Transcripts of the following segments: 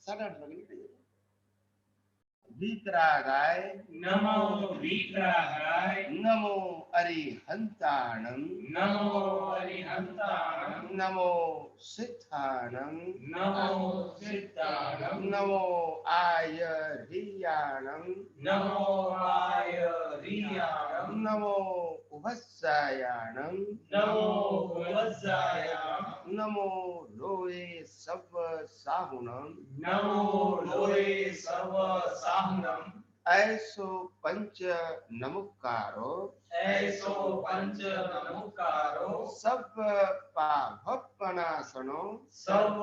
8:30 વાગે નીકળી જજો. વિતરાગાય નમો વિતરાગાય નમો અરિહંતાણં નમો અરિહંતાણં નમો સિદ્ધાણં નમો સિદ્ધાણં નમો આયર્યાણં નમો આયર્યાણં નમો ઉભસ્સાયાણં નમો વજ્જાયાણં નમો લોએ સવ સાહુણં નમો લોએ સવ સાહનમ ऐसो पंच नमुकारो ऐસો પંચ નમુકારો सब पाभपणासनो સર્વ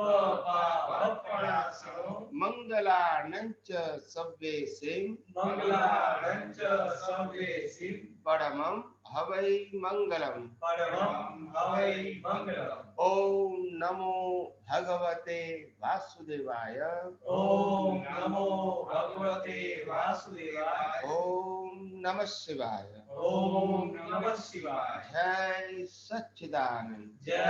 પાપપણાસનો मंगलानंच सव्वे सिंह મંગલાણંચ સર્વેસિ परमं हवै मंगलम પરમં હવૈ મંગલમ ओम नमो भगवते वासुदेवाय ઓમ નમો ભગવતે વાસુદેવાય ओम नमः शिवाय ઓમ નમઃ શિવાય जय सच्चिदानंद જય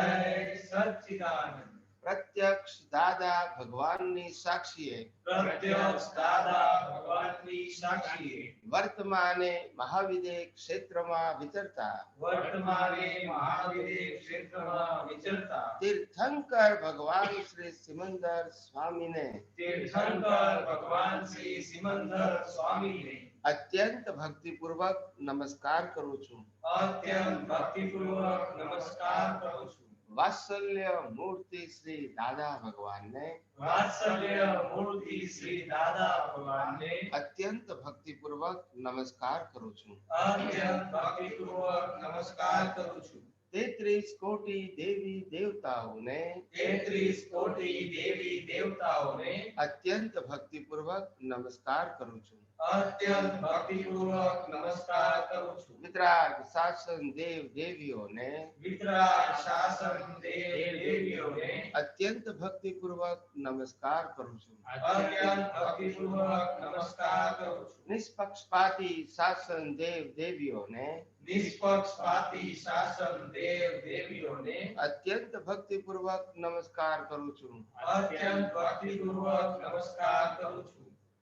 સચ્ચિદાનંદ प्रत्यक्ष दादा भगवाननी साक्षीए પ્રત્યક્ષ દાદા ભગવાનની સાક્ષીએ वर्तमाने महाविदे क्षेत्रमा विचरता વર્તમાને મહાવીરે ક્ષેત્રમાં વિચરતા तीर्थंकर भगवान श्री सिमंदर स्वामी ने તીર્થંકર ભગવાન શ્રી સિમંદર સ્વામીને अत्यंत भक्ति पूर्वक नमस्कार करूं छूं। અત્યંત ભક્તિપૂર્વક નમસ્કાર કરું છું वात्सल्य मूर्ति श्री दादा भगवान ने વાત્સલ્ય મૂર્તિ શ્રી દાદા ભગવાનને अत्यंत भक्ति पूर्वक नमस्कार करूं छूं। અત્યંત ભક્તિપૂર્વક નમસ્કાર કરું છું 33 कोटि देवी देवताओं ने 33 કોટી દેવી દેવતાઓને अत्यंत भक्ति पूर्वक नमस्कार करूं छूं। અત્યંત ભક્તિપૂર્વક નમસ્કાર કરું છું वितराग शासन देव देवियों ने વિતરાગ શાસન દેવ દેવીઓને अत्यंत भक्ति पूर्वक नमस्कार करूं छूं। અત્યંત ભક્તિપૂર્વક નમસ્કાર કરું છું निष्पक्षपाती शासन देव देवियों ने નિષ્પક્ષપાતી શાસન દેવ દેવીઓને अत्यंत भक्ति पूर्वक नमस्कार करूं छूं। અત્યંત ભક્તિપૂર્વક નમસ્કાર કરું છું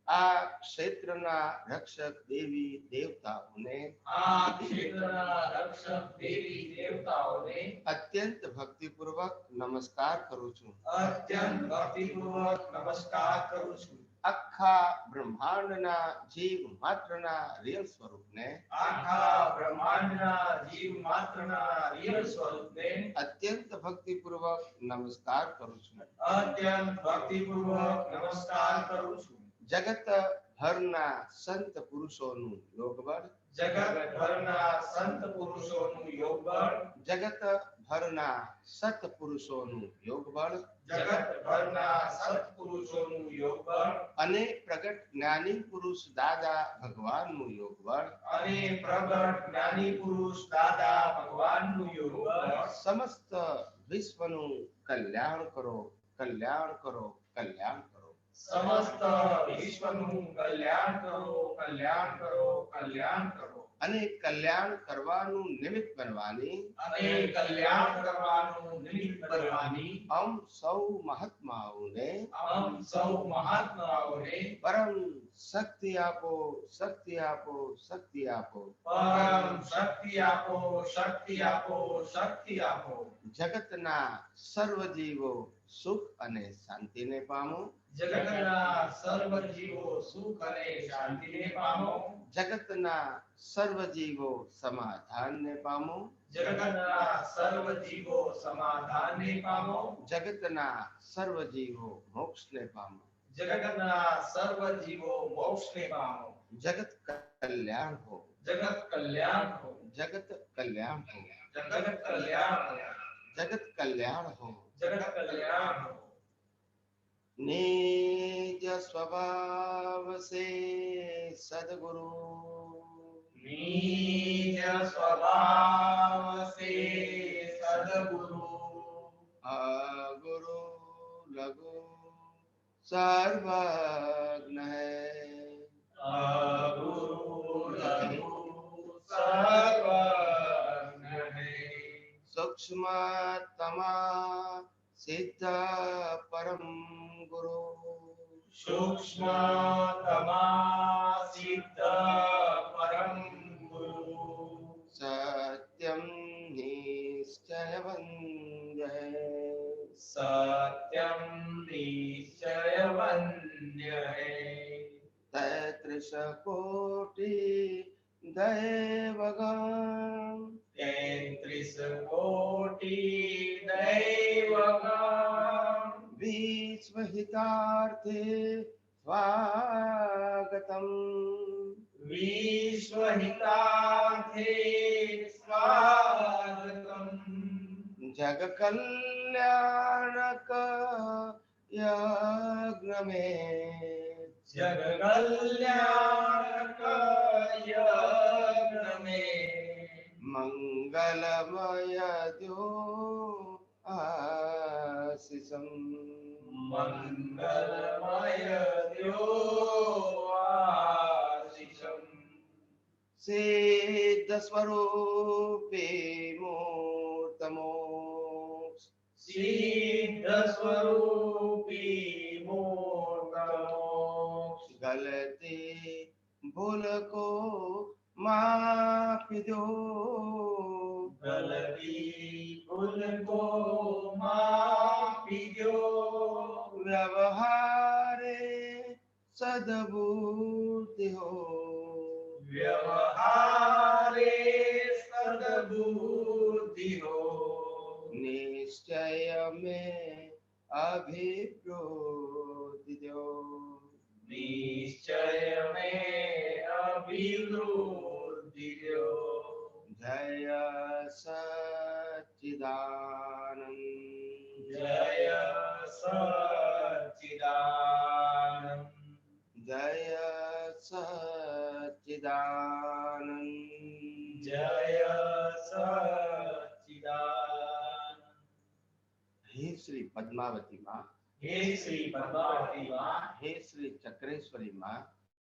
आ क्षेत्रना रक्षक देवी देवताओं ने આ ક્ષેત્રના રક્ષક દેવી દેવતાઓને अत्यंत भक्ति पूर्वक नमस्कार करूं छूं। અત્યંત ભક્તિપૂર્વક નમસ્કાર કરું છું अखा ब्रह्मांडना जीव मात्रना रियल स्वरूप ने આખા બ્રહ્માંડના જીવ માત્રના રિયલ સ્વરૂપને अत्यंत भक्ति पूर्वक नमस्कार करूं छूं। અત્યંત ભક્તિપૂર્વક નમસ્કાર કરું છું जगत भરના संत पुरुषोનું યોગબળ જગત ભરના સંત પુરુષોનું યોગબળ જગત ભરના સત્પુરુષોનું યોગબળ જગત ભરના સત્પુરુષોનું યોગબળ અને પ્રગટ જ્ઞાની પુરુષ દાદા ભગવાનનું યોગબળ અને પ્રગટ જ્ઞાની પુરુષ દાદા ભગવાનનું યોગબળ સમસ્ત વિશ્વનું કલ્યાણ કરો કલ્યાણ કરો કલ્યાણ કરો સમસ્ત વિશ્વનું કલ્યાણ કરો કલ્યાણ કરો કલ્યાણ કરો અને કલ્યાણ કરવાનું નિમિત્ત બનવાની અને કલ્યાણ કરવાનું નિમિત્ત બનવાની અમ સૌ મહાત્માઓને આમ સૌ મહાત્માઓને પરમ શક્તિ આપો શક્તિ આપો શક્તિ આપો પરમ શક્તિ આપો શક્તિ આપો શક્તિ આપો જગતના સર્વ જીવો સુખ અને શાંતિને પામો જગતના સર્વ જીવો સુખ અને શાંતિને પામો જગતના સર્વ જીવો સમાધાનને પામો જગતના સર્વ જીવો સમાધાનને પામો જગતના સર્વ જીવો મોક્ષને પામો જગતના સર્વ જીવો મોક્ષને પામો જગત કલ્યાણ હો જગત કલ્યાણ હો જગત કલ્યાણ હો જગત કલ્યાણ હો જગત કલ્યાણ હો જગત કલ્યાણ હો निज स्वभाव से सद्गुरु निज स्वभाव से सद्गुरु गुरु लघु सर्वज्ञ है गुरु लघु सर्वज्ञ है सूक्ष्मतमा સિદ્ધ પરમ ગુરુ સૂક્ષ્મતમા સિદ્ધ પરમ ગુરુ સત્યમ નિશ્ચય વંદ્ય સત્યમ નિશ્ચય વંદ્ય તૈત્રીસ કોટી દૈવગણ 33 કોટી દૈવગણ વિશ્વહિતાર્થે સ્વાગતમ વિશ્વહિતાર્થે સ્વાગતમ જગ કલ્યાણક યજ્ઞ મેં જગ કલ્યાણક યજ્ઞ મેં મંગલમય દ્યો આશીષમ મંગલમય દ્યો આશીષમ સિદ્ધ સ્વરૂપે મૂર્તમોક્ષ સિદ્ધ સ્વરૂપી મૂર્તમોક્ષ ગલતી ભૂલ કો માફી દો ગલતી ભૂલ કો માફી દો વ્યવહારે સદબુદ્ધિ હો વ્યવહારે સદબુદ્ધિ હો નિશ્ચય મેં અભિપ્રોતિ દો નિશ્ચય મેં અભિવૃદ્ધિ દો જય સચ્ચિદાનંદ જય સચ્ચિદાનંદ જય સચ્ચિદાનંદ જય સચ્ચિદાનંદ હે શ્રી પદ્માવતી માં હે શ્રી પદ્માવતી માં હે શ્રી ચક્રેશ્વરી માં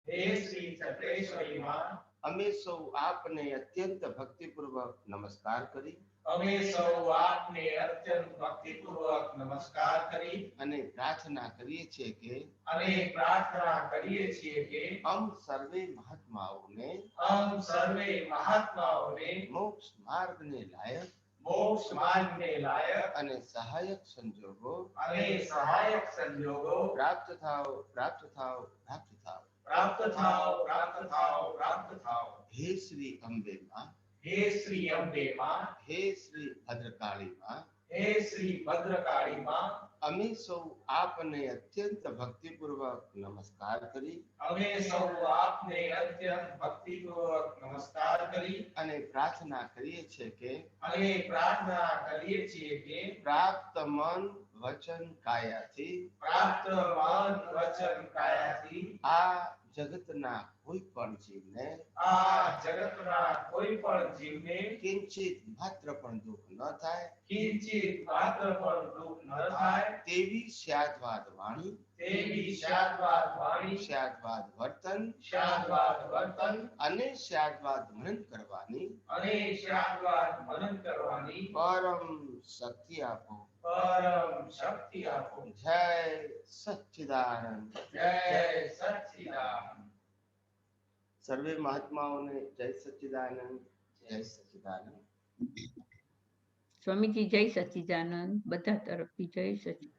હે શ્રી ચક્રેશ્વરી માં અમે સૌ આપને અત્યંત ભક્તિપૂર્વક નમસ્કાર કરી અમે સૌ આપને અત્યંત ભક્તિપૂર્વક નમસ્કાર કરી અને પ્રાર્થના કરીએ છીએ કે અને પ્રાર્થના કરીએ છીએ કે અમ સર્વે મહાત્માઓને અમ સર્વે મહાત્માઓને મોક્ષ માર્ગને લાયક મોક્ષ માર્ગને લાયક અને સહાયક સંજોગો અને સહાયક સંજોગો પ્રાપ્ત થાવ પ્રાપ્ત થાવ પ્રાપ્ત થાવ પ્રાપ્ત થાવ પ્રાપ્ત થાવ પ્રાપ્ત થાવ હે શ્રી અંબે માં હે શ્રી અંબે માં હે શ્રી ભદ્રકાળી માં હે શ્રી ભદ્રકાળી માં અમે સૌ આપને અત્યંત ભક્તિપૂર્વક નમસ્કાર કરી અમે સૌ આપને અત્યંત ભક્તિપૂર્વક નમસ્કાર કરી અને પ્રાર્થના કરીએ છીએ કે અને પ્રાર્થના કરીએ છીએ કે પ્રાપ્ત મન વચન કાયાથી પ્રાપ્ત મન વચન કાયાથી આ જગતના કોઈ પણ જીવને આ જગતના કોઈ પણ જીવને કિંચિત માત્ર પણ દુઃખ ન થાય કિંચિત માત્ર પણ દુઃખ ન થાય તેવી સ્યાદવાદ વાણી તેવી શાદવાદ વાણી સ્યાદવાદ વર્તન શાદવાદ વર્તન અને સ્યાદવાદ મનન કરવાની અને શાદવાદ મનન કરવાની પરમ શક્તિ આપો પરમ શક્તિ આપો જય સચ્ચિદાનંદ જય સચ્ચિદાનંદ સર્વે મહાત્માઓને જય સચ્ચિદાનંદ જય સચ્ચિદાનંદ સ્વામીજી જય સચ્ચિદાનંદ બધા તરફથી જય સચ્ચિદાનંદ.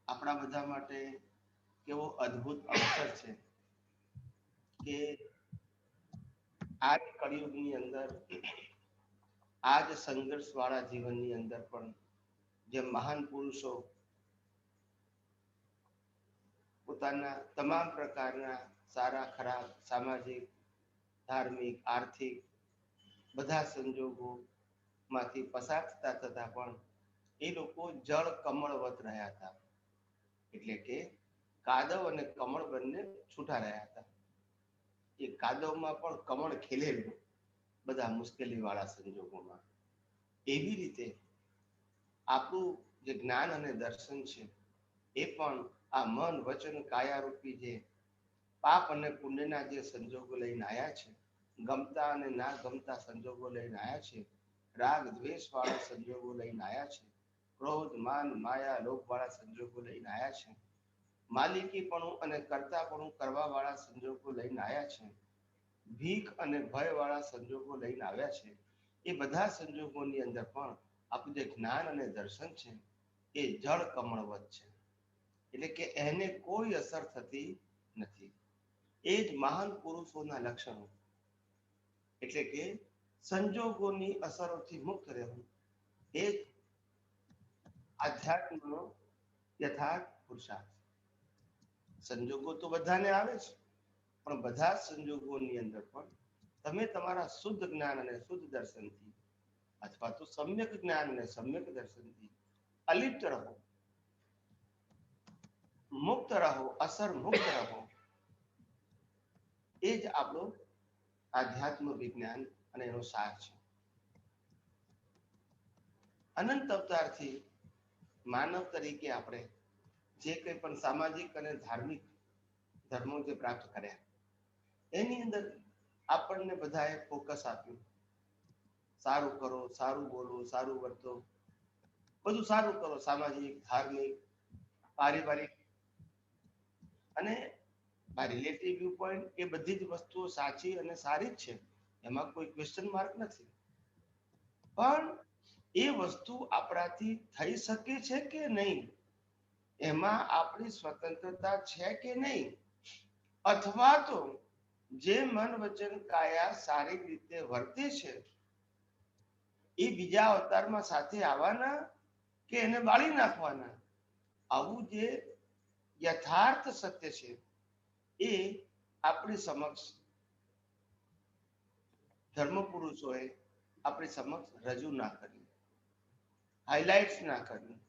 આપણા બધા માટે કેવો અદ્ભુત અવસર છે કે આ જ કળિયુગની અંદર આ જ સંઘર્ષવાળા જીવનની અંદર પણ જે મહાન પુરુષો પોતાના તમામ પ્રકારના સારા ખરાબ સામાજિક ધાર્મિક આર્થિક બધા સંજોગોમાંથી પસાર થતા થતા પણ એ લોકો જળ કમળવત રહ્યા હતા, એટલે કે કાદવ અને કમળ બંને છૂટા રહ્યા હતા. એ કાદવમાં પણ કમળ ખીલેલું બધા મુશ્કેલી વાળા સંજોગોમાં. એવી રીતે આપણું જે જ્ઞાન અને દર્શન છે એ પણ આ મન વચન કાયારૂપી જે પાપ અને પુણ્યના જે સંજોગો લઈને આવ્યા છે, ગમતા અને ના ગમતા સંજોગો લઈને આવ્યા છે, રાગ દ્વેષ વાળા સંજોગો લઈને આવ્યા છે, ક્રોધ માન માયા લોભ વાળા સંજોગો લઈને આવ્યા છે, માલિકીપણું અને કર્તાપણું કરવા વાળા સંજોગો લઈને આવ્યા છે, ભીખ અને ભય વાળા સંજોગો લઈને આવ્યા છે. એ બધા સંજોગોની અંદર પણ આપણું જે જ્ઞાન અને દર્શન છે એ જળ કમળવત છે, એટલે કે એને કોઈ અસર થતી નથી. એ જ મહાન પુરુષોના લક્ષણો, એટલે કે સંજોગોની અસરોથી મુક્ત રહેવું એ જ આધ્યાત્મનો યથાર્થ પુરુષાર્થ. સંજોગો તો બધાને આવે છે, પણ બધા સંજોગોની અંદર પણ તમે તમારા શુદ્ધ જ્ઞાન અને શુદ્ધ દર્શનથી અથવા તો સમ્યક જ્ઞાન અને સમ્યક દર્શનથી અલિપ્ત રહો, મુક્ત રહો, અસર મુક્ત રહો. એ જ આપણું આધ્યાત્મ વિજ્ઞાન અને એનો સાર છે. અનંત અવતારથી માનવ તરીકે આપણે જે કંઈ પણ સામાજિક અને ધાર્મિક ધર્મો જે પ્રાપ્ત કર્યા, એની અંદર આપણને બધાએ ફોકસ આપ્યું, સારું કરો, સારું બોલો, સારું વર્તો, બધું સારું કરો, સામાજિક ધાર્મિક પારિવારિક. અને રિલેટિવ વ્યૂ પોઈન્ટ એ બધી જ વસ્તુઓ સાચી અને સારી જ છે, એમાં કોઈ ક્વેશ્ચન માર્ક નથી. પણ એ વસ્તુ આપણાથી થઈ શકે છે કે નહીં, એમાં આપણી સ્વતંત્રતા છે કે નહીં, અથવા તો જે મન વચન કાયા સારી રીતે વર્તે છે એ બીજા અવતારમાં સાથે આવવાના કે એને બાળી નાખવાના, આવું જે યથાર્થ સત્ય છે એ આપણી સમક્ષ ધર્મ પુરુષોએ આપણી સમક્ષ રજૂ ના કર્યું, હાઇલાઇટ્સ ના કર્યું,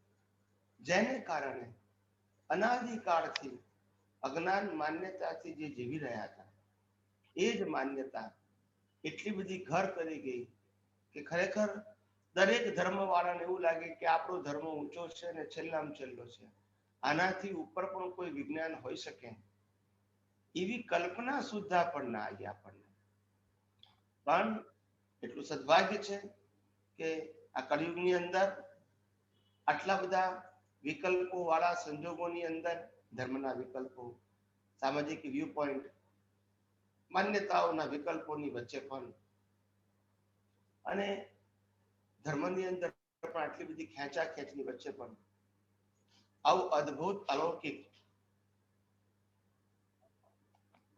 જેને કારણે અનાદિકાળથી અજ્ઞાન માન્યતાથી જે જીવી રહ્યા હતા એ જ માન્યતા એટલી બધી ઘર કરી ગઈ કે ખરેખર દરેક ધર્મ વાળાને એવું લાગે કે આપણો ધર્મ ઊંચો છે ને છેલ્લામાં છેલ્લો છે, આનાથી ઉપર પણ કોઈ વિજ્ઞાન હોઈ શકે એવી કલ્પના સુદ્ધા પણ ના આવી આપણને. પણ એટલું સદભાગ્ય છે કે આ કળિયુગની અંદર આટલા બધા વિકલ્પો વાળા સંજોગોની અંદર ધર્મના વિકલ્પો, સામાજિક વ્યૂ પોઈન્ટ, માન્યતાઓના વિકલ્પોની વચ્ચે પણ અને ધર્મની અંદર પણ આટલી બધી ખેંચા ખેંચની વચ્ચે પણ આવું અદ્ભુત અલૌકિક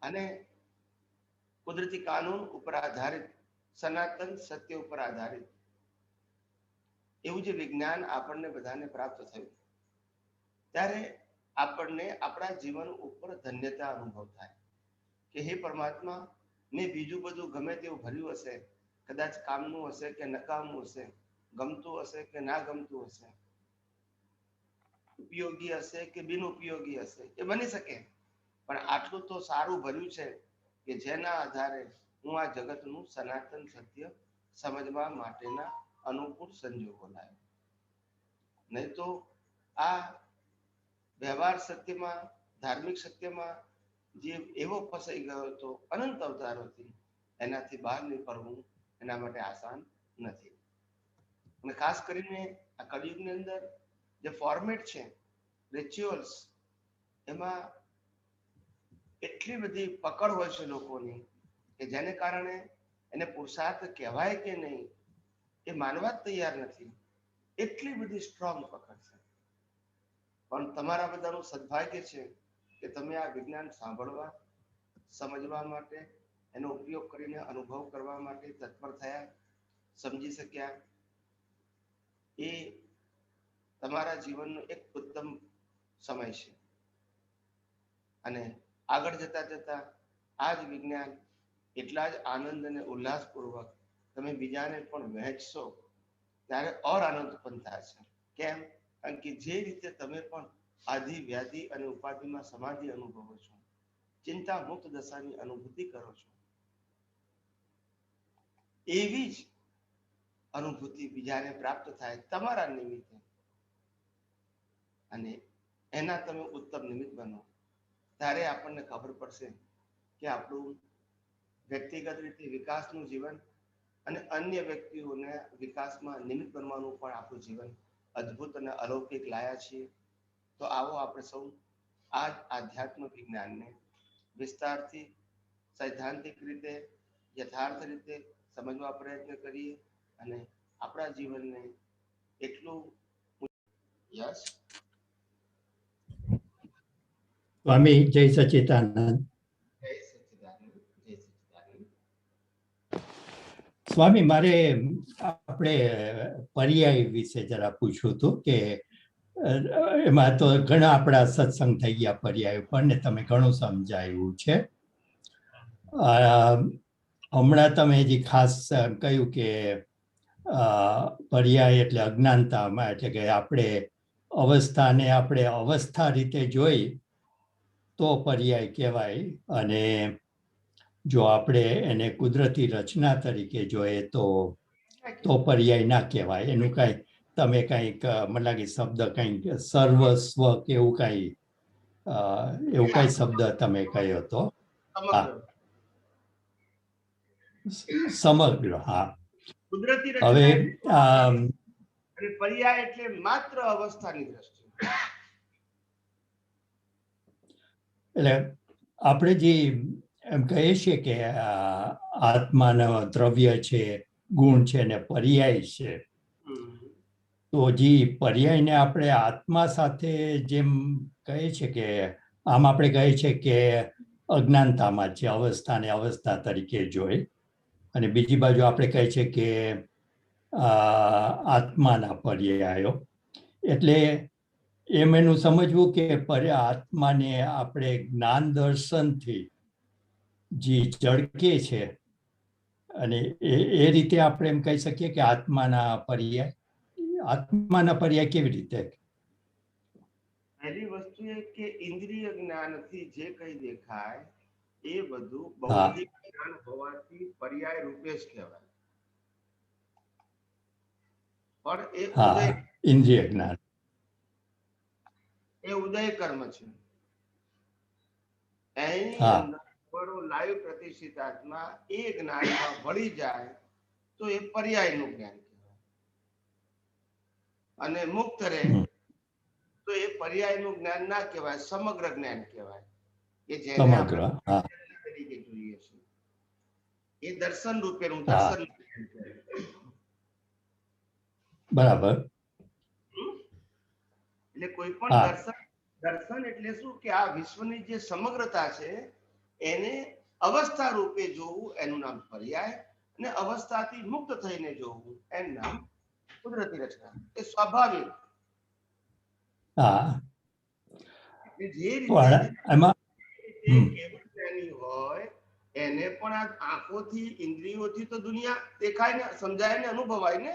અને કુદરતી કાનૂન ઉપર આધારિત, સનાતન સત્ય ઉપર આધારિત એવું જે વિજ્ઞાન આપણને બધાને પ્રાપ્ત થયું, ત્યારે આપણને આપણા જીવન ઉપર ધન્યતા અનુભવ થાય કે હે પરમાત્મા, મેં બીજું બધું ગમે તેવું ભર્યું હશે, કદાચ કામનું હશે કે નકામનું હશે, ગમતું હશે કે ના ગમતું હશે, ઉપયોગી હશે કે બિનઉપયોગી હશે, એ બની શકે, પણ આટલું તો સારું ભર્યું છે કે જેના આધારે હું આ જગતનું સનાતન સત્ય સમજવા માટેના અનુકૂળ સંજોગો લાવ્યો. નહીં તો આ વ્યવહાર સત્યમાં, ધાર્મિક સત્યમાં જે એવો ફસાઈ ગયો હતો અનંત અવતારોથી, એનાથી બહાર નીકળવું એના માટે આસાન નથી. અને ખાસ કરીને આ કળિયુગની અંદર જે ફોર્મેટ છે, રિચ્યુઅલ્સ, એમાં એટલી બધી પકડ હોય છે લોકોની કે જેને કારણે એને પુરુષાર્થ કહેવાય કે નહીં એ માનવા જ તૈયાર નથી, એટલી બધી સ્ટ્રોંગ પકડ છે. પણ તમારા બધાનું સદભાગ્ય છે કે તમે આ વિજ્ઞાન સાંભળવા, સમજવા માટે, એનો ઉપયોગ કરીને અનુભવ કરવા માટે તત્પર થયા, સમજી શક્યા. એ તમારા જીવનનો એક ઉત્તમ સમય છે. અને આગળ જતા જતા આ જ વિજ્ઞાન એટલા જ આનંદ અને ઉલ્લાસપૂર્વક તમે બીજાને પણ વહેંચશો ત્યારે ઓર આનંદ ઉત્પન્ન થાય છે. કેમ? કારણ કે જે રીતે તમે પણ આધિ વ્યાધિ અને ઉપાધિમાં સમાધિ અનુભવો છો, ચિંતા મુક્ત દશાની અનુભૂતિ કરો છો, એવી જ અનુભૂતિ બીજાને પ્રાપ્ત થાય તમારા નિમિત્તે, અને એના તમે ઉત્તમ નિમિત્ત બનો, ત્યારે આપણને ખબર પડશે કે આપણું વ્યક્તિગત રીતે વિકાસનું જીવન અને અન્ય વ્યક્તિઓને વિકાસમાં નિમિત્ત બનવાનું પણ આપણું જીવન અદ્ભુત અને અલૌકિક લાયા છીએ. તો આવો આપણે સૌ આ આધ્યાત્મ વિજ્ઞાનને વિસ્તારથી સૈદ્ધાંતિક રીતે યથાર્થ રીતે સમજવા પ્રયત્ન કરીએ અને આપણા જીવનને એટલું યસ સ્વામી જય સચિદાનંદ. જય સચ્ચિદાનંદ, જય સચ્ચિદાનંદ. સ્વામી મારે આપણે પર્યાય વિશે જરા પૂછવું હતું કે એમાં તો ઘણા આપણા સત્સંગ થઈ ગયા પર્યાય ઉપર ને તમે ઘણું સમજાયું છે. હમણાં તમે હજી ખાસ કહ્યું કે પર્યાય એટલે અજ્ઞાનતામાં, એટલે કે આપણે અવસ્થા રીતે જોઈ તો પર્યાય કહેવાય, અને જો આપણે એને કુદરતી રચના તરીકે જોઈએ તો પર્યાય ના કહેવાય. એનું કાંઈ તમે કંઈક મને લાગે શબ્દ કંઈક સર્વસ્વ કે એવું કાંઈ શબ્દ તમે કહ્યો હતો. સમગ્ર. હા, કુદરતી હવે રચના અને પર્યાય એટલે માત્ર અવસ્થાની દ્રષ્ટિ. એટલે આપણે જે એમ કહીએ છીએ કે આત્માનો દ્રવ્ય છે, ગુણ છે ને પર્યાય છે, તો જે પર્યાયને આપણે આત્મા સાથે જેમ કહીએ છીએ કે આમ આપણે કહીએ છીએ કે અજ્ઞાનતામાં છે, અવસ્થાને અવસ્થા તરીકે જોઈ, અને બીજી બાજુ આપણે કહીએ છીએ કે આત્માના પર્યાયો. એટલે એમ એનું સમજવું કે આત્માને આપણે જ્ઞાન દર્શનથી જે ઝળકે છે, અને એ રીતે આપણે એમ કહી શકીએ કે આત્માના પર્યાય કેવી રીતે? પહેલી વસ્તુ એ કે ઇન્દ્રિય જ્ઞાનથી જે કંઈ દેખાય એ બધું બૌદ્ધિક જ્ઞાન હોવાથી પર્યાય રૂપે જ કહેવાય. પણ ઇન્દ્રિય જ્ઞાન એ ઉદય કર્મ છે. એની અંદર લાઈવ પ્રતિષ્ઠિત આત્મા એ જ્ઞાનમાં ભળી જાય તો એ પર્યાયનું જ્ઞાન કહેવાય, અને મુક્ત રહે તો એ પર્યાયનું જ્ઞાન ના કહેવાય, સમગ્ર જ્ઞાન કહેવાય. કે જેને આપણે તરીકે જોઈએ છે એ દર્શન રૂપેનું દર્શન. બરાબર. એટલે કોઈ પણ દર્શન એટલે શું કે આ વિશ્વની જે સમગ્રતા છે એને અવસ્થા રૂપે જોવું, એનું નામ પર્યાય, અને અવસ્થાથી મુક્ત થઈને જોવું એનું નામ કુદરતી રચના. એ સ્વાભાવિક. જે રીતે હોય એને પણ આ આંખોથી ઇન્દ્રિયોથી તો દુનિયા દેખાય ને, સમજાય ને, અનુભવાય ને,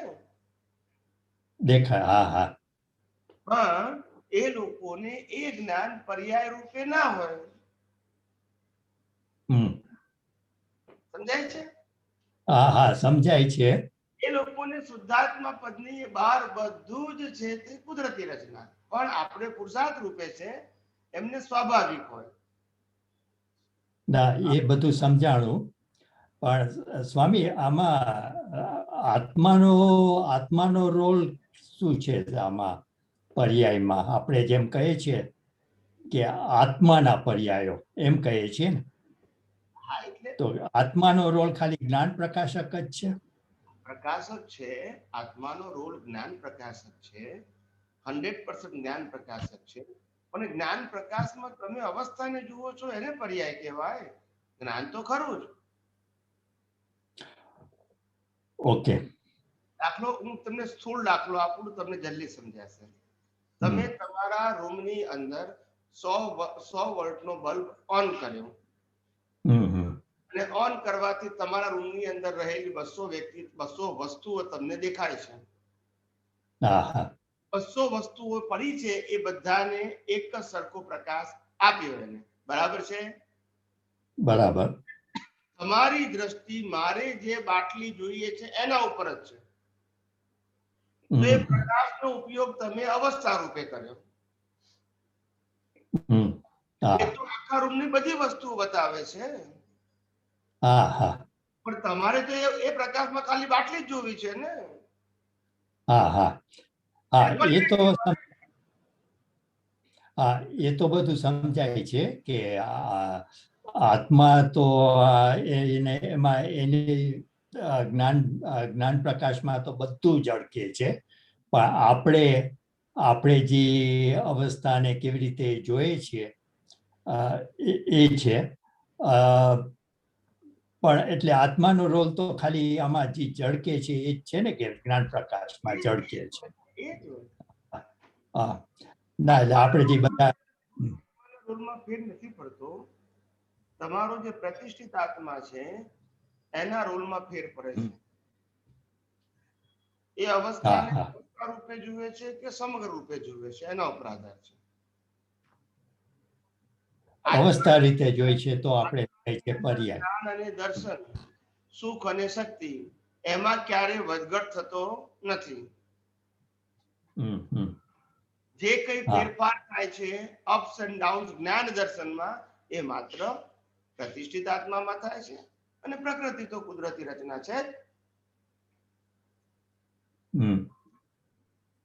દેખાય. પણ એ લોકોને એ જ્ઞાન પર્યાય રૂપે ના હોય. સમજાય છે? સમજાય છે. એ લોકોને શુદ્ધાત્મા પદની બહાર બધું જ છે તે કુદરતી રચના, પણ આપણે પુરુષાર્થ રૂપે છે, એમને સ્વાભાવિક હોય. ના, એ બધું સમજાણું, પણ સ્વામી આમાં આત્માનો રોલ શું છે? આમાં પર્યાયમાં આપણે જેમ કહીએ છીએ કે આત્માના પર્યાયો એમ કહીએ છીએ ને, તો આત્માનો રોલ ખાલી જ્ઞાન પ્રકાશક જ છે? પ્રકાશક છે. આત્માનો રોલ જ્ઞાન પ્રકાશક છે, 100% જ્ઞાન પ્રકાશક છે. પણ જ્ઞાન પ્રકાશમાં તમે અવસ્થાને જુઓ છો એને પર્યાય કહેવાય. જ્ઞાન તો ખરું જ. ઓકે. દાખલો હું તમને સ્થૂળ દાખલો આપું, તમને જલ્દી સમજાશે. તમે તમારા રૂમની અંદર 100 વોલ્ટનો બલ્બ ઓન કર્યો, અને ઓન કરવાથી તમારા રૂમની અંદર રહેલી 200 વસ્તુઓ તમને દેખાય છે. 200 વસ્તુઓ પડી છે, એ બધાને એક જ સરખો પ્રકાશ આપ્યો એને. બરાબર છે? બરાબર. તમારી દ્રષ્ટિ મારે જે બાટલી જોઈએ છે એના ઉપર જ છે. તો એ પ્રકાશનો ઉપયોગ તમે અવસ્થા રૂપે કર્યો. એ તો આખા રૂમની બધી વસ્તુઓ બતાવે છે, હા હા પણ તમારે તો એ પ્રકાશમાં ખાલી બાટલી જ જોવી છે ને. હા હા હા એ તો બધું સમજાય છે કે આત્મા તો એને એમાં એની જ્ઞાન પ્રકાશમાં તો બધું ઝળકે છે, પણ આપણે જે અવસ્થાને કેવી રીતે જોઈએ છીએ એ છે. પણ એટલે આત્માનો રોલ તો ખાલી આમાં જે ઝળકે છે એ જ છે ને, કે જ્ઞાન પ્રકાશમાં ઝળકે છે. હા ના એટલે આપણે જે બધા રોલમાં ફેર નથી પડતો, તમારો જે પ્રતિષ્ઠિત આત્મા છે એના રોલમાં ફેર પડે છે. એ અવસ્થાને અવસ્થા રૂપે જુએ છે કે સમગ્ર રૂપે જુએ છે, એના ઉપર આધાર છે. અવસ્થા રીતે જોઈ છે તો આપણે કહે છે પર્યાય. જ્ઞાન અને દર્શન, સુખ અને શક્તિ, એમાં ક્યારે વધઘટ થતો નથી. જે કઈ ફેરફાર થાય છે અપ્સ એન્ડ ડાઉન જ્ઞાન દર્શનમાં, એ માત્ર પ્રતિષ્ઠિત આત્મામાં થાય છે, અને પ્રકૃતિ તો કુદરતી રચના છે.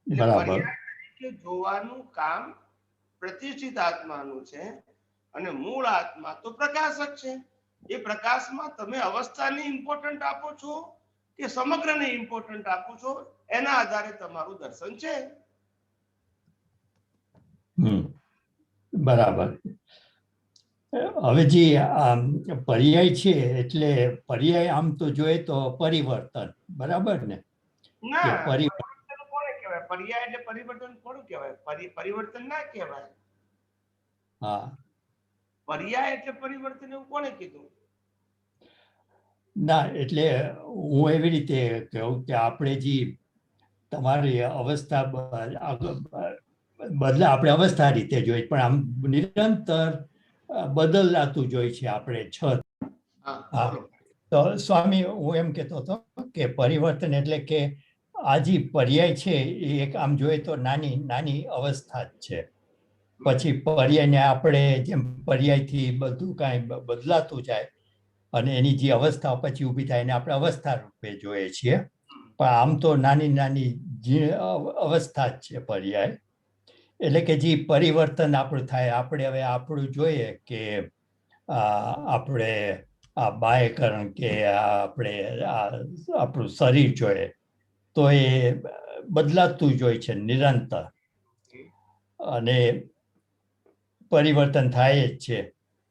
બરાબર. જોવાનું કામ પ્રતિષ્ઠિત આત્માનું છે, અને મૂળ આત્મા તો પ્રકાશક છે. એ પ્રકાશમાં તમે અવસ્થાને ઇમ્પોર્ટન્ટ આપો છો કે સમગ્રને ઇમ્પોર્ટન્ટ આપો છો, એના આધારે તમારું દર્શન છે. બરાબર. હવે જે પર્યાય છે, એટલે પર્યાય આમ તો જોઈએ તો પરિવર્તન, બરાબર ને? ના, પરિવર્તન કોને કહેવાય? પર્યાય એટલે પરિવર્તન કોણ કહેવાય? પરિવર્તન ના કહેવાય. હા, પર્યાય એટલે પરિવર્તન એવું કોને કીધું? ના, એટલે હું એવી રીતે કહું કે આપણે જે તમારી અવસ્થા બદલા, આપણે અવસ્થા રીતે જોઈએ, પણ આમ નિરંતર બદલાતું જોઈએ છે આપણે છત. તો સ્વામી, હું એમ કહેતો હતો કે પરિવર્તન એટલે કે આ જે પર્યાય છે એ એક આમ જોઈએ તો નાની નાની અવસ્થા જ છે. પછી પર્યાયને આપણે જેમ પર્યાયથી બધું કાંઈ બદલાતું જાય અને એની જે અવસ્થા પછી ઊભી થાય એને આપણે અવસ્થા રૂપે જોઈએ છીએ, પણ આમ તો નાની નાની જે અવસ્થા જ છે પર્યાય. એટલે કે જે પરિવર્તન આપણું થાય, આપણે હવે આપણું જોઈએ કે આપણે આ બાહ્યકરણ કે આપણે આપણું શરીર જોઈએ તો એ બદલાતું જ હોય છે નિરંતર, અને પરિવર્તન થાય જ છે.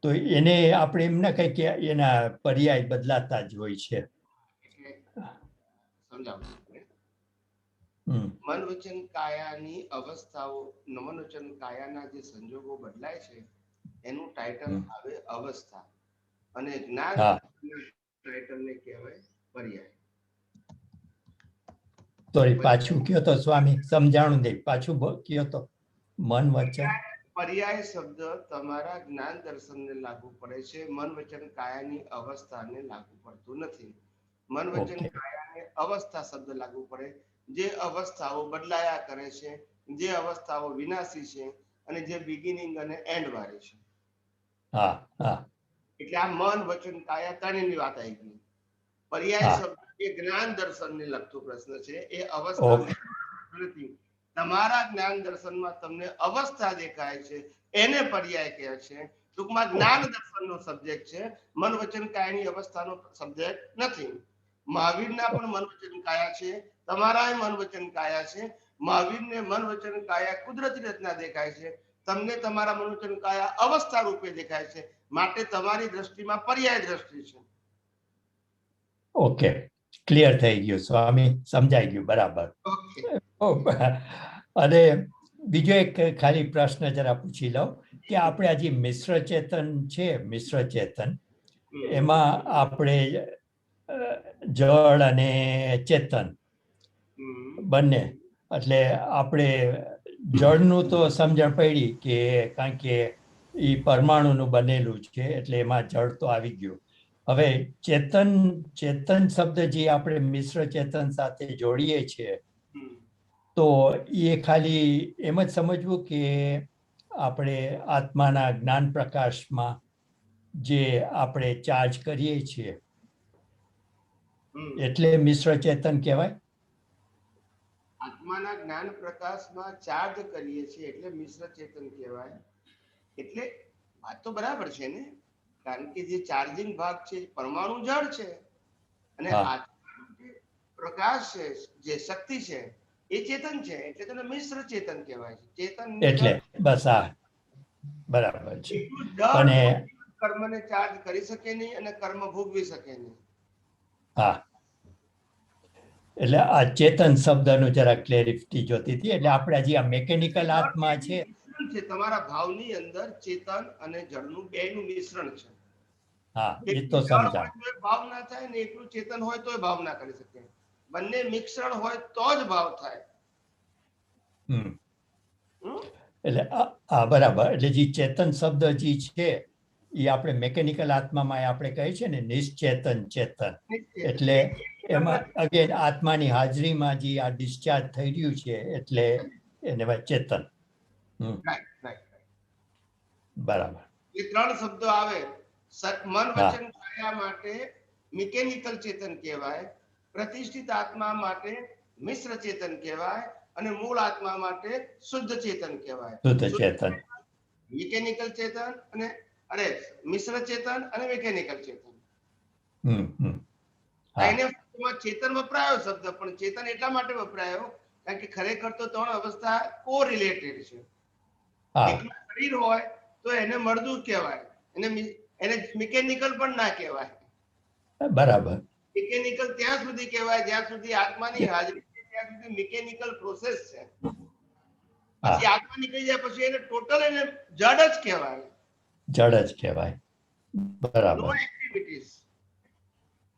તો એને આપણે એમ ના કહીએ કે એના પર્યાય બદલાતા જ હોય છે. મન વચન કાયાની અવસ્થાઓ, મન વચન કાયાના જે સંજોગો બદલાય છે એનું ટાઇટલ આવે અવસ્થા, અને જ્ઞાન ટાઇટલને કહેવાય પર્યાય. સોરી, પાછું કયો તો સ્વામી, સમજાણું નહીં, પાછું કયો તો. મન વચન પર્યાય શબ્દ તમારા જ્ઞાન દર્શનને લાગુ પડે છે, મન વચન કાયાની અવસ્થાને લાગુ પડતું નથી. મન વચન કાયાને અવસ્થા શબ્દ લાગુ પડે, જે અવસ્થાઓ બદલાયા કરે છે, જે અવસ્થાઓ વિનાશી છે, અને જે બિગિનિંગ અને એન્ડ વાળી છે. એટલે આ મન વચન કાયા ત્રણેયની વાત આવી ગઈ. પર્યાય શબ્દ એ જ્ઞાન દર્શનને લગતો પ્રશ્ન છે, એ અવસ્થા નથી. તમારા જ્ઞાન દર્શનમાં તમને અવસ્થા દેખાય છે, એને પર્યાય કહે છે. ટૂંકમાં જ્ઞાન દર્શનનો સબ્જેક્ટ છે, મન વચન કાયાની અવસ્થાનો સબ્જેક્ટ નથી. મહાવીરના પણ મન વચન કાયા છે, તમારા મન વચન કાયા છે. મહાવીરને મન વચન કાયા કુદરતી રચના દેખાય છે, તમને તમારા મન વચન કાયા અવસ્થા રૂપે દેખાય છે, માટે તમારી દ્રષ્ટિમાં પર્યાય દ્રષ્ટિ છે. ઓકે, ક્લિયર થઈ ગયું સ્વામી, સમજાઈ ગયું બરાબર. અને બીજો એક ખાલી પ્રશ્ન જરા પૂછી લઉં કે આપણે આ જે મિશ્ર ચેતન છે, મિશ્ર ચેતન, એમાં આપણે જળ અને ચેતન બંને, એટલે આપણે જળનું તો સમજણ પડી કે કારણ કે એ પરમાણુનું બનેલું છે એટલે એમાં જળ તો આવી ગયું. હવે ચેતન શબ્દ જે આપણે મિશ્ર ચેતન સાથે જોડીએ છીએ, તો એ ખાલી એમ જ સમજવું કે આપણે આત્માના જ્ઞાન પ્રકાશમાં જે આપણે ચાર્જ કરીએ છીએ એટલે મિશ્ર ચેતન કહેવાય. આત્માના જ્ઞાન પ્રકાશમાં ચાર્જ કરીએ છીએ એટલે મિશ્ર ચેતન કહેવાય. એટલે વાત તો બરાબર છે ને, કારણ કે જે ચાર્જિંગ ભાગ છે પરમાણુ જળ છે અને હા. આત્માનો જે પ્રકાશ છે, જે શક્તિ છે એ ચેતન છે, એટલે તેને મિશ્ર ચેતન કહેવાય છે. ચેતન એટલે બસ આ બરાબર છે. એટલું જળ અને કર્મને ચાર્જ કરી શકે નહીં અને કર્મ ભોગવી શકે નહીં. હા, એટલે આ ચેતન શબ્દનું જરા ક્લેરિટી જોતી હતી. એટલે આપણે હજી આ મિકેનિકલ આત્મા છે. મિશ્રણ છે તમારા ભાવની અંદર ચેતન અને જળનું બેયનું મિશ્રણ છે. હા, એ એટલું તો જળ સમજાણ. હોય તોય ભાવ ના થાય ને એટલું ચેતન હોય તોય ભાવ ના કરી શકે. બંને મિશ્રણ હોય તો જ ભાવ થાય. હમ. હમ? એટલે આ બરાબર. એટલે જે ચેતન શબ્દ જે છે એ આપણે મિકેનિકલ આત્મામાં આપણે કહીએ છીએ ને નિશ્ચેતન ચેતન. એટલે એમાં અગેન આત્માની હાજરીમાં જે આ ડિસ્ચાર્જ થઈ રહ્યું છે એટલે એને ચેતન. Right, right, right. બરાબર. એ ત્રણ શબ્દો આવે. મન હા. વચન કાયા માટે મિકેનિકલ ચેતન કહેવાય, પ્રતિષ્ઠિત આત્મા માટે મિશ્ર ચેતન કહેવાય અને મૂળ આત્મા માટે શુદ્ધ ચેતન કહેવાય. શુદ્ધ ચેતન. મિકેનિકલ ચેતન અને મિશ્ર ચેતન અને મિકેનિકલ ચેતન. હા. એને ચેતન વપરાયો શબ્દ, પણ ચેતન એટલા માટે વપરાયો કારણ કે ખરેખર તો ત્રણ અવસ્થા કો રિલેટેડ છે. હા. એકલું શરીર હોય તો એને મળદું કહેવાય, એને મિકેનિકલ પણ ના કહેવાય. બરાબર. મિકેનિકલ ત્યાં સુધી કહેવાય જ્યાં સુધી આત્માની હાજરી છે, ત્યાં સુધી મિકેનિકલ પ્રોસેસ છે. પછી આત્મા નીકળી જાય પછી એને ટોટલ એને જડ જ કહેવાય. જડ જ કહેવાય. બરાબર. નો એક્ટિવિટીઝ.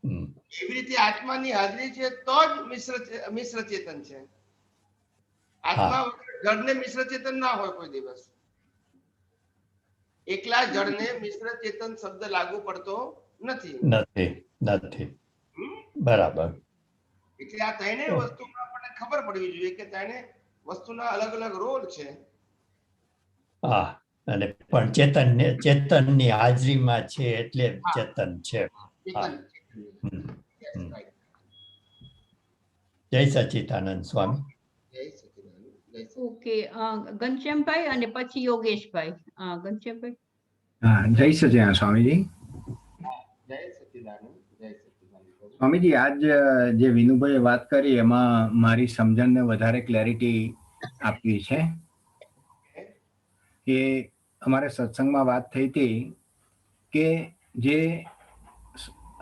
હમ. એવી રીતે આત્માની હાજરી છે તો જ મિશ્ર ચેતન છે. આત્મા જડને મિશ્ર ચેતન ના હોય કોઈ દિવસ. એકલા જડને મિશ્ર ચેતન શબ્દ લાગુ પડતો નથી. નથી. બરાબર. એટલે આ ત્રણેય વસ્તુમાં આપણને ખબર પડવી જોઈએ કે ત્રણે વસ્તુના અલગ અલગ રોલ છે. હા, અને પણ ચેતનની હાજરીમાં છે એટલે ચેતન છે. ચેતન. હમ. Yes, હમ. right. જય સચ્ચિદાનંદ સ્વામી. જય સચ્ચિદાનંદ. જય સચ્ચિદાનંદ. ઓકે, ઘનશ્યામભાઈ અને પછી યોગેશભાઈ. ઘનશ્યામભાઈ. હા, જય સચિદાનંદ સ્વામીજી. જય સચ્ચિદાનંદ. જય સચ્ચિદાનંદ. સ્વામીજી, આજ જે વિનુભાઈએ વાત કરી એમાં મારી સમજણને વધારે ક્લેરિટી આપવી છે કે અમારે સત્સંગમાં વાત થઈ હતી કે જે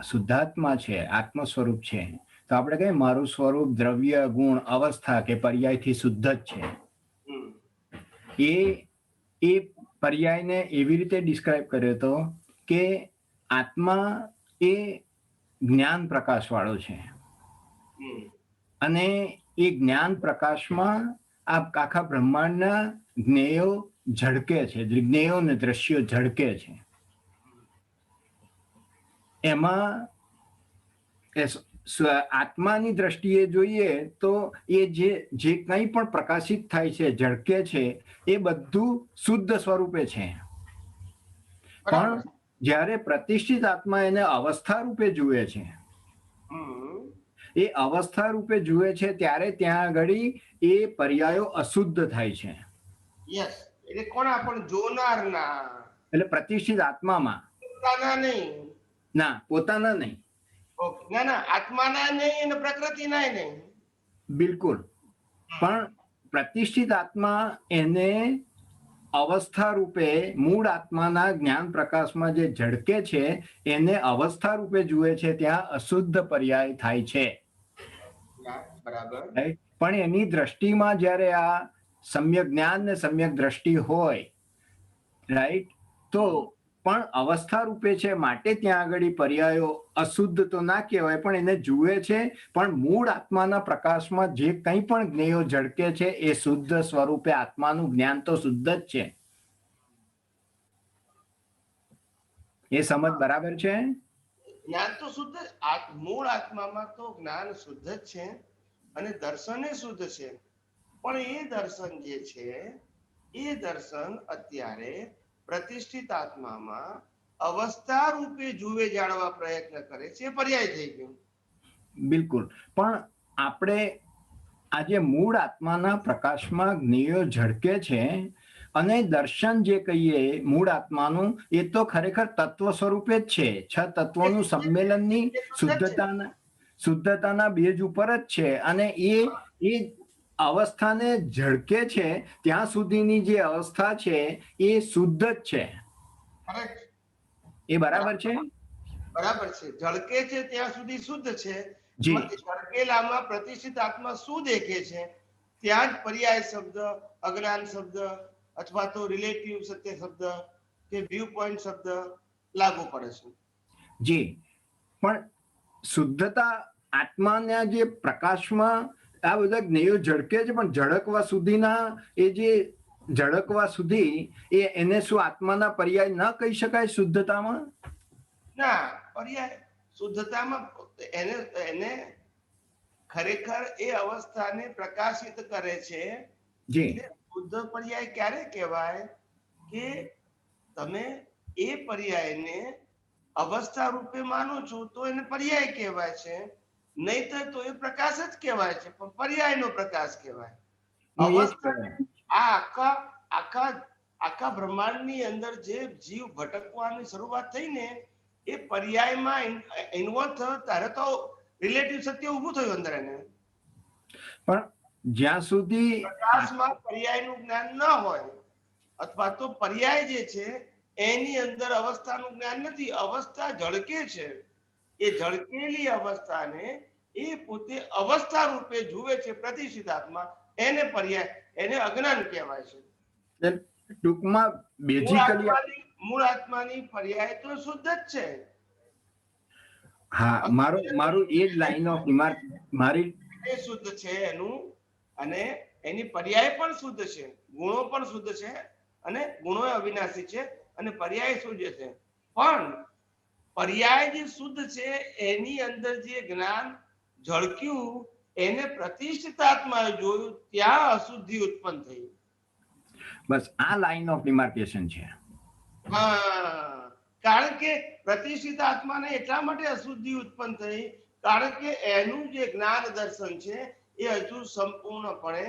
શુદ્ધાત્મા છે, આત્મ સ્વરૂપ છે, તો આપણે કહીએ મારું સ્વરૂપ દ્રવ્ય ગુણ અવસ્થા કે પર્યાયથી શુદ્ધ જ છે. એ પર્યાયને એવી રીતે ડિસ્ક્રાઇબ કર્યો હતો કે આત્મા એ જ્ઞાન પ્રકાશ વાળો છે અને એ જ્ઞાન પ્રકાશમાં આ આખા બ્રહ્માંડના જ્ઞેયો ઝળકે છે, જ્ઞેયો ને દ્રશ્યો ઝળકે છે. એમાં આત્માની દ્રષ્ટિએ જોઈએ તો એ જે કંઈ પણ પ્રકાશિત થાય છે, ઝળકે છે, એ બધું શુદ્ધ સ્વરૂપે છે. પણ જ્યારે પ્રતિષ્ઠિત આત્મા એને અવસ્થા રૂપે જુએ છે, એ અવસ્થા રૂપે જુએ છે ત્યારે ત્યાં આગળ એ પર્યાયો અશુદ્ધ થાય છે. યસ, એટલે કોના પણ જોનારના, એટલે પ્રતિષ્ઠિત આત્મામાં પોતાના નહીં. ના, પોતાના નહીં. ના ના, આત્માના નહીં અને પ્રકૃતિના નહીં. બિલકુલ. પણ પ્રતિષ્ઠિત આત્મા એને અવસ્થા રૂપે મૂળ આત્માના જ્ઞાન પ્રકાશમાં જે ઝળકે છે એને અવસ્થા રૂપે જુએ છે, ત્યાં અશુદ્ધ પર્યાય થાય છે. બરાબર. પણ એની દ્રષ્ટિમાં જ્યારે આ સમ્યક જ્ઞાન ને સમ્યક દ્રષ્ટિ હોય, રાઈટ, તો પણ અવસ્થા રૂપે છે માટે ત્યાં આગળ પર્યાયો અશુદ્ધ તો ના કહેવાય, પણ એને જુએ છે. પણ મૂળ આત્માના પ્રકાશમાં જે કંઈ પણ જ્ઞેયો ઝળકે છે એ શુદ્ધ સ્વરૂપે આત્માનું જ્ઞાન તો શુદ્ધ જ છે. એ સમજ બરાબર છે? જ્ઞાન તો શુદ્ધ, મૂળ આત્મામાં તો જ્ઞાન શુદ્ધ જ છે અને દર્શન શુદ્ધ છે. પણ એ દર્શન જે છે એ એ દર્શન અત્યારે પ્રતિષ્ઠિત આત્મામાં અવસ્થા રૂપે જુએ જાણવા પ્રયત્ન કરે છે, એ પર્યાય થઈ ગયો. બિલકુલ. પણ આપણે આજે મૂળ આત્માના પ્રકાશમાં જ્ઞેયો ઝળકે છે અને દર્શન જે કહીએ મૂળ આત્માનું, એ તો ખરેખર તત્વ સ્વરૂપે જ છે. 6 તત્વોનું સંમેલનની શુદ્ધતાના બેઝ ઉપર જ છે. અને એ અવસ્થાને ઝળકે છે ત્યાં સુધીની જે અવસ્થા છે એ શુદ્ધ જ છે. એ બરાબર છે? બરાબર છે. ઝળકે છે ત્યાં સુધી શુદ્ધ છે. જી. ઝળકેલામાં પ્રતિષ્ઠિત આત્મા શું દેખે છે ત્યાં જ પર્યાય શબ્દ, અજ્ઞાન શબ્દ અથવા તો રિલેટિવ સત્ય શબ્દ કે વ્યૂ પોઈન્ટ શબ્દ લાગુ પડે છે. જી. પણ શુદ્ધતા આત્માના જે પ્રકાશમાં આ બધા જ્ઞેયો ઝળકે છે, પણ ઝળકવા સુધીના એ જે ઝળકવા સુધી એને શું આત્માના પર્યાય ન કહી શકાય શુદ્ધતામાં? ના, પર્યાય શુદ્ધતામાં એને ખરેખર એ અવસ્થાને પ્રકાશિત કરે છે. જી. શુદ્ધ પર્યાય ક્યારે કહેવાય કે તમે એ પર્યાયને અવસ્થા રૂપે માનો છો તો એને પર્યાય કહેવાય છે, નહીતર તો એ પ્રકાશ જ કહેવાય છે, પણ પર્યાયનો પ્રકાશ કહેવાય. આખા બ્રહ્માંડની અંદર જે જીવ ભટકવાની શરૂઆત થઈ ને એ પર્યાયમાં ઇન્વોલ્વ થયો ત્યારે તો રિલેટિવ સત્ય ઊભું થયું અંદર એને. પણ જ્યાં સુધી પ્રકાશમાં પર્યાયનું જ્ઞાન ન હોય અથવા તો પર્યાય જે છે એની અંદર અવસ્થાનું જ્ઞાન નથી, અવસ્થા ઝળકે છે. એ ઝળકેલી અવસ્થાને એ પોતે અવસ્થા રૂપે જુએ છે પ્રતિષ્ઠિત આત્મા, એને પર્યાય, એને અજ્ઞાન કહેવાય છે. ટૂંકમાં બેઝિકલી મૂળ આત્માની પર્યાય તો શુદ્ધ જ છે. હા, મારું એ જ લાઈન ઓફ રિમાર્ક મારી શુદ્ધ છે એનું, અને એની પર્યાય પણ શુદ્ધ છે, ગુણો પણ શુદ્ધ છે, અને ગુણો અવિનાશી છે, અને પર્યાય શુદ્ધ છે. પણ પર્યાય જે શુદ્ધ છે એની અંદર જે જ્ઞાન ઝળક્યું એને પ્રતિષ્ઠિત આત્માએ જોયું, ત્યાં અશુદ્ધિ ઉત્પન્ન થઈ. બસ આ લાઈન ઓફ ડિમાર્કેશન છે. હા, કારણ કે પ્રતિષ્ઠિત આત્માને એટલા માટે અશુદ્ધિ ઉત્પન્ન થઈ કારણ કે એનું જે જ્ઞાન દર્શન છે એ હજુ સંપૂર્ણપણે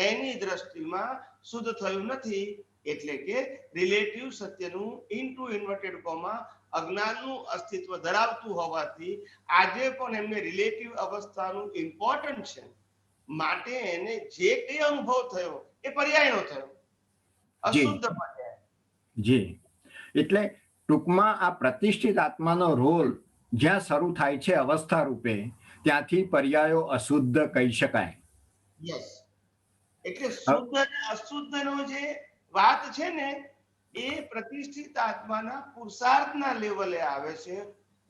એની દ્રષ્ટિમાં શુદ્ધ થયું નથી. એટલે કે રિલેટિવ સત્યનું ઇન્ટુ ઇન્વર્ટેડ કોમા અજ્ઞાનનું અસ્તિત્વ ધરાવતું હોવાથી આજે પણ એમને રિલેટિવ અવસ્થાનું ઇમ્પોર્ટન્ટ છે, માટે એને જે કઈ અનુભવ થયો એ પર્યાયનો થયો, અશુદ્ધ પર્યાય. જી. એટલે ટૂંકમાં આ પ્રતિષ્ઠિત આત્માનો રોલ જ્યાં શરૂ થાય છે અવસ્થા રૂપે, ત્યાંથી પર્યાયો અશુદ્ધ કહી શકાય. યસ. એટલે શુદ્ધ અને અશુદ્ધનો જે વાત છે ને એ પ્રતિષ્ઠિત આત્માના પુરુષાર્થના લેવલે આવે છે.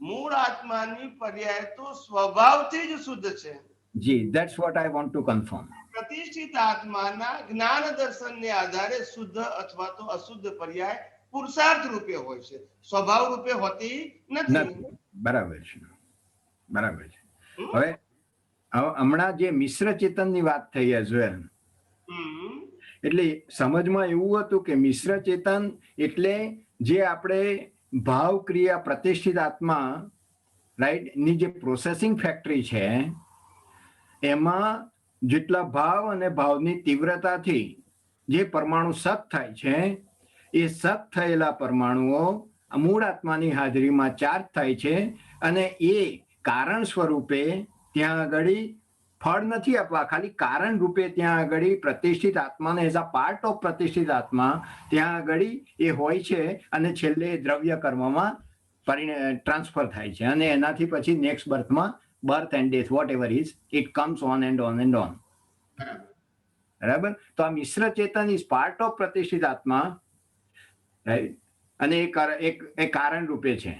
મૂળ આત્માની પર્યાય તો સ્વભાવથી જ શુદ્ધ છે. જી, that's what I want to confirm. પ્રતિષ્ઠિત આત્માના જ્ઞાન દર્શનને આધારે શુદ્ધ અથવા તો અશુદ્ધ પર્યાય પુરુષાર્થ રૂપે હોય છે, સ્વભાવ રૂપે હોતી નથી. બરાબર છે, બરાબર છે. હવે હમણાં જે મિશ્ર ચેતનની વાત થઈ અજ્વલ, એટલે સમજમાં એવું હતું કે મિશ્ર ચેતન એટલે જે આપણે ભાવ ક્રિયા પ્રતિષ્ઠિત આત્મા રાઈટ ની જે પ્રોસેસિંગ ફેક્ટરી છે એમાં જેટલા ભાવ અને ભાવની તીવ્રતાથી જે પરમાણુ સત થાય છે એ સત થયેલા પરમાણુઓ મૂળ આત્માની હાજરીમાં ચાર્જ થાય છે, અને એ કારણ સ્વરૂપે ત્યાં આગળ ફળ નથી આપવા, ખાલી કારણ રૂપે ત્યાં આગળ પ્રતિષ્ઠિત આત્માને એઝ અ પાર્ટ ઓફ પ્રતિષ્ઠિત આત્મા ત્યાં આગળ એ હોય છે, અને છેલ્લે દ્રવ્ય કર્મમાં ટ્રાન્સફર થાય છે, અને એનાથી પછી નેક્સ્ટ બર્થમાં birth and death whatever is it comes on and on and on. બરાબર. તો આ મિશ્ર ચેતન ઇઝ પાર્ટ ઓફ પ્રતિષ્ઠિત આત્મા, અને એ કારણ રૂપે છે.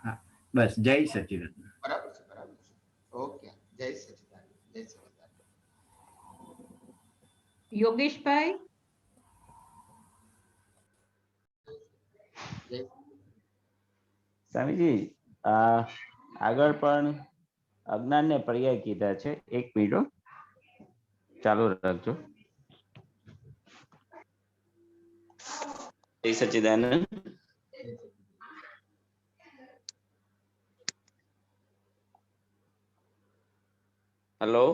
હા, બસ. જય સચિદાનંદ. બરાબર છે, બરાબર છે. ઓકે, જય સચિદાનંદ. જય સચિદાનંદ. યોગેશભાઈ. સ્વામીજી, આગળ પણ અજ્ઞાનને પર્યાય કીધા છે. એક મિનિટ ચાલુ રાખજો. જય સચ્ચિદાનંદ. હેલો.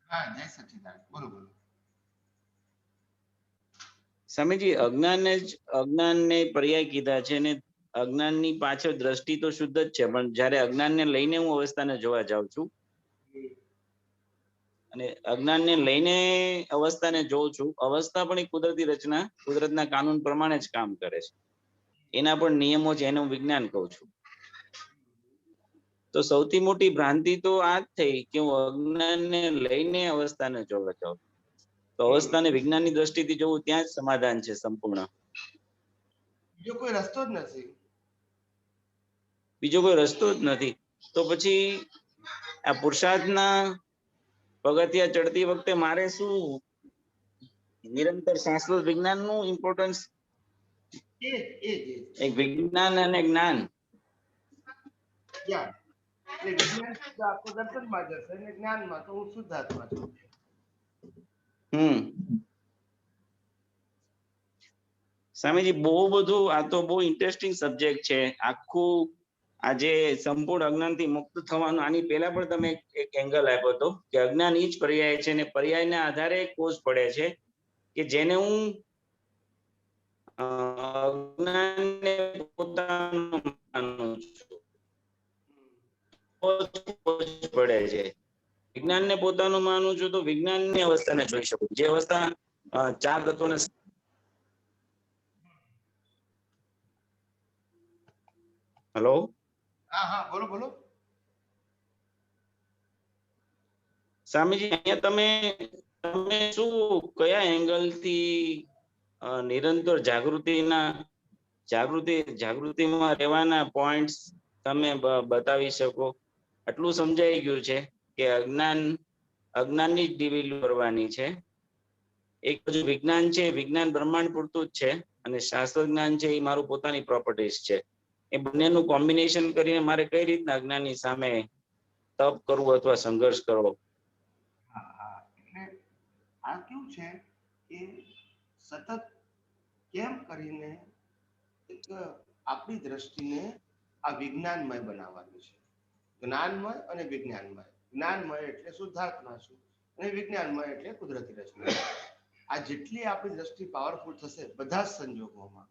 હા, જય સચ્ચિદાનંદ. બોલો બોલો. સ્વામીજી, અજ્ઞાનને પર્યાય કીધા છે ને અજ્ઞાનની પાછળ દ્રષ્ટિ તો શુદ્ધ જ છે, પણ જ્યારે અજ્ઞાનને લઈને હું અવસ્થાને જોવા જાઉં છું અને અજ્ઞાનને લઈને અવસ્થાને જોઉં છું, અવસ્થા પણ એક કુદરતી રચના, કુદરતના કાનૂન પ્રમાણે જ કામ કરે છે. એના પણ નિયમો છે, એને હું વિજ્ઞાન કહું છું. તો સૌથી મોટી ભ્રાંતિ તો આ જ થઈ કે હું અજ્ઞાનને લઈને અવસ્થાને જોવા જાઉં. તો અવસ્થાને વિજ્ઞાનની દ્રષ્ટિથી જોવું, ત્યાં જ સમાધાન છે સંપૂર્ણ. બીજો કોઈ રસ્તો જ નથી. બીજો કોઈ રસ્તો જ નથી. તો પછી આ પુરુષાર્થના પગથિયા ચડતી વખતે મારે શું નિરંતર શાશ્વત વિજ્ઞાનનું ઇમ્પોર્ટન્સ? એક વિજ્ઞાન અને જ્ઞાન. વિજ્ઞાન શુદ્ધ આત્મા દર્શનમાં જશે અને જ્ઞાનમાં તો હું શુદ્ધ આત્મા છું. સ્વામીજી, બહુ બધું, આ તો બહુ ઇન્ટરેસ્ટિંગ સબ્જેક્ટ છે. આખું આજે સંપૂર્ણ અજ્ઞાનથી મુક્ત થવાનું, આની પહેલા પણ તમે એક એંગલ આપ્યો હતો કે અજ્ઞાન ઈ જ પર્યાય છે અને પર્યાયના આધારે કોષ પડે છે કે જેને હું અજ્ઞાનને પોતાનું માનું છું, પડે છે. વિજ્ઞાનને પોતાનું માનું છું તો વિજ્ઞાનની અવસ્થાને જોઈ શકું, જે અવસ્થા ચાર તત્વોને. હેલો. હા, બોલો બોલો. સ્વામીજી, અહીંયા તમે શું, કયા એંગલ થી નિરંતર જાગૃતિમાં રહેવાના પોઈન્ટ્સ તમે બતાવી શકો? આટલું સમજાઈ ગયું છે કે અજ્ઞાનની જ ડિવેલ્યુ કરવાની છે. એક બાજુ વિજ્ઞાન છે, વિજ્ઞાન બ્રહ્માંડ પૂરતું જ છે, અને શાસ્ત્ર જ્ઞાન છે એ મારું પોતાની પ્રોપર્ટીઝ છે. એ બંનેનું કોમ્બિનેશન કરીને મારે કઈ રીતના અજ્ઞાનની સામે તપ કરવું અથવા સંઘર્ષ કરવો? એટલે આ કેવું છે કે સતત કેમ કરીને એક આપણી દ્રષ્ટિને આ વિજ્ઞાનમય બનાવવાની છે. જ્ઞાનમય અને વિજ્ઞાનમય. જ્ઞાનમય એટલે શુદ્ધાત્મા છું અને વિજ્ઞાનમય એટલે કુદરતી રચના. આ જેટલી આપણી દ્રષ્ટિ પાવરફુલ થશે બધા જ સંજોગોમાં,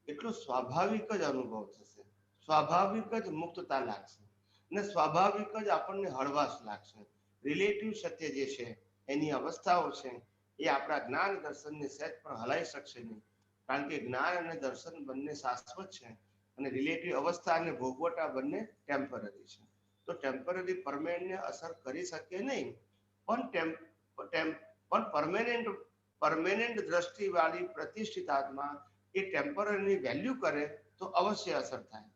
એટલો સ્વાભાવિક જ અનુભવ થશે, સ્વાભાવિક જ મુક્તતા લાગશે અને સ્વાભાવિક જ આપણને હળવાશ લાગશે. રિલેટિવ સત્ય જે છે એની અવસ્થાઓ છે એ આપણા જ્ઞાન દર્શનને સહેજ પણ હલાઈ શકશે નહીં, કારણ કે જ્ઞાન અને દર્શન બંને શાશ્વત છે અને રિલેટિવ અવસ્થા અને ભોગવટા બંને ટેમ્પરરી છે. તો ટેમ્પરરી પરમેનન્ટને અસર કરી શકે નહીં, પણ પરમેનન્ટ દ્રષ્ટિવાળી પ્રતિષ્ઠિત આત્મા એ ટેમ્પરરીની વેલ્યુ કરે તો અવશ્ય અસર થાય.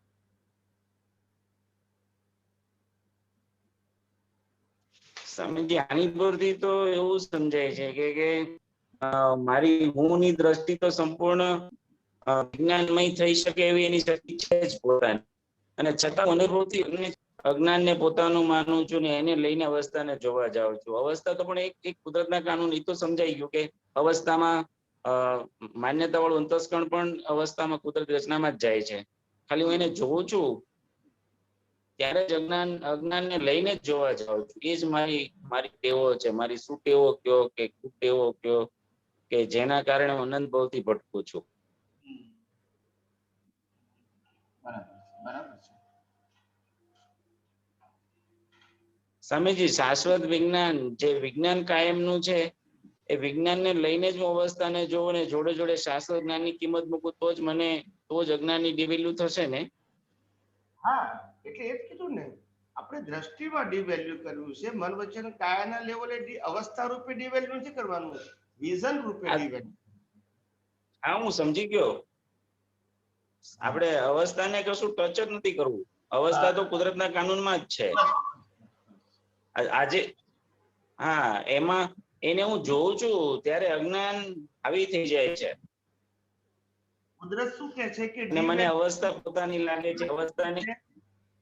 સ્વામીજી, આની પરથી તો એવું સમજાય છે કે મારી હુંની દ્રષ્ટિ તો સંપૂર્ણ વિજ્ઞાનમય થઈ શકે એવી એની શક્તિ છે જ પોતાની, અને છતાં અનુભવથી અજ્ઞાનને પોતાનું માનું છું ને એને લઈને અવસ્થાને જોવા જાઉં છું. અવસ્થા તો પણ એક કુદરતના કાનૂન, એ તો સમજાઈ ગયું કે અવસ્થામાં માન્યતા વાળું અંતસ્કરણ પણ અવસ્થામાં કુદરતી રચનામાં જ જાય છે. ખાલી હું એને જોઉં છું ત્યારે જ અજ્ઞાનને લઈને જ જોવા જાઉં છું. એ જ મારી ટેવો છે. મારી શું ટેવો કયો કે કુટેવો કયો કે જેના કારણે હું અનંત ભાવથી ભટકું છું. બરાબર છે. સ્વામીજી, શાશ્વત વિજ્ઞાન, જે વિજ્ઞાન કાયમનું છે, એ વિજ્ઞાનને લઈને જ હું અવસ્થાને જોઉં ને જોડે જોડે શાશ્વત જ્ઞાનની કિંમત મૂકું તો જ અજ્ઞાનની ડિવેલ્યુ થશે ને? હા, એટલે એ જ કીધું ને, આપણે દ્રષ્ટિમાં ડિવેલ્યુ કરવું છે. મન વચન કાયાના લેવલે અવસ્થા રૂપે ડિવેલ્યુ નથી કરવાનું, વિઝન રૂપે ડિવેલ્યુ. હા, હું સમજી ગયો. આપણે અવસ્થાને કશું ટચ જ નથી કરવું. અવસ્થા તો કુદરતના કાનૂનમાં જ છે. આજે હા, એમાં એને હું જોઉં છું ત્યારે અજ્ઞાન આવી થઈ જાય છે. કુદરત શું કહે છે કે મને અવસ્થા પોતાની લાગે છે. અવસ્થાને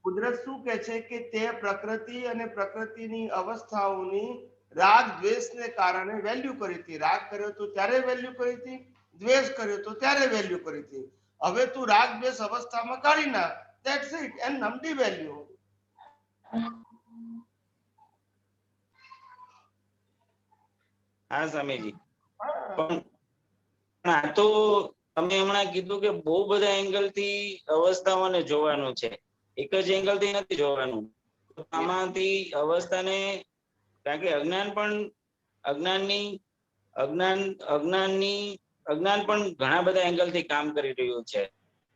કુદરત શું કહે છે કે તે પ્રકૃતિ અને પ્રકૃતિની અવસ્થાઓની રાગ દ્વેષને કારણે વેલ્યુ કરી હતી. રાગ કર્યો તો ત્યારે વેલ્યુ કરી હતી, દ્વેષ કર્યો તો ત્યારે વેલ્યુ કરી હતી. હવે તું રાગ દ્વેષ અવસ્થામાં કાઢી નાખ, ધેટ્સ ઇટ, એન્ડ નમતી વેલ્યુ. હા સ્વામીજી, પણ આ તો તમે હમણાં કીધું કે બહુ બધા એંગલ થી અવસ્થાઓને જોવાનું છે, એક જ એંગલ થી નથી જોવાનું. આમાંથી અવસ્થાને, કારણ કે અજ્ઞાન પણ અજ્ઞાન પણ ઘણા બધા એંગલ થી કામ કરી રહ્યું છે,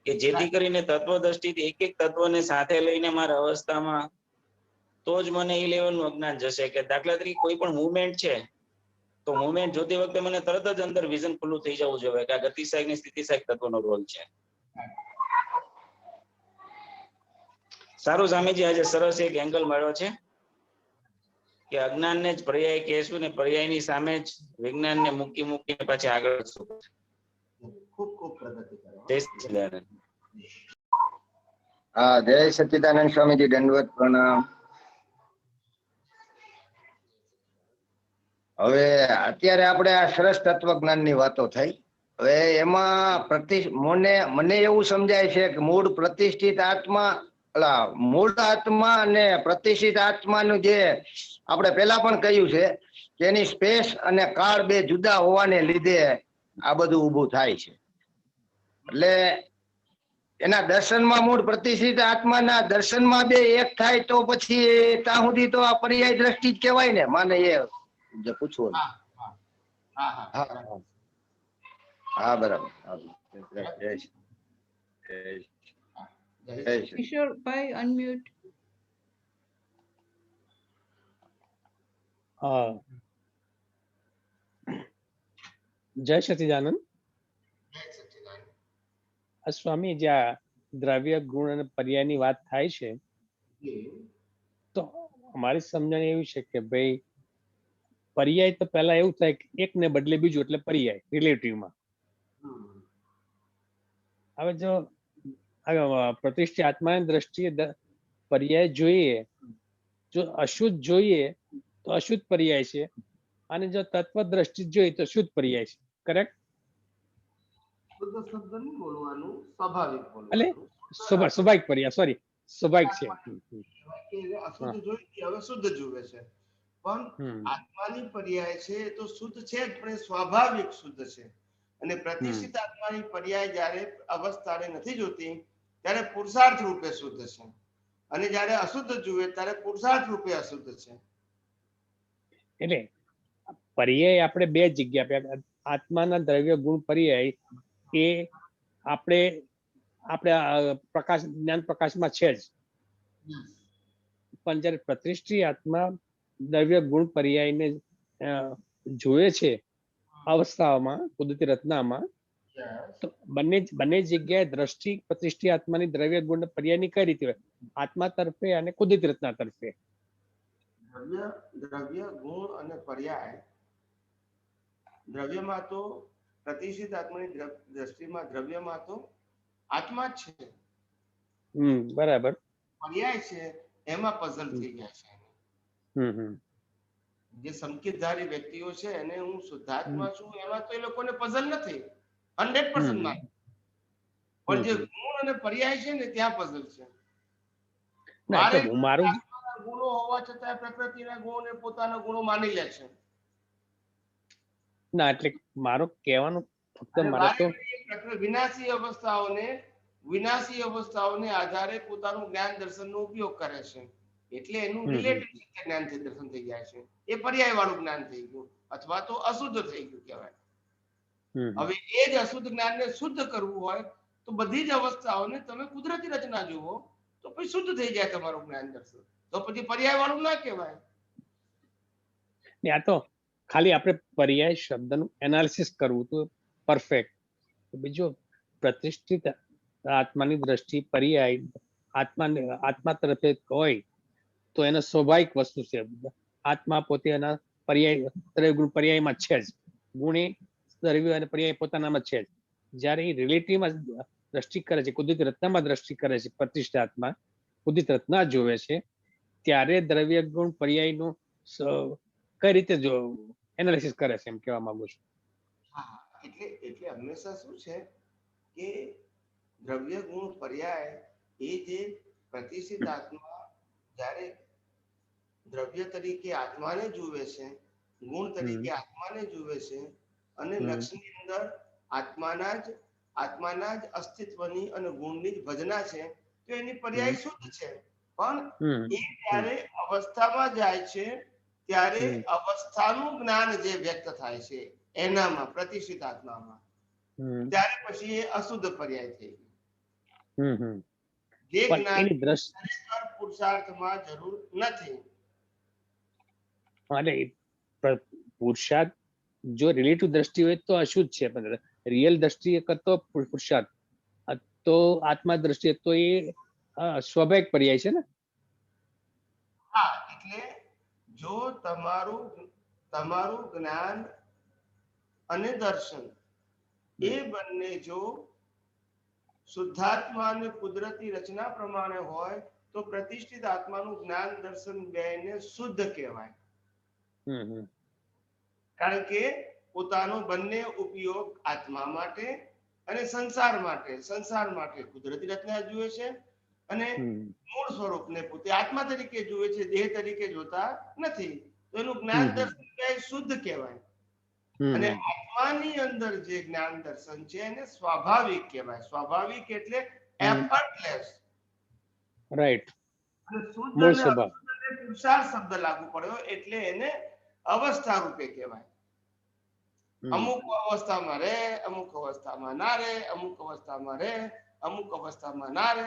કે જેથી કરીને તત્વદ્રષ્ટિથી એક એક તત્વને સાથે લઈને મારા અવસ્થામાં, તો જ મને એ લેવલ નું અજ્ઞાન જશે. કે દાખલા તરીકે કોઈ પણ મુવમેન્ટ છે, તો મુવમેન્ટ જોતી વખતે મને તરત જ અંદર વિઝન ખુલ્લું થઈ જવું જોઈએ કે આ ગતિશાયક ને સ્થિતિશાયક તત્વનો રોલ છે. સારું સ્વામીજી, આજે સરસ એક એંગલ મળ્યો છે કે અજ્ઞાનને જ પર્યાય કહેશું ને પર્યાયની સામે જ વિજ્ઞાનને મૂકીને પછી આગળ વધશું. ખૂબ ખૂબ પ્રગતિ કરો. જય સચ્ચિદાનંદ. હા, જય સચ્ચિદાનંદ સ્વામીજી, દંડવત પ્રણામ. હવે અત્યારે આપણે આ સરસ તત્વજ્ઞાનની વાતો થઈ. હવે એમાં મને એવું સમજાય છે કે મૂળ પ્રતિષ્ઠિત આત્મા, મૂળ આત્મા અને પ્રતિષ્ઠિત આત્માનું જે આપણે પેલા પણ કહ્યું છે કે એની સ્પેસ અને કાળ બે જુદા હોવાને લીધે આ બધું ઊભું થાય છે. એટલે એના દર્શનમાં, મૂળ પ્રતિષ્ઠિત આત્માના દર્શનમાં બે એક થાય તો પછી ત્યાં સુધી તો આ પર્યાય દ્રષ્ટિ જ કહેવાય ને. માને એ જે પૂછવું. હા બરાબર. કિશોરભાઈ અનમ્યુટ. જય સચ્ચિદાનંદ. સ્વામી, જ્યાં દ્રવ્ય, ગુણ અને પર્યાયની વાત થાય છે, તો અમારી સમજણ એવી છે કે ભાઈ પર્યાય તો પહેલા એવું થાય કે એક ને બદલે બીજું, એટલે પર્યાય રિલેટિવમાં. હવે જો પ્રતિષ્ઠિત આત્માની દ્રષ્ટિએ પર્યાય જોઈએ, જો અશુદ્ધ જોઈએ તો અશુદ્ધ પર્યાય છે, અને જો તત્વ દ્રષ્ટિ જોઈએ તો શુદ્ધ પર્યાય છે. કરેક્ટ? સ્વાભાવિક પર્યાય, સોરી, સ્વાભાવિક છે. અશુદ્ધ જોઈ હવે શુદ્ધ જુએ છે, પણ આત્માની પર્યાય છે તો શુદ્ધ છે જ, પણ સ્વાભાવિક શુદ્ધ છે. અને પ્રતિષ્ઠિત આત્માની પર્યાય જ્યારે અવસ્થાને નથી જોતી ત્યારે પુરુષાર્થ રૂપે શુદ્ધ છે, અને જ્યારે અશુદ્ધ જુએ ત્યારે પુરુષાર્થ રૂપે અશુદ્ધ છે. એટલે પર્યાય આપણે બે જગ્યા, આત્માના દ્રવ્ય ગુણ પર્યાય એ આપણે પ્રકાશ, જ્ઞાન પ્રકાશમાં છે જ, પણ જયારે પ્રતિષ્ઠિત આત્મા દ્રવ્ય ગુણ પર્યાયને જોવે છે અવસ્થાઓમાં, કુદરતી રચનામાં, તો બંને જગ્યાએ દ્રષ્ટિ પ્રતિષ્ઠિત આત્માની દ્રવ્ય ગુણ પર્યાયની કઈ રીતે હોય? આત્મા તરફે અને કુદરતી રચના તરફે. દ્રવ્ય ગુણ અને પર્યાય, દ્રવ્યમાં તો પ્રતિષ્ઠિત આત્માની દ્રષ્ટિમાં દ્રવ્યમાં તો આત્મા જ છે. બરાબર. પર્યાય છે એમાં પઝલ થઈ ગયા છે. જે સંકેતધારી વ્યક્તિઓ છે એને હું શુદ્ધાત્મા છું એમાં તો એ લોકોને પઝલ નથી, 100% માં. પણ જે ગુણ અને પર્યાય છે ને ત્યાં પઝલ છે. મારું ગુણો હોવા છતાં પ્રકૃતિના ગુણોને પોતાના ગુણો માની લે છે. ના, એટલે મારો કહેવાનું ફક્ત વિનાશી અવસ્થાઓને આધારે પોતાનું જ્ઞાન દર્શનનો ઉપયોગ કરે છે, એટલે એનું રિલેટિવ જ્ઞાનથી દર્શન થઈ જાય છે. એ પર્યાય વાળું જ્ઞાન થઈ ગયું, અથવા તો અશુદ્ધ થઈ ગયું કહેવાય. હવે એ જ અશુદ્ધ જ્ઞાનને શુદ્ધ કરવું હોય તો બધી જ અવસ્થાઓને તમે કુદરતી રચના જુઓ તો પછી શુદ્ધ થઈ જાય તમારું જ્ઞાન દર્શન. તો પછી પર્યાય વાળું ના કહેવાય. આ તો ખાલી આપણે પર્યાય શબ્દનું એનાલિસિસ કરવું તો પરફેક્ટ. બીજું, પ્રતિષ્ઠિત આત્માની દ્રષ્ટિ પર્યાય આત્મા તરફે હોય તો એને સ્વાભાવિક વસ્તુ છે. આત્મા પોતે એના પર્યાયમાં છે જ, ગુણે દ્રવ્ય અને પર્યાય પોતાનામાં છે જ. જ્યારે એ રિલેટિવમાં દ્રષ્ટિ કરે છે, કુદરતી રત્નામાં દ્રષ્ટિ કરે છે, પ્રતિષ્ઠિત આત્મા કુદરતી રત્ના જોવે છે, ત્યારે દ્રવ્ય ગુણ પર્યાયનું કઈ રીતે એનાલિસિસ કરે છે, એમ કહેવા માંગુ છું. એટલે હંમેશા શું છે કે દ્રવ્ય ગુણ પર્યાય એ જે પ્રતિષ્ઠિત આત્મા જ્યારે દ્રવ્ય તરીકે આત્માને જુએ છે, ગુણ તરીકે આત્માને જુએ છે અને લક્ષની અંદર આત્માના જ અસ્તિત્વની અને ગુણની જ ભજના છે, તો એની પર્યાય શુદ્ધ છે. પણ એ જ્યારે અવસ્થામાં જાય છે ત્યારે અવસ્થાનું જ્ઞાન જે વ્યક્ત થાય છે એનામાં પ્રતિષ્ઠિત આત્મામાં, ત્યારે પછી એ અશુદ્ધ પર્યાય થઈ ગઈ. જે જ્ઞાન પુરુષાર્થમાં જરૂર નથી. અને પુરુષાર્થ જો રિલેટિવ દ્રષ્ટિ હોય તો અશુદ્ધ છે, પણ રિયલ દ્રષ્ટિએ કરતો પુરુષાર્થ તો આત્મા દ્રષ્ટિએ તો એ સ્વાભાવિક પર્યાય છે ને. હા, એટલે જો તમારું જ્ઞાન અને દર્શન એ બંને જો શુદ્ધાત્મા અને કુદરતી રચના પ્રમાણે હોય તો પ્રતિષ્ઠિત આત્માનું જ્ઞાન દર્શન બેને શુદ્ધ કહેવાય. કારણ કે પોતાનો બંને ઉપયોગ આત્મા માટે અને સંસાર માટે કુદરતી રચના જુએ છે અને મૂળ સ્વરૂપને પોતે આત્મા તરીકે જુએ છે, દેહ તરીકે જોતા નથી. તો એનું જ્ઞાન દર્શન બે શુદ્ધ કહેવાય. અને આત્માની અંદર જે જ્ઞાન દર્શન છે એને સ્વાભાવિક કહેવાય. સ્વાભાવિક એટલે એફર્ટલેસ. રાઈટ. અને શુદ્ધ અને પુરુષાર્થ શબ્દ લાગુ પડ્યો એટલે એને અવસ્થા રૂપે કહેવાય. અમુક અવસ્થામાં રે, અમુક અવસ્થામાં ના રે, અમુક અવસ્થામાં રે, અમુક અવસ્થામાં ના રે,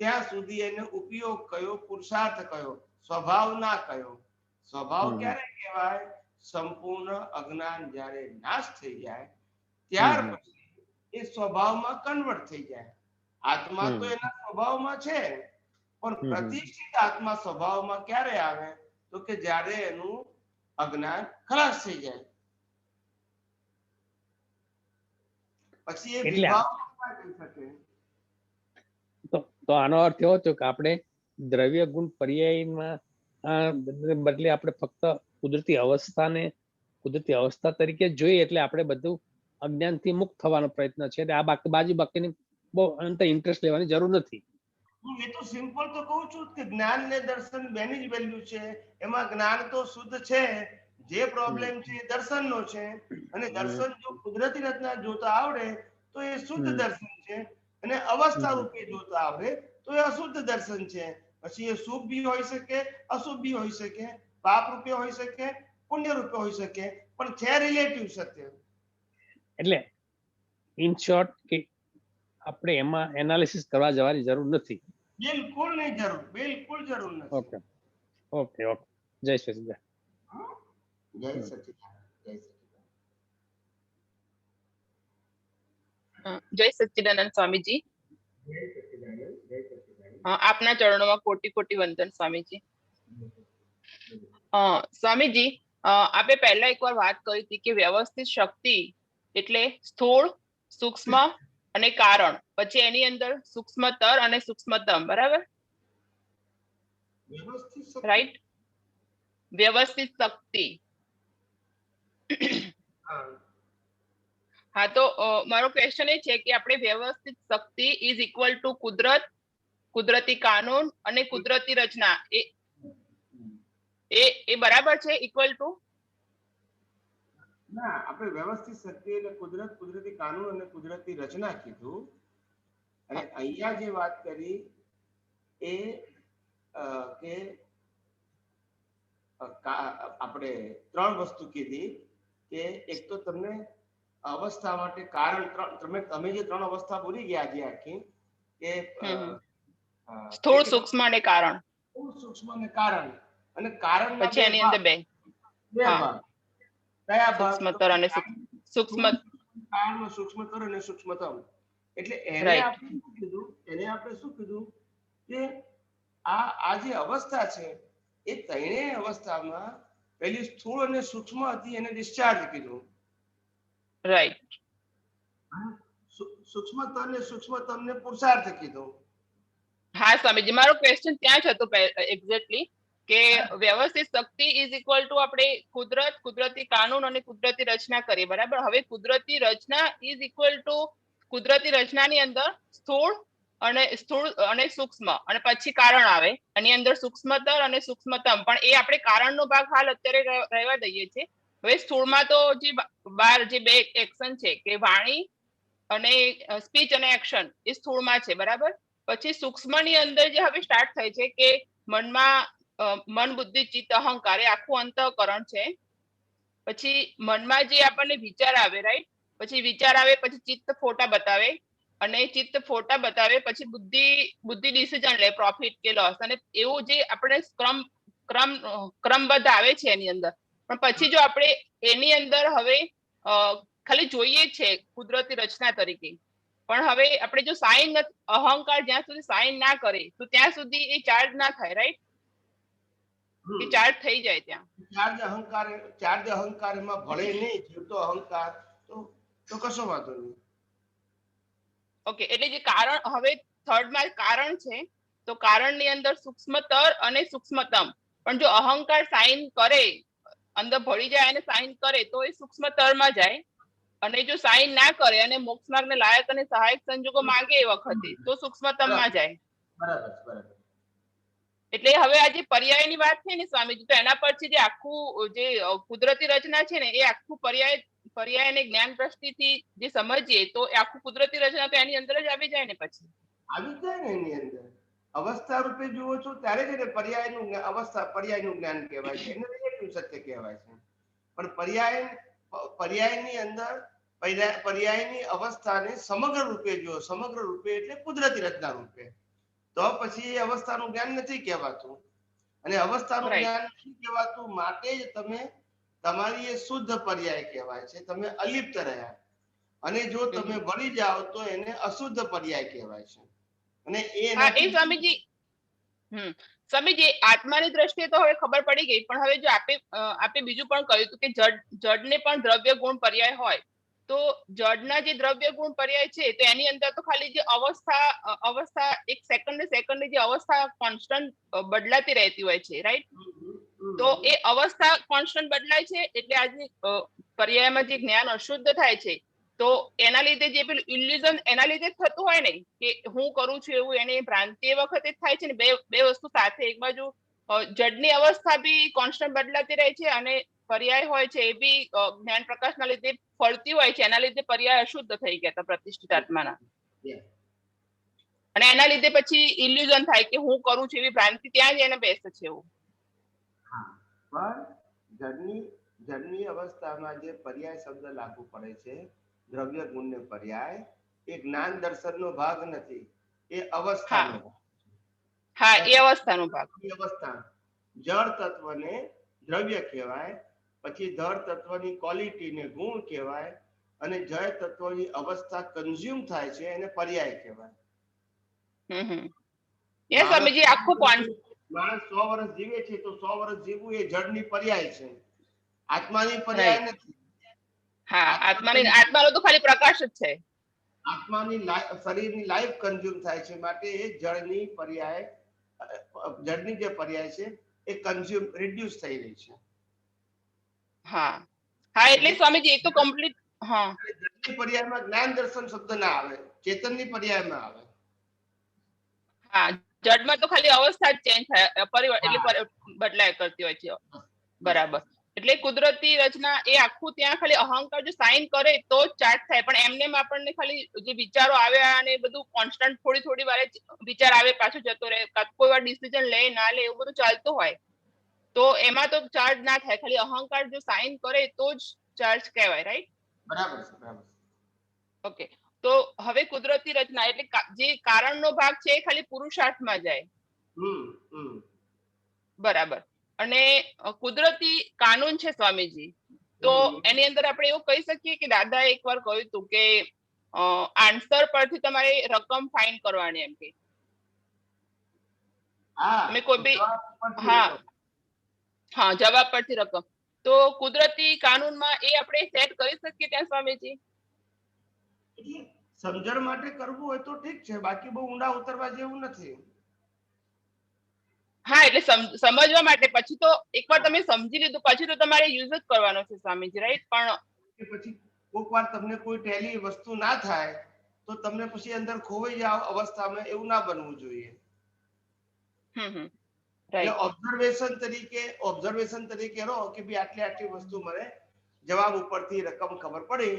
ત્યાં સુધી એને ઉપયોગ કયો, પુરુષાર્થ કયો, સ્વભાવ ના કયો. સ્વભાવ ક્યારે કહેવાય? સંપૂર્ણ અજ્ઞાન જ્યારે નાશ થઈ જાય ત્યાર પછી એ સ્વભાવમાં કન્વર્ટ થઈ જાય. આત્મા તો એના સ્વભાવમાં છે, પણ પ્રતિષ્ઠિત આત્મા સ્વભાવમાં ક્યારે આવે? તો કે જ્યારે એનું અજ્ઞાન ખલાસ થઈ જાય પછી એ વિભાવ થઈ શકે. તો આનો અર્થ એવો થયો કે આપણે દ્રવ્ય ગુણ પર્યાયમાં બદલે આપણે ફક્ત કુદરતી અવસ્થા તરીકે જોઈએ, એટલે આપણે બધું અજ્ઞાનથી મુક્ત થવાનો પ્રયત્ન છે. આ બાકીની બહુ અંત ઇન્ટરેસ્ટ લેવાની જરૂર નથી. હું એ તો સિમ્પલ તો કહું છું કે જ્ઞાન ને દર્શન બેની જ વેલ્યુ છે. એમાં જ્ઞાન તો શુદ્ધ છે, જે પ્રોબ્લેમ છે એ દર્શનનો છે. અને દર્શન જો કુદરતી રચના જોતા આવડે તો એ શુદ્ધ દર્શન છે, અને અવસ્થા રૂપે જોતા આવડે તો એ અશુદ્ધ દર્શન છે. પછી એ શુભ બી હોઈ શકે, અશુભ બી હોઈ શકે, પાપ રૂપે હોઈ શકે, પુણ્ય રૂપે હોઈ શકે, પણ છે રિલેટિવ સત્ય. એટલે ઇન શોર્ટ કે આપણે એમાં એનાલિસિસ કરવા જવાની જરૂર નથી. બિલકુલ નહીં જરૂર, બિલકુલ જરૂર નથી. Okay okay okay. જય સચિદાનંદ. જય સચિદાનંદ. જય સચ્ચિદાનંદ સ્વામીજી. આપના ચરણોમાં કોટી કોટી વંદન સ્વામીજી. સ્વામીજી, આપે પહેલા એકવાર વાત કરી હતી કે વ્યવસ્થિત શક્તિ એટલે સ્થૂળ, સૂક્ષ્મ અને કારણ, પછી એની અંદર સૂક્ષ્મતર અને સૂક્ષ્મતમ, બરાબર? રાઈટ. વ્યવસ્થિત શક્તિ. હા, તો મારો ક્વેશ્ચન એ છે કે આપણે વ્યવસ્થિત શક્તિ ઇઝ ઇક્વલ ટુ કુદરત, કુદરતી કાનૂન અને કુદરતી રચના, એ બરાબર છે? Equal to? ના, આપણે વ્યવસ્થિત શક્તિ એટલે કુદરત, કુદરતી કાનૂન અને કુદરતી રચના કીધું. અને અહીંયા જે વાત કરી એ કે આપણે ત્રણ વસ્તુ કીધી કે એક તો તમને અવસ્થા માટે કારણ, તમે જે ત્રણ અવસ્થા બોલી ગયા આજે આખી કે સ્થૂળ, સૂક્ષ્મ અને કારણ. સૂક્ષ્મ અને કારણ. અને કારણ પછી એની અંદર બે ભાગ. કયા ભાગ? સૂક્ષ્મતર અને સૂક્ષ્મ. કારણમાં સૂક્ષ્મતર અને સૂક્ષ્મતમ. એટલે એને આપણે શું કીધું કે આ જે અવસ્થા છે એ ત્રણેય અવસ્થામાં પેલી સ્થૂળ અને સૂક્ષ્મ હતી એને ડિસ્ચાર્જ કીધું. રાઈટ. સૂક્ષ્મતર અને સૂક્ષ્મતમ ને પુરુષાર્થ કીધું. હા સ્વામીજી, મારો ક્વેશ્ચન ત્યાં જ હતો એક્ઝેક્ટલી કે વ્યવસ્થિત શક્તિ ઇઝ ઇક્વલ ટુ આપણે કુદરત, કુદરતી કાનૂન અને કુદરતી રચના કરીએ, બરાબર. હવે કુદરતી રચના ઇઝ ઇક્વલ ટુ કુદરતી રચનાની અંદર સ્થૂળ અને સૂક્ષ્મ અને પછી કારણ આવે, એની અંદર સૂક્ષ્મતર અને સૂક્ષ્મતમ, પણ એ આપણે કારણનો ભાગ હાલ અત્યારે રહેવા દઈએ છીએ. હવે સ્થૂળમાં તો જે જે બે એક્શન છે કે વાણી અને સ્પીચ અને એક્શન એ સ્થૂળમાં છે, બરાબર. પછી સૂક્ષ્મની અંદર જે હવે સ્ટાર્ટ થાય છે કે મનમાં મન, બુદ્ધિ, ચિત્ત, અહંકાર એ આખું અંતઃકરણ છે. પછી મનમાં જે આપણને વિચાર આવે, રાઈટ, પછી વિચાર આવે, પછી ચિત્ત ફોટા બતાવે, અને ચિત્ત ફોટા બતાવે પછી બુદ્ધિ ડિસિઝન લે, પ્રોફિટ કે લોસ, અને એવું જે આપણે ક્રમબદ્ધ આવે છે એની અંદર. પણ પછી જો આપણે એની અંદર હવે ખાલી જોઈએ છે કુદરતી રચના તરીકે, પણ હવે આપણે જો સાઇન અહંકાર જ્યાં સુધી સાઇન ના કરે તો ત્યાં સુધી એ ચાર્જ ના થાય, રાઈટ, એ ચાર્જ થઈ જાય ત્યાં. ચાર્જ અહંકાર એમાં ભળે નહીં, જીવતો અહંકાર તો કશો વાંધો નહીં. ઓકે, એટલે જે કારણ, હવે થર્ડમાં કારણ છે, તો કારણની અંદર સૂક્ષ્મતર અને સૂક્ષ્મતમ, પણ જો અહંકાર સાઇન કરે, અંદર ભળી જાય અને સાઇન કરે તો એ સૂક્ષ્મતરમાં જાય, અને જો સાઇન ના કરે અને મોક્ષ માર્ગને લાયક અને સહાયક સંજોગો માંગે એ વખતે તો સૂક્ષ્મતમમાં જાય. બરાબર. એટલે હવે આ જે પર્યાયની વાત છે ને સ્વામીજી, તો એના પરથી જે આખું જે કુદરતી રચના છે ને એ આખું પર્યાય અને જ્ઞાન દ્રષ્ટિથી જે સમજીએ તો આખું કુદરતી રચના તો એની અંદર જ આવી જાય ને. પછી આવી જાય ને એની અંદર અવસ્થા રૂપે જુઓ છો ત્યારે જ એને પર્યાયનું જ્ઞાન કહેવાય છે, એને રિલેટિવ સત્ય કહેવાય છે. પણ પર્યાયની અંદર પર્યાયની અવસ્થાને સમગ્ર રૂપે જુઓ, સમગ્ર રૂપે એટલે કુદરતી રચના રૂપે, તો પછી એ અવસ્થાનું જ્ઞાન નથી કહેવાતું. અને અવસ્થાનું જ્ઞાન નથી કહેવાતું માટે જ તમારી એ શુદ્ધ પર્યાય કહેવાય છે, તમે અલિપ્ત રહ્યા. અને જો તમે ભળી જાઓ તો એને અશુદ્ધ પર્યાય કહેવાય છે. અને એ સ્વામીજી આત્માની દ્રષ્ટિએ તો હવે ખબર પડી ગઈ, પણ હવે જો આપે બીજું પણ કહ્યું હતું કે જડને પણ દ્રવ્ય ગુણ પર્યાય હોય, તો જડના જે દ્રવ્ય ગુણ પર્યાય છે તો એની અંદર તો ખાલી જે અવસ્થા એક સેકન્ડની જે અવસ્થા કોન્સ્ટન્ટ બદલાતી રહેતી હોય છે, રાઈટ. તો એ અવસ્થા કોન્સ્ટન્ટ બદલાય છે, એટલે આજે પર્યાયમાં જે જ્ઞાન અશુદ્ધ થાય છે તો એના લીધે જે પેલું ઇલ્યુઝન એના લીધે થતું હોય ને કે હું કરું છું એવું, એને ભ્રાંતિ એ વખતે થાય છે ને. બે વસ્તુ સાથે, એક બાજુ જડની અવસ્થા બી કોન્સ્ટન્ટ બદલાતી રહે છે અને પર્યાય હોય છે એ બી જ્ઞાન પ્રકાશના લીધે ફરતી હોય છે, એના લીધે પર્યાય અશુદ્ધ થઈ ગયા હતા પ્રતિષ્ઠિત આત્માના. અને એના લીધે પછી ઇલ્યુઝન થાય કે હું કરું છું એવી ભ્રાંતિ ત્યાં જ એને બેસે છે એવું. પણ જડની અવસ્થામાં જે પર્યાય શબ્દ લાગુ પડે છે, દ્રવ્ય ગુણને પર્યાય, એ જ્ઞાન દર્શનનો ભાગ નથી, એ અવસ્થાનો ભાગ. હા, એ અવસ્થાનો ભાગ. અવસ્થા જળ તત્વને દ્રવ્ય કહેવાય, પછી ધળ તત્વની ક્વોલિટીને ગુણ કહેવાય, અને જય તત્વની અવસ્થા કન્ઝ્યુમ થાય છે એને પર્યાય કહેવાય. આખું માણસ 100 વર્ષ જીવે છે તો 100 વર્ષ જીવવું એ જડની પર્યાય છે, આત્માની પર્યાય નથી. હા, આત્માનો તો ખાલી પ્રકાશ જ છે. આત્માની શરીરની લાઈફ કન્ઝ્યુમ થાય છે, માટે એ જળની જે પર્યાય છે એ કન્ઝ્યુમ રિડ્યુસ થઈ રહી છે. હા, એટલે સ્વામીજી એ તો કમ્પ્લીટ. હા, જળની પર્યાયમાં જ્ઞાન દર્શન શબ્દ ના આવે, ચેતનની પર્યાયમાં આવે. હા, જડમાં તો ખાલી અવસ્થા જ ચેન્જ થાય, એટલે બદલાય કરતી હોય છે. બરાબર. એટલે કુદરતી રચના એ આખું ત્યાં ખાલી અહંકાર જો સાઇન કરે તો જ ચાર્જ થાય, પણ એમને આપણને ખાલી જે વિચારો આવ્યા અને બધું કોન્સ્ટન્ટ થોડી વારે વિચાર આવે પાછો જતો રહે, કોઈ વાર ડિસિઝન લે ના લે એવું બધું ચાલતું હોય તો એમાં તો ચાર્જ ના થાય, ખાલી અહંકાર જો સાઇન કરે તો જ ચાર્જ કહેવાય, રાઈટ. બરાબર. ઓકે, તો હવે કુદરતી રચના એટલે જે કારણનો ભાગ છે એ ખાલી પુરુષાર્થમાં જાય. બરાબર. અને કુદરતી કાનૂન છે સ્વામીજી, તો એની અંદર આપણે એવું કહી શકીએ કે દાદાએ એકવાર કહ્યું હતું કે આન્સર પરથી તમારે રકમ ફાઇન કરવાની, એમ કે તમે કોઈ બી હા જવાબ પરથી રકમ, તો કુદરતી કાનૂનમાં એ આપણે સેટ કરી શકીએ ત્યાં સ્વામીજી? સમજણ માટે કરવું હોય તો ઠીક છે, બાકી બહુ ઊંડા ઉતરવા જેવું નથી. હા એટલે સમજવા માટે પછી તો એકવાર તમે સમજી લીધું પછી તો તમારે યુઝ જ કરવાનો છે સ્વામીજી, રાઈટ? પણ કે પછી કોઈક વાર તમને કોઈ ટેલી વસ્તુ ના થાય તો તમને પછી અંદર ખોવાઈ જાવ અવસ્થામાં, એવું ના બનવું જોઈએ. એટલે રાઈટ. ઓબ્ઝર્વેશન તરીકે રહો કે ભાઈ આટલી વસ્તુ મને જવાબ ઉપરથી રકમ ખબર પડી,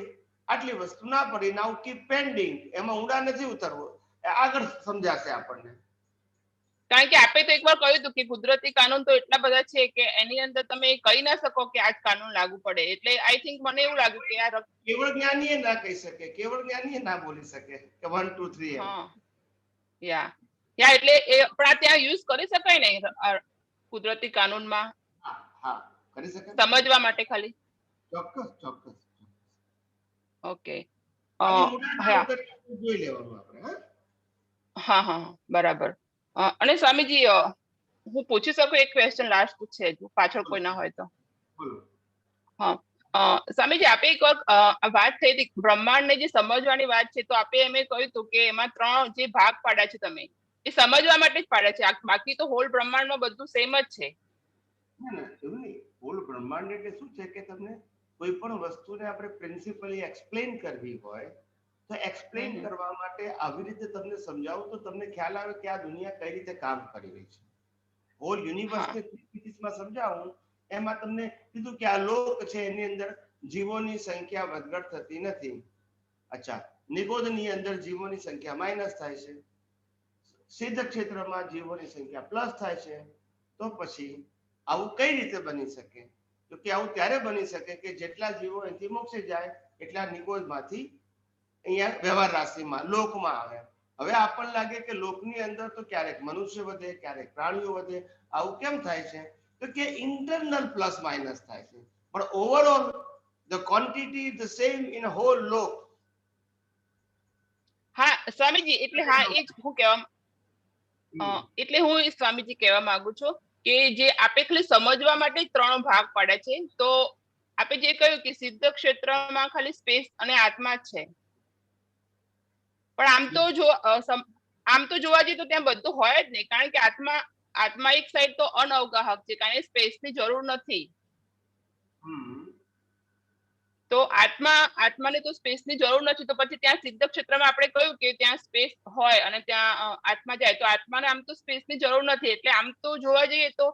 આટલી વસ્તુ ના પડી, નાઉ કીપ પેન્ડિંગ. એમાં ઊંડા નથી ઉતરવું, આગળ સમજાશે આપણને. કારણ કે આપે તો એકવાર કહ્યું હતું કે કુદરતી કાનૂન તો એટલા બધા છે કે એની અંદર તમે કહી ના શકો કે આ જ કાનૂન લાગુ પડે. એટલે આઈ થિંક મને એવું લાગ્યું કે આ કેવળ જ્ઞાનીએ ના કહી શકે, કેવળ જ્ઞાનીએ ના બોલી શકે કે 1 2 3 એમ. હા યા યા એટલે એ પણ આ ત્યાં યુઝ કરી શકાય ને કુદરતી કાનૂનમાં હા કરી શકે, સમજવા માટે ખાલી. ચોક્કસ. ઓકે. ખાલી ઊંડા ના હા ઉતરીએ એટલું જોઈ લેવાનું આપણે. હા હા બરાબર. અને સ્વામીજી હું પૂછી શકું એક ક્વેશ્ચન લાસ્ટ છે, જો પાછળ કોઈ ના હોય તો? બોલો. સ્વામીજી આપે એક વાત થઈ હતી બ્રહ્માંડને જે સમજવાની વાત છે, તો આપે એમ કહ્યું હતું કે એમાં 3 જે ભાગ પાડ્યા છે તમે એ સમજવા માટે જ પાડ્યા છે, બાકી તો હોલ બ્રહ્માંડમાં બધું સેમ જ છે. ના એવું નહીં. હોલ બ્રહ્માંડ એટલે શું છે કે તમને કોઈ પણ વસ્તુને આપણે પ્રિન્સિપલી એક્સપ્લેન કરવી હોય તો એક્સપ્લેન કરવા માટે આવી રીતે તમને સમજાવું તો તમને ખ્યાલ આવે કે આ દુનિયા કઈ રીતે કામ કરી રહી છે. હોલ યુનિવર્સને 3 પીસીસમાં સમજાવું એમાં તમને કીધું કે આ લોક છે એની અંદર જીવોની સંખ્યા વધઘટ થતી નથી. અચ્છા, નિગોદની અંદર જીવોની સંખ્યા માઇનસ થાય છે, સિદ્ધ ક્ષેત્રમાં જીવોની સંખ્યા પ્લસ થાય છે. તો પછી આવું કઈ રીતે બની શકે? તો કે આવું ત્યારે બની શકે કે જેટલા જીવો અહીંથી મોક્ષે જાય એટલા નિગોદમાંથી અહીંયા વ્યવહાર રાશિમાં લોકમાં આવે. હવે આપણને લાગે કે લોકની અંદર તો ક્યારેક મનુષ્ય વધે, ક્યારેક પ્રાણીઓ વધે. આવું કેમ થાય છે? તો કે ઇન્ટરનલ પ્લસ માઇનસ થાય છે, પણ overall the quantity the same in whole લોક. હા સ્વામીજી, એટલે હા એ જ હું કહેવા એટલે હું સ્વામીજી કહેવા માંગુ છું કે જે આપે ખાલી સમજવા માટે 3 ભાગ પાડ્યા છે. તો આપે જે કહ્યું કે સિદ્ધ ક્ષેત્રમાં ખાલી સ્પેસ અને આત્મા જ છે, પણ આમ તો જોવા જઈએ તો ત્યાં બધું હોય જ નહીં, કારણ કે આત્મા એક સાઈડ તો અનઅવગાહક છે, કારણ કે સ્પેસની જરૂર નથી. તો આત્માને તો સ્પેસની જરૂર નથી, તો પછી ત્યાં સિદ્ધ ક્ષેત્રમાં આપણે કહ્યું કે ત્યાં સ્પેસ હોય અને ત્યાં આત્મા જાય, તો આત્માને આમ તો સ્પેસની જરૂર નથી. એટલે આમ તો જોવા જઈએ તો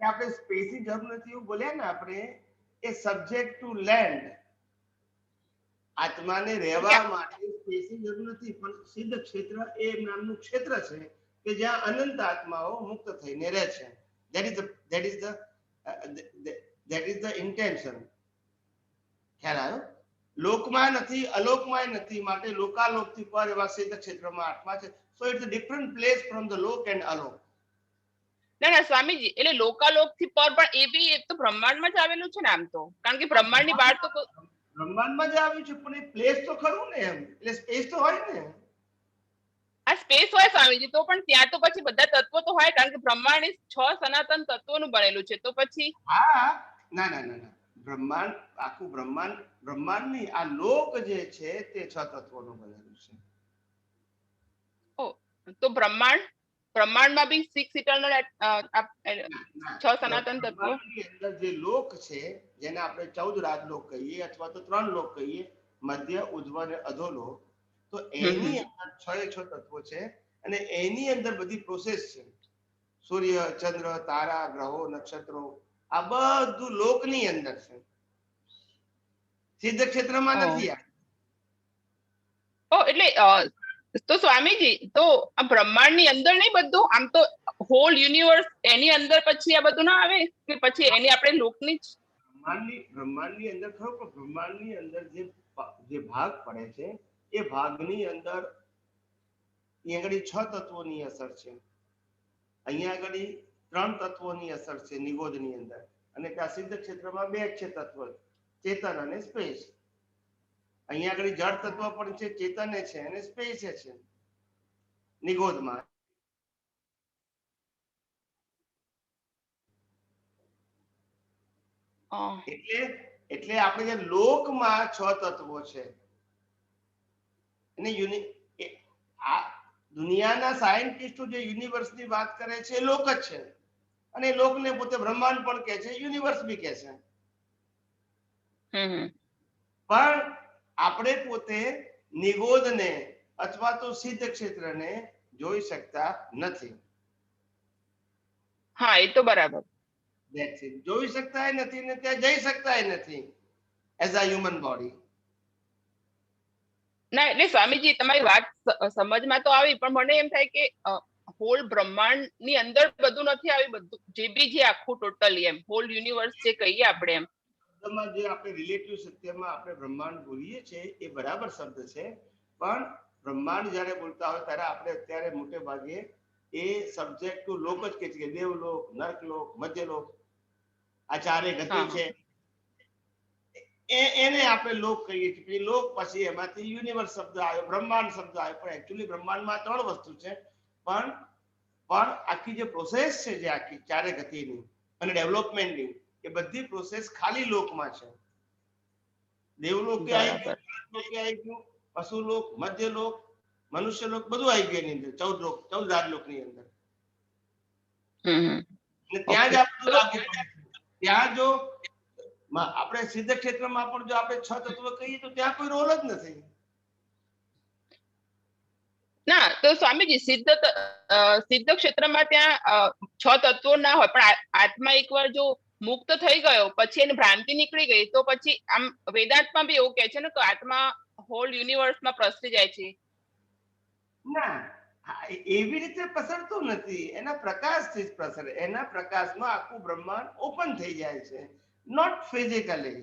આપણે સ્પેસની જરૂર નથી એવું બોલ્યા ને આપણે, એ સબ્જેક્ટ ટુ લેન્ડ. આત્માને રહેવા માટે સ્પેસની જરૂર નથી, પણ સિદ્ધ ક્ષેત્ર એ નામનું ક્ષેત્ર છે કે જ્યાં અનંત આત્માઓ મુક્ત થઈને રહે છે. that is the intention. ખ્યાલ આવ્યો? લોકમાં નથી, અલોકમાં નથી, માટે લોકાલોકથી પર એવા સિદ્ધ ક્ષેત્રમાં આત્મા છે. So it's a different place from the lok and alok. ના સ્વામીજી, એટલે લોકાલોક થી પર પણ એ બી એક તો બ્રહ્માંડમાં જ આવેલું છે ને આમ તો, કારણ કે બ્રહ્માંડની બહાર તો બ્રહ્માંડમાં જ આવ્યું છે, પણ એ પ્લેસ તો ખરું ને, એમ એટલે સ્પેસ તો હોય ને. આ સ્પેસ હોય સ્વામીજી, તો પણ ત્યાં તો પછી બધા તત્વો તો હોય, કારણ કે બ્રહ્માંડ 6 સનાતન તત્વોનું બનેલું છે. તો પછી હા ના બ્રહ્માંડ, આખું બ્રહ્માંડ નહીં, આ લોક જે છે તે 6 તત્વોનું બનેલું છે. તો બ્રહ્માંડમાં બી 6 ઇટર્નલ 6 સનાતન તત્વો. અંદર જે લોક છે જેને આપણે 14 રાજલોક કહીએ અથવા તો 3 લોક કહીએ, મધ્ય, ઉધ્વ અને અધોલોક, તો એની અંદર 6 તત્વો છે અને એની અંદર બધી પ્રોસેસ છે. સૂર્ય, ચંદ્ર, તારા, ગ્રહો, નક્ષત્રો, આ બધું લોકની અંદર છે, સિદ્ધ ક્ષેત્રમાં નથી. એટલે તો સ્વામીજી, તો આ બ્રહ્માંડની અંદર નહીં બધું, આમ તો હોલ યુનિવર્સ એની અંદર પછી આ બધું ના આવે કે પછી એની આપણે લોકની જ બ્રહ્માંડની અંદર ખરો, પણ બ્રહ્માંડની અંદર જે ભાગ પડે છે એ ભાગની અંદર અહીંયા આગળ 6 તત્વોની અસર છે, અહીંયા આગળ 3 તત્વોની અસર છે નિગોદની અંદર, અને ત્યાં સિદ્ધ ક્ષેત્રમાં 2 છે તત્વ, ચેતન અને સ્પેસ. અહીંયા આગળ જળ તત્વ પણ છે, ચેતને છે અને સ્પેસ છે નિગોદમાં. એટલે આપણે જે લોકમાં 6 તત્વો છે અને આ દુનિયાના સાયન્ટિસ્ટો જે યુનિવર્સની વાત કરે છે એ લોક જ છે, અને એ લોકને પોતે બ્રહ્માંડ પણ કહે છે, યુનિવર્સ બી કહે છે. હમ પણ આપણે પોતે નિગોદને અથવા તો સિદ્ધ ક્ષેત્રને જોઈ શકતા નથી. હા, એ તો બરાબર. That's it. જોઈ શકતા નથી ને ત્યાં જઈ શકતા નથી એઝ અ હ્યુમન બોડી. ના, એટલે સ્વામીજી તમારી વાત સમજમાં તો આવી, પણ મને એમ થાય કે હોલ બ્રહ્માંડ ની અંદર બધું નથી આવી, બધું જે બી જે આખું ટોટલી એમ હોલ યુનિવર્સ જે કહીએ આપણે એમ. જે આપણે રિલેટિવ સત્યમાં આપણે બ્રહ્માંડ બોલીએ છીએ એ બરાબર શબ્દ છે, પણ બ્રહ્માંડ જ્યારે બોલતા હોય ત્યારે આપણે અત્યારે મોટે ભાગે એ સબ્જેક્ટ ટુ લોક જ કહે છે કે દેવલોક, નર્કલોક, મધ્યલોક, આ ચારે ગતિ છે એને આપણે લોક કહીએ છીએ. લોક પછી એમાંથી યુનિવર્સ શબ્દ આવ્યો, બ્રહ્માંડ શબ્દ આવ્યો, પણ એકચ્યુઅલી બ્રહ્માંડમાં 3 વસ્તુ છે. પણ આખી જે પ્રોસેસ છે, જે આખી ચારે ગતિની અને ડેવલપમેન્ટની, એ બધી પ્રોસેસ ખાલી લોકમાં છે. દેવલોકે આવી ગયું, નર્કલોકે આવી ગયું, પશુલોક, મધ્યલોક, મનુષ્યલોક, બધું આવી ગયું એની અંદર, 14 રાજલોકની અંદર. અને ત્યાં જ આ બધું લાગુ પડે છે. ત્યાં જો આપણે સિદ્ધ ક્ષેત્રમાં પણ જો આપણે 6 તત્વ કહીએ તો ત્યાં કોઈ રોલ જ નથી. ના, તો સ્વામીજી સિદ્ધ ક્ષેત્રમાં ત્યાં 6 તત્વો ના હોય, પણ આત્મા એકવાર જો મુક્ત થઈ ગયો પછી એની ભ્રાંતિ નીકળી ગઈ તો પછી આમ વેદાંતમાં બી એવું કહે છે ને કે આત્મા હોલ યુનિવર્સમાં પ્રસરી જાય છે. ના, એવી રીતે પ્રસરતો નથી, એના પ્રકાશથી જ પ્રસરે. એના પ્રકાશમાં આખું બ્રહ્માંડ ઓપન થઈ જાય છે, નોટ ફિઝિકલી.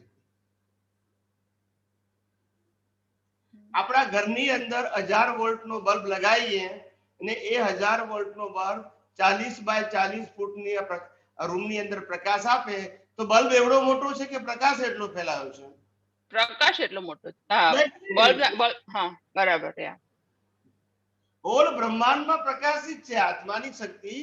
આપણા ઘરની અંદર 1000 વોલ્ટનો બલ્બ લગાવીએ અને એ 1000 વોલ્ટનો બલ્બ 40 બાય 40 ફૂટની રૂમની અંદર પ્રકાશ આપે તો બલ્બ એવડો મોટો છે કે પ્રકાશ એટલો ફેલાયો છે. પ્રકાશ એટલો મોટો છે. હા, બલ્બ. હા, બરાબર. હોલ બ્રહ્માંડમાં પ્રકાશિત છે. આત્માની શક્તિ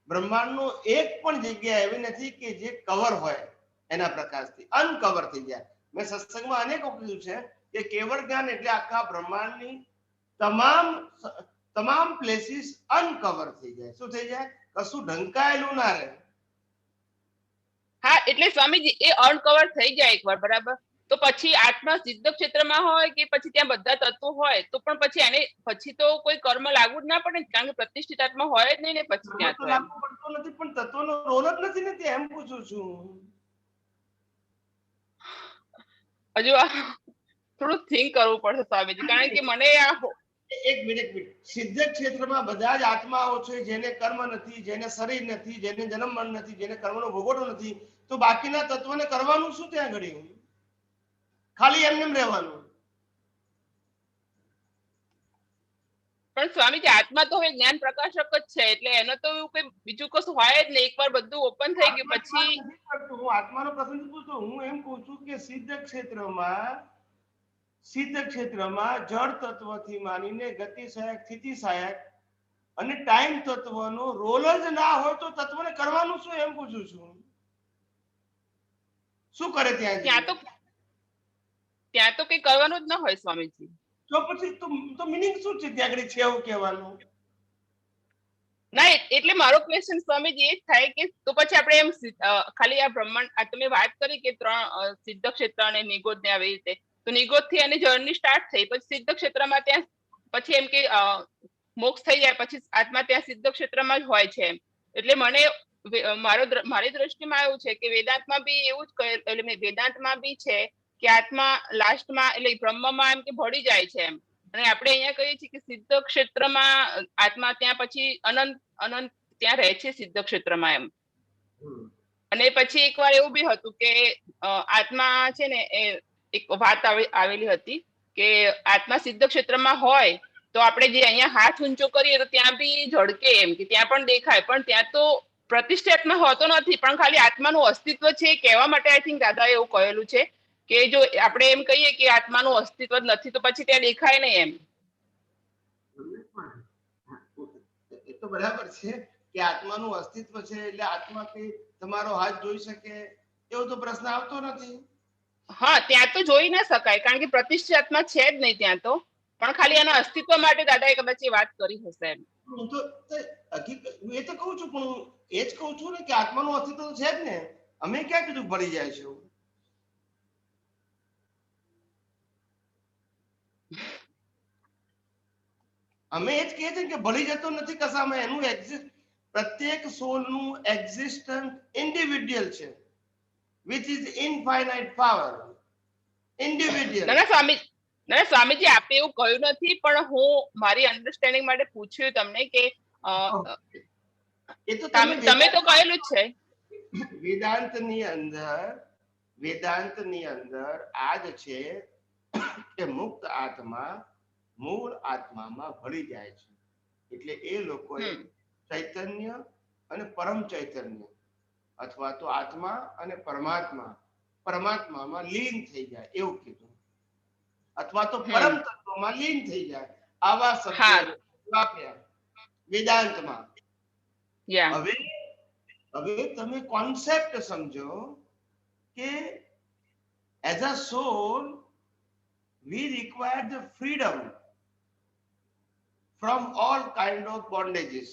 બ્રહ્માંડનો એક પણ જગ્યા એવી નથી કે જે કવર હોય એના પ્રકાશથી, અનકવર થઈ જાય. મેં સત્સંગમાં અનેક વખત કીધું છે કે કેવળ જ્ઞાન એટલે આખા બ્રહ્માંડની તમામ પ્લેસીસ અનકવર થઈ જાય. શું થઈ જાય? કશું ઢંકાયેલું ના રહે. હા, એટલે સ્વામીજી એ અનકવર થઈ જાય એકવાર, બરાબર, તો પછી આત્મા સિદ્ધ ક્ષેત્રમાં હોય કે પછી ત્યાં બધા તત્વો હોય તો પણ પછી એને પછી તો કોઈ કર્મ લાગુ જ ના પડે, કારણ કે પ્રતિષ્ઠિત આત્મા હોય જ નહીં ને પછી ત્યાં તો લાગુ પડતો નથી, પણ તત્વનો રોલ જ નથી ને, એમ પૂછું છું. હજુ થોડું થિંક કરવું પડશે સ્વામીજી, કારણ કે મને એક મિનિટ સિદ્ધ ક્ષેત્રમાં બધા જ આત્માઓ છે જેને કર્મ નથી, જેને શરીર નથી, જેને જન્મ મરણ નથી, જેને કર્મનો ભોગવટો નથી, તો બાકીના તત્વોને કરવાનું શું ત્યાં ઘડી? ખાલી એમને રહેવાનું. પણ સ્વામીજી આત્મા તો હવે જ્ઞાન પ્રકાશક જ છે, એટલે એનો તો એવું કઈ બીજું કશું હોય જ નહીં. એકવાર બધું ઓપન થઈ ગયું પછી હું આત્માનો પ્રસંગ પૂછું, હું એમ કહું છું કે સિદ્ધ ક્ષેત્રમાં જળ તત્વથી માનીને ગતિ સહાયક, સ્થિતિ સહાયક અને ટાઈમ તત્વનો રોલ જ ના હોય તો તત્વને કરવાનું શું, એમ પૂછું છું. શું કરે ત્યાં તો કઈ કરવાનું જ ના હોય સ્વામીજી. તો પછી તો મિનિંગ શું છે ત્યાં આગળ છે એવું કહેવાનું? ના, એટલે મારો ક્વેશ્ચન સ્વામીજી એ જ થાય કે તો પછી આપણે એમ ખાલી આ બ્રહ્માંડ, આ તમે વાત કરી કે 3 સિદ્ધ ક્ષેત્ર અને નિગોદ ને આવી રીતે, તો નિગોદ થી એની જર્ની સ્ટાર્ટ થઈ, પછી સિદ્ધ ક્ષેત્રમાં ત્યાં પછી એમ કે મોક્ષ થઈ જાય પછી આત્મા ત્યાં સિદ્ધ ક્ષેત્રમાં જ હોય છે. એટલે મને મારી દ્રષ્ટિમાં એવું છે કે વેદાંતમાં બી એવું જ એટલે વેદાંતમાં બી છે કે આત્મા લાસ્ટમાં એટલે બ્રહ્મમાં એમ કે ભળી જાય છે એમ, અને આપણે અહીંયા કહીએ છીએ કે સિદ્ધ ક્ષેત્રમાં આત્મા ત્યાં પછી અનંત ત્યાં રહે છે સિદ્ધ ક્ષેત્રમાં એમ. અને પછી એકવાર એવું બી હતું કે આત્મા છે ને એ એક વાત આવેલી હતી કે આત્મા સિદ્ધ ક્ષેત્રમાં હોય તો આપણે જે અહીંયા હાથ ઊંચો કરીએ તો ત્યાં બી ઝળકે એમ, કે ત્યાં પણ દેખાય, પણ ત્યાં તો પ્રતિષ્ઠાત્મા હોતો નથી, પણ ખાલી આત્માનું અસ્તિત્વ છે કહેવા માટે આઈ થિંક દાદાએ એવું કહેલું છે કે જો આપણે એમ કહીએ કે આત્માનું અસ્તિત્વ જ નથી તો પછી ત્યાં દેખાય નહીં એમ. એ તો બરાબર છે કે આત્માનું અસ્તિત્વ છે એટલે આત્મા કે તમારો હાથ જોઈ શકે એવો તો પ્રશ્ન આવતો નથી. હા, ત્યાં તો જોઈ ના શકાય કારણ કે પ્રતિષ્ઠિત આત્મા છે જ નહીં ત્યાં તો. પણ ખાલી એના અસ્તિત્વ માટે દાદાએ કદાચ એ વાત કરી હશે એમ. હું તો હકીકત એ તો કહું છું, પણ હું એ જ કહું છું ને કે આત્માનું અસ્તિત્વ તો છે જ ને. અમે ક્યાં કીધું ભળી જાય છે? અમે એ જ કહીએ છીએ કે ભળી જતો નથી કશામાં. એનું એક્ઝિસ્ટ, પ્રત્યેક સોલનું એક્ઝિસ્ટન્સ ઇન્ડિવિડ્યુઅલ છે, which is infinite power. Individual. ના સ્વામીજી, આપે એવું કહ્યું નથી, પણ હું મારી અન્ડરસ્ટેન્ડિંગ માટે પૂછ્યું તમને કે એ તો તમે તો કહેલું જ છે. વેદાંતની અંદર આ જ છે કે મુક્ત આત્મા મૂળ આત્મામાં ભળી જાય છે. એટલે એ લોકોએ ચૈતન્ય અને પરમ ચૈતન્ય, અથવા તો આત્મા અને પરમાત્મામાં લીન થઈ જાય એવું કીધું, અથવા તો પરમ તત્વમાં લીન થઈ જાય. આવા શબ્દો વાપર્યા વેદાંતમાં. હવે તમે કોન્સેપ્ટ સમજો કે as a soul we require the freedom from all kind of bondages.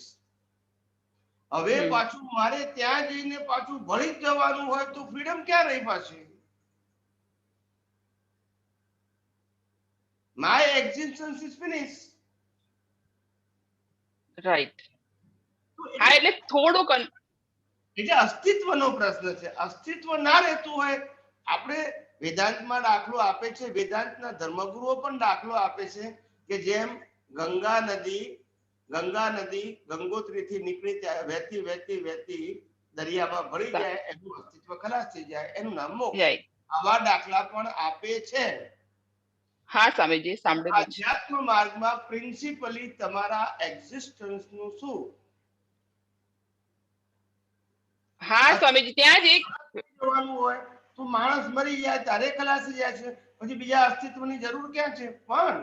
હવે પાછું મારે ત્યાં જઈને પાછું ભળી જવાનું હોય તો ફ્રીડમ ક્યાં રહી પાછી? My existence is finished. Right. હા, એટલે થોડુંક એટલે અસ્તિત્વનો પ્રશ્ન છે. અસ્તિત્વ ના રહેતું હોય, આપણે વેદાંતમાં દાખલો આપે છે, વેદાંતના ધર્મગુરુઓ પણ દાખલો આપે છે કે જેમ ગંગા નદી ગંગોત્રીથી નીકળી ત્યાં વહેતી વહેતી વહેતી દરિયામાં ભળી જાય, એનું અસ્તિત્વ ખલાસ થઈ જાય, એનું નામ મોક્ષ. આવા દાખલા પણ આપે છે. હા સ્વામીજી, સાંભળેલું છે. અધ્યાત્મ માર્ગમાં પ્રિન્સિપલી તમારા એક્ઝિસ્ટન્સ નું શું? હા સ્વામીજી, ત્યાં જ એક જોવાનું હોય તો માણસ મરી જાય ત્યારે ખલાસી જાય છે, પછી બીજા અસ્તિત્વની જરૂર ક્યાં છે? પણ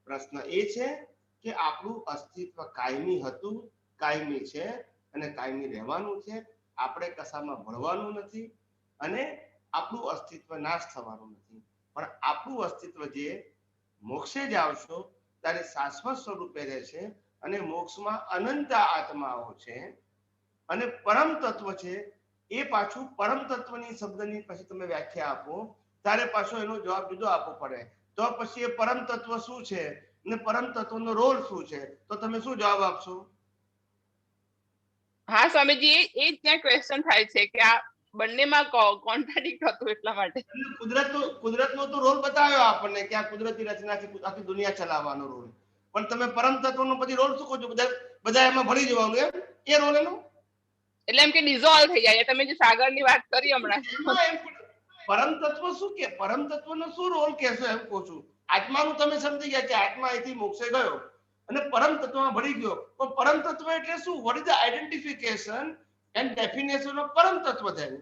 પ્રશ્ન એ છે કે આપણું અસ્તિત્વ કાયમી હતું, કાયમી છે અને કાયમી રહેવાનું છે. આપણે કશામાં ભળવાનું નથી અને આપણું અસ્તિત્વ નાશ થવાનું નથી. પણ આપણું અસ્તિત્વ જે મોક્ષે જ આવશો ત્યારે શાશ્વત સ્વરૂપે રહેશે અને મોક્ષમાં અનંત આત્માઓ છે અને પરમ તત્વ છે. એ પાછું પરમ તત્વની શબ્દની પછી તમે વ્યાખ્યા આપો ત્યારે પાછો એનો જવાબ જુદો આપવો પડે. તો પછી એ પરમ તત્વ શું છે અને પરમ તત્વનો રોલ શું છે, તો તમે શું જવાબ આપશો? હા સ્વામીજી, એ જ ત્યાં ક્વેશ્ચન થાય છે કે આ બંનેમાં કોન્ટ્રાડિક્ટ હતું એટલા માટે. કુદરતનો તો રોલ બતાવ્યો આપણને કે આ કુદરતી રચનાથી આખી દુનિયા ચલાવવાનો રોલ, પણ તમે પરમ તત્વનો પછી રોલ શું કહો છો? બધા એમાં ભળી જવાનું એમ એ રોલ એનો? એટલે એમ કે ડિઝોલ્વ થઈ જાય. તમે જે સાગરની વાત કરી હમણાં, પરમ તત્વ શું કે પરમ તત્વનો શું રોલ કહેશો એમ કહું છું. આત્માનું તમે સમજી ગયા કે આત્મા અહીંથી મોક્ષે ગયો અને પરમ તત્વમાં ભળી ગયો, પણ પરમ તત્વ એટલે શું? What is the identification and definition of પરમ તત્વ? Then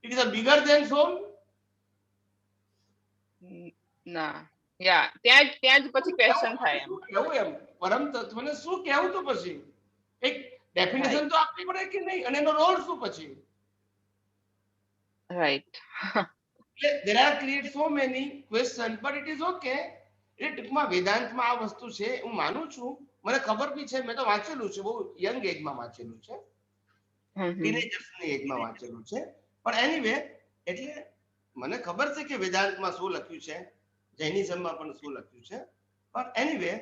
it is a bigger than soul? ના, ત્યાં જ પછી ક્વેશ્ચન થાય એમ. કેવું એમ પરમ તત્વને શું કહેવું? તો પછી એક ડેફિનેશન તો આપવી પડે કે નહીં, અને એનો રોલ શું પછી? Right. there are create so many questions but it is okay. એ ટૂંકમાં વેદાંતમાં આ વસ્તુ છે, હું માનું છું, મને ખબર બી છે, મેં તો વાંચેલું છે, બહુ યંગ એજમાં વાંચેલું છે, ટીનેજર્સની એજમાં વાંચેલું છે. પણ એનીવે, એટલે મને ખબર છે કે વેદાંતમાં શું લખ્યું છે, જૈનિઝમમાં પણ શું લખ્યું છે. પણ એનીવે,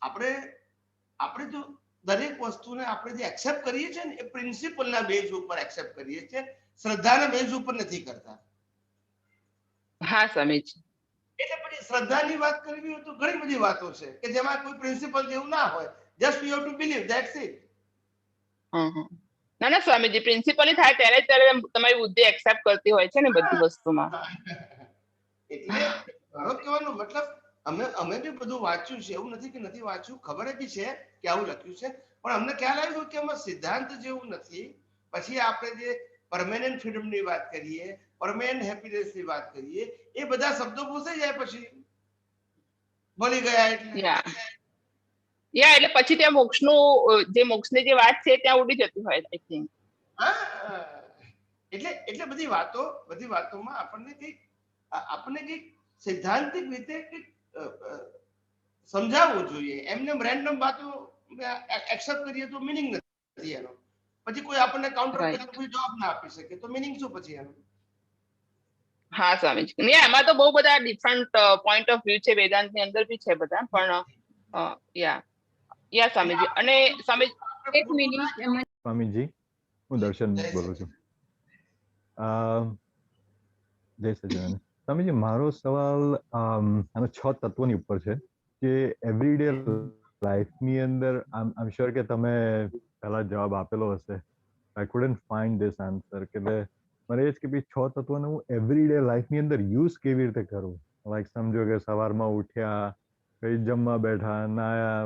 આપણે જો દરેક વસ્તુને આપણે જે એક્સેપ્ટ કરીએ છીએ ને એ પ્રિન્સિપલના બેઝ ઉપર એક્સેપ્ટ કરીએ છીએ, શ્રદ્ધાના બેઝ ઉપર નથી કરતા. હા સ્વામીજી. એટલે પછી શ્રદ્ધાની વાત કરવી હોય તો ઘણી બધી વાતો છે કે જેમાં કોઈ પ્રિન્સિપલ જેવું ના હોય. Just you have two believe, that's it. ના સ્વામીજી, પ્રિન્સિપલી થાય ત્યારે તમારી બુદ્ધિ એક્સેપ્ટ કરતી હોય છે ને બધી વસ્તુમાં. એટલે મારો કહેવાનો મતલબ અમે બી બધું વાંચ્યું છે, એવું નથી કે નથી વાંચ્યું, ખબર બી છે કે આવું લખ્યું છે, પણ અમને ખ્યાલ આવ્યો કે એમાં સિદ્ધાંત જેવું નથી. પછી આપણે જે પરમેનન્ટ ફ્રીડમની વાત કરીએ, પરમેનન્ટ હેપીનેસની વાત કરીએ, એ બધા શબ્દો પૂછાઈ જાય પછી ભળી ગયા એટલે. એટલે પછી ત્યાં મોક્ષની જે વાત છે ત્યાં ઉડી જતી હોય, આઈ થિંક. એટલે બધી વાતોમાં આપણને કઈક સૈદ્ધાંતિક રીતે સમજાવવું જોઈએ. એમને રેન્ડમ વાતો એક્સેપ્ટ કરીએ તો મિનિંગ નથી એનો. પછી કોઈ આપણને કાઉન્ટર Right. કોઈ જવાબ ના આપી શકે તો મિનિંગ શું પછી એનો? હા સ્વામીજી, ને એમાં તો બહુ બધા ડિફરન્ટ પોઈન્ટ ઓફ વ્યૂ છે, વેદાંતની અંદર બી છે બધા, પણ યા સ્વામીજી. અને સ્વામીજી એક મિનિટ એમાં સ્વામીજી, હું દર્શન જય બોલું સચિદાનંદ. છું. જય સચિદાનંદ. સ્વામીજી, મારો સવાલ આનો 6 તત્વોની ઉપર છે કે એવરીડે લાઈફની અંદર આઈ એમ શ્યોર કે તમે પહેલા જવાબ આપેલો હશે. આઈ કુડન્ટ ફાઇન્ડ ધીસ આન્સર કે મને એ જ કે ભાઈ 6 તત્વોને હું એવરીડે લાઈફની અંદર યુઝ કેવી રીતે કરું. લાઈક સમજો કે સવારમાં ઉઠ્યા, કઈ જમવા બેઠા, નાયા,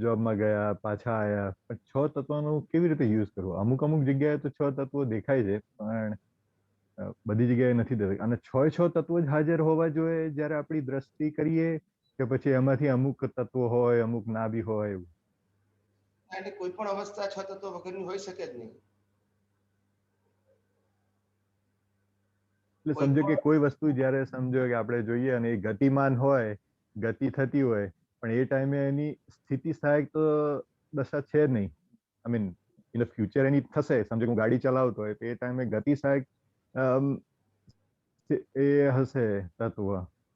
જોબમાં ગયા, પાછા આવ્યા, પણ 6 તત્વોનો કેવી રીતે યુઝ કરવો. અમુક જગ્યાએ તો 6 તત્વો દેખાય છે પણ બધી જગ્યાએ નથી દેખાય. અને 6 તત્વો જ હાજર હોવા જોઈએ જ્યારે આપણી દ્રષ્ટિ કરીએ કે પછી એમાંથી અમુક તત્વો હોય, અમુક ના બી હોય એવું? એટલે કોઈ પણ અવસ્થા 6 તત્વો વગરની હોઈ શકે જ નહીં. એટલે સમજો કે કોઈ વસ્તુ જ્યારે સમજો કે આપણે જોઈએ અને એ ગતિમાન હોય, ગતિ થતી હોય, પણ એ ટાઈમે એની સ્થિતિ સહાયક તો દશા છે જ નહીં. I mean in the future any થશે. સમજો કે હું ગાડી ચલાવતો હોય તો એ ટાઈમે ગતિ સહાયક એ હશે તત્વ,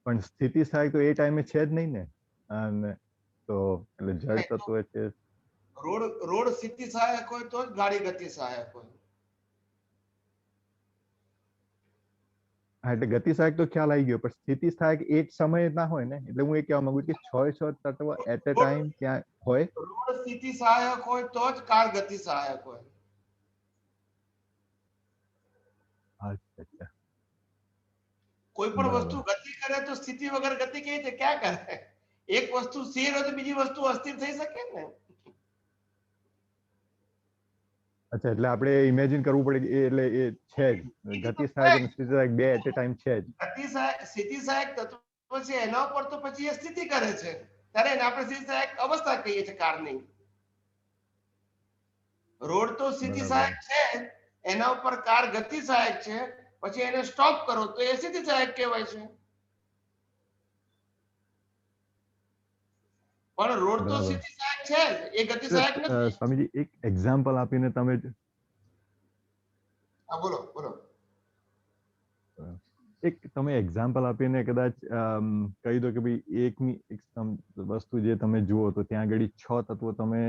પણ સ્થિતિ સહાયક તો એ ટાઈમે છે જ નહીં ને. અને તો એટલે જળ તત્વ છે. રોડ સ્થિતિ સહાયક હોય તો જ ગાડી ગતિ સહાયક હોય. હા, એટલે ગતિ સહાયક તો ખ્યાલ આવી ગયો, પણ સ્થિતિ સહાયક એ જ સમયે ના હોય ને. એટલે હું એ કહેવા માંગુ છું કે 6 તત્વ એટ એ ટાઈમ ત્યાં હોય. રોડ સ્થિતિ સહાયક હોય તો જ કાળ ગતિ સહાયક હોય. અચ્છા. કોઈ પણ બરાબર. વસ્તુ ગતિ કરે તો સ્થિતિ વગર ગતિ કેવી રીતે ક્યાં કરે? એક વસ્તુ સ્થિર હોય તો બીજી વસ્તુ અસ્થિર થઈ શકે ને. અચ્છા, એટલે આપણે ઇમેજિન કરવું પડે કે એટલે એ છે જ ગતિ સહાયક અને સ્થિતિ સહાયક બે એટ એ ટાઈમ છે જ. ગતિ સહાયક સ્થિતિ સહાયક તત્વ છે એના ઉપર તો પછી એ સ્થિતિ કરે છે ત્યારે એને આપણે સ્થિતિ સહાયક અવસ્થા કહીએ છીએ કારની. રોડ તો સ્થિતિ સહાયક છે, એના ઉપર કાર ગતિ સહાયક છે, પછી એને સ્ટોપ કરો તો એ સ્થિતિ સહાયક કહેવાય છે. પણ રોડ તો સ્થિતિ સહાયક છે જ, એ ગતિ સહાયક નથી. સ્વામીજી, એક એક્ઝામ્પલ આપીને તમે હા બોલો બોલો. તમે એક્ઝામ્પલ આપીને કદાચ કહી દો કે ભાઈ એકની એક વસ્તુ જે તમે જુઓ તો ત્યાં આગળ 6 તત્વો તમે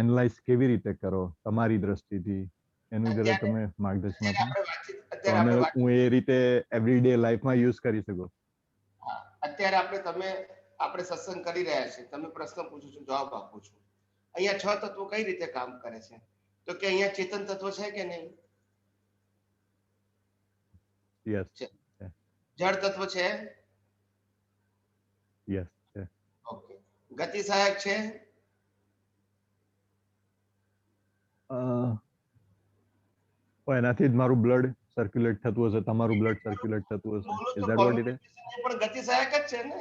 એનાલાઇઝ કેવી રીતે કરો તમારી દ્રષ્ટિથી, એનું જરા તમે માર્ગદર્શન આપો તો હું એ રીતે એવરીડે લાઈફમાં યુઝ કરી શકું. અત્યારે આપણે સત્સંગ કરી રહ્યા છીએ, તમે પ્રશ્ન પૂછો છો, જવાબ આપું છું. અહીંયા 6 તત્વો કઈ રીતે કામ કરે છે તો કે અહીંયા ચેતન તત્વ છે કે નહીં? યસ. જળ તત્વ છે? યસ છે. ઓકે. ગતિ સહાયક છે? એનાથી જ મારું બ્લડ સર્ક્યુલેટ થતું હશે, તમારું બ્લડ સર્ક્યુલેટ થતું હશે. Is that what it is? પણ ગતિ સહાયક જ છે ને.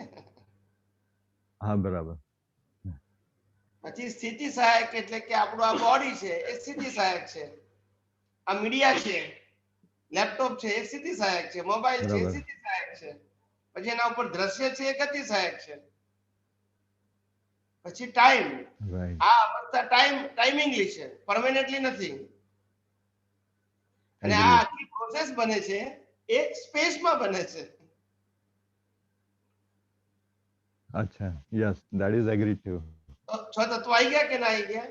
હા, બરાબર. પછી સ્થિતિ સહાયક એટલે કે આપણું આ બોડી છે એ સ્થિતિ સહાયક છે, આ મીડિયા છે, લેપટોપ છે એ સ્થિતિ સહાયક છે, મોબાઈલ છે એ સ્થિતિ સહાયક છે, પછી એના ઉપર દ્રશ્ય છે એ ગતિ સહાયક છે. પછી ટાઈમ, આ અવસ્થા ટાઈમિંગલી છે, પરમેનન્ટલી નથી. અને આ આખી પ્રોસેસ બને છે એ સ્પેસમાં બને છે. અચ્છા, yes, that is agri two. 6 તત્વો આવી ગયા કે ના આવી ગયા?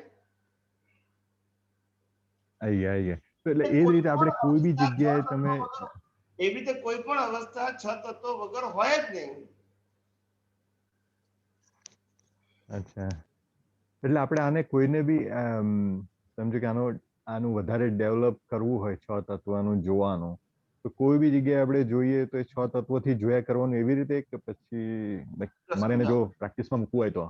આવી ગયા. એટલે એ જ રીતે આપણે કોઈ બી જગ્યાએ તમે એવી રીતે કોઈ પણ અવસ્થા 6 તત્વો વગર હોય જ નહીં. અચ્છા, એટલે આપણે આને કોઈને બી સમજો કે આનું વધારે ડેવલપ કરવું હોય 6 તત્વનું જોવાનું, તો કોઈ બી જગ્યાએ આપણે જોઈએ તો એ 6 તત્વોથી જોયા કરવાનું એવી રીતે કે પછી મારે એને જો પ્રેક્ટિસમાં મૂકવું હોય તો?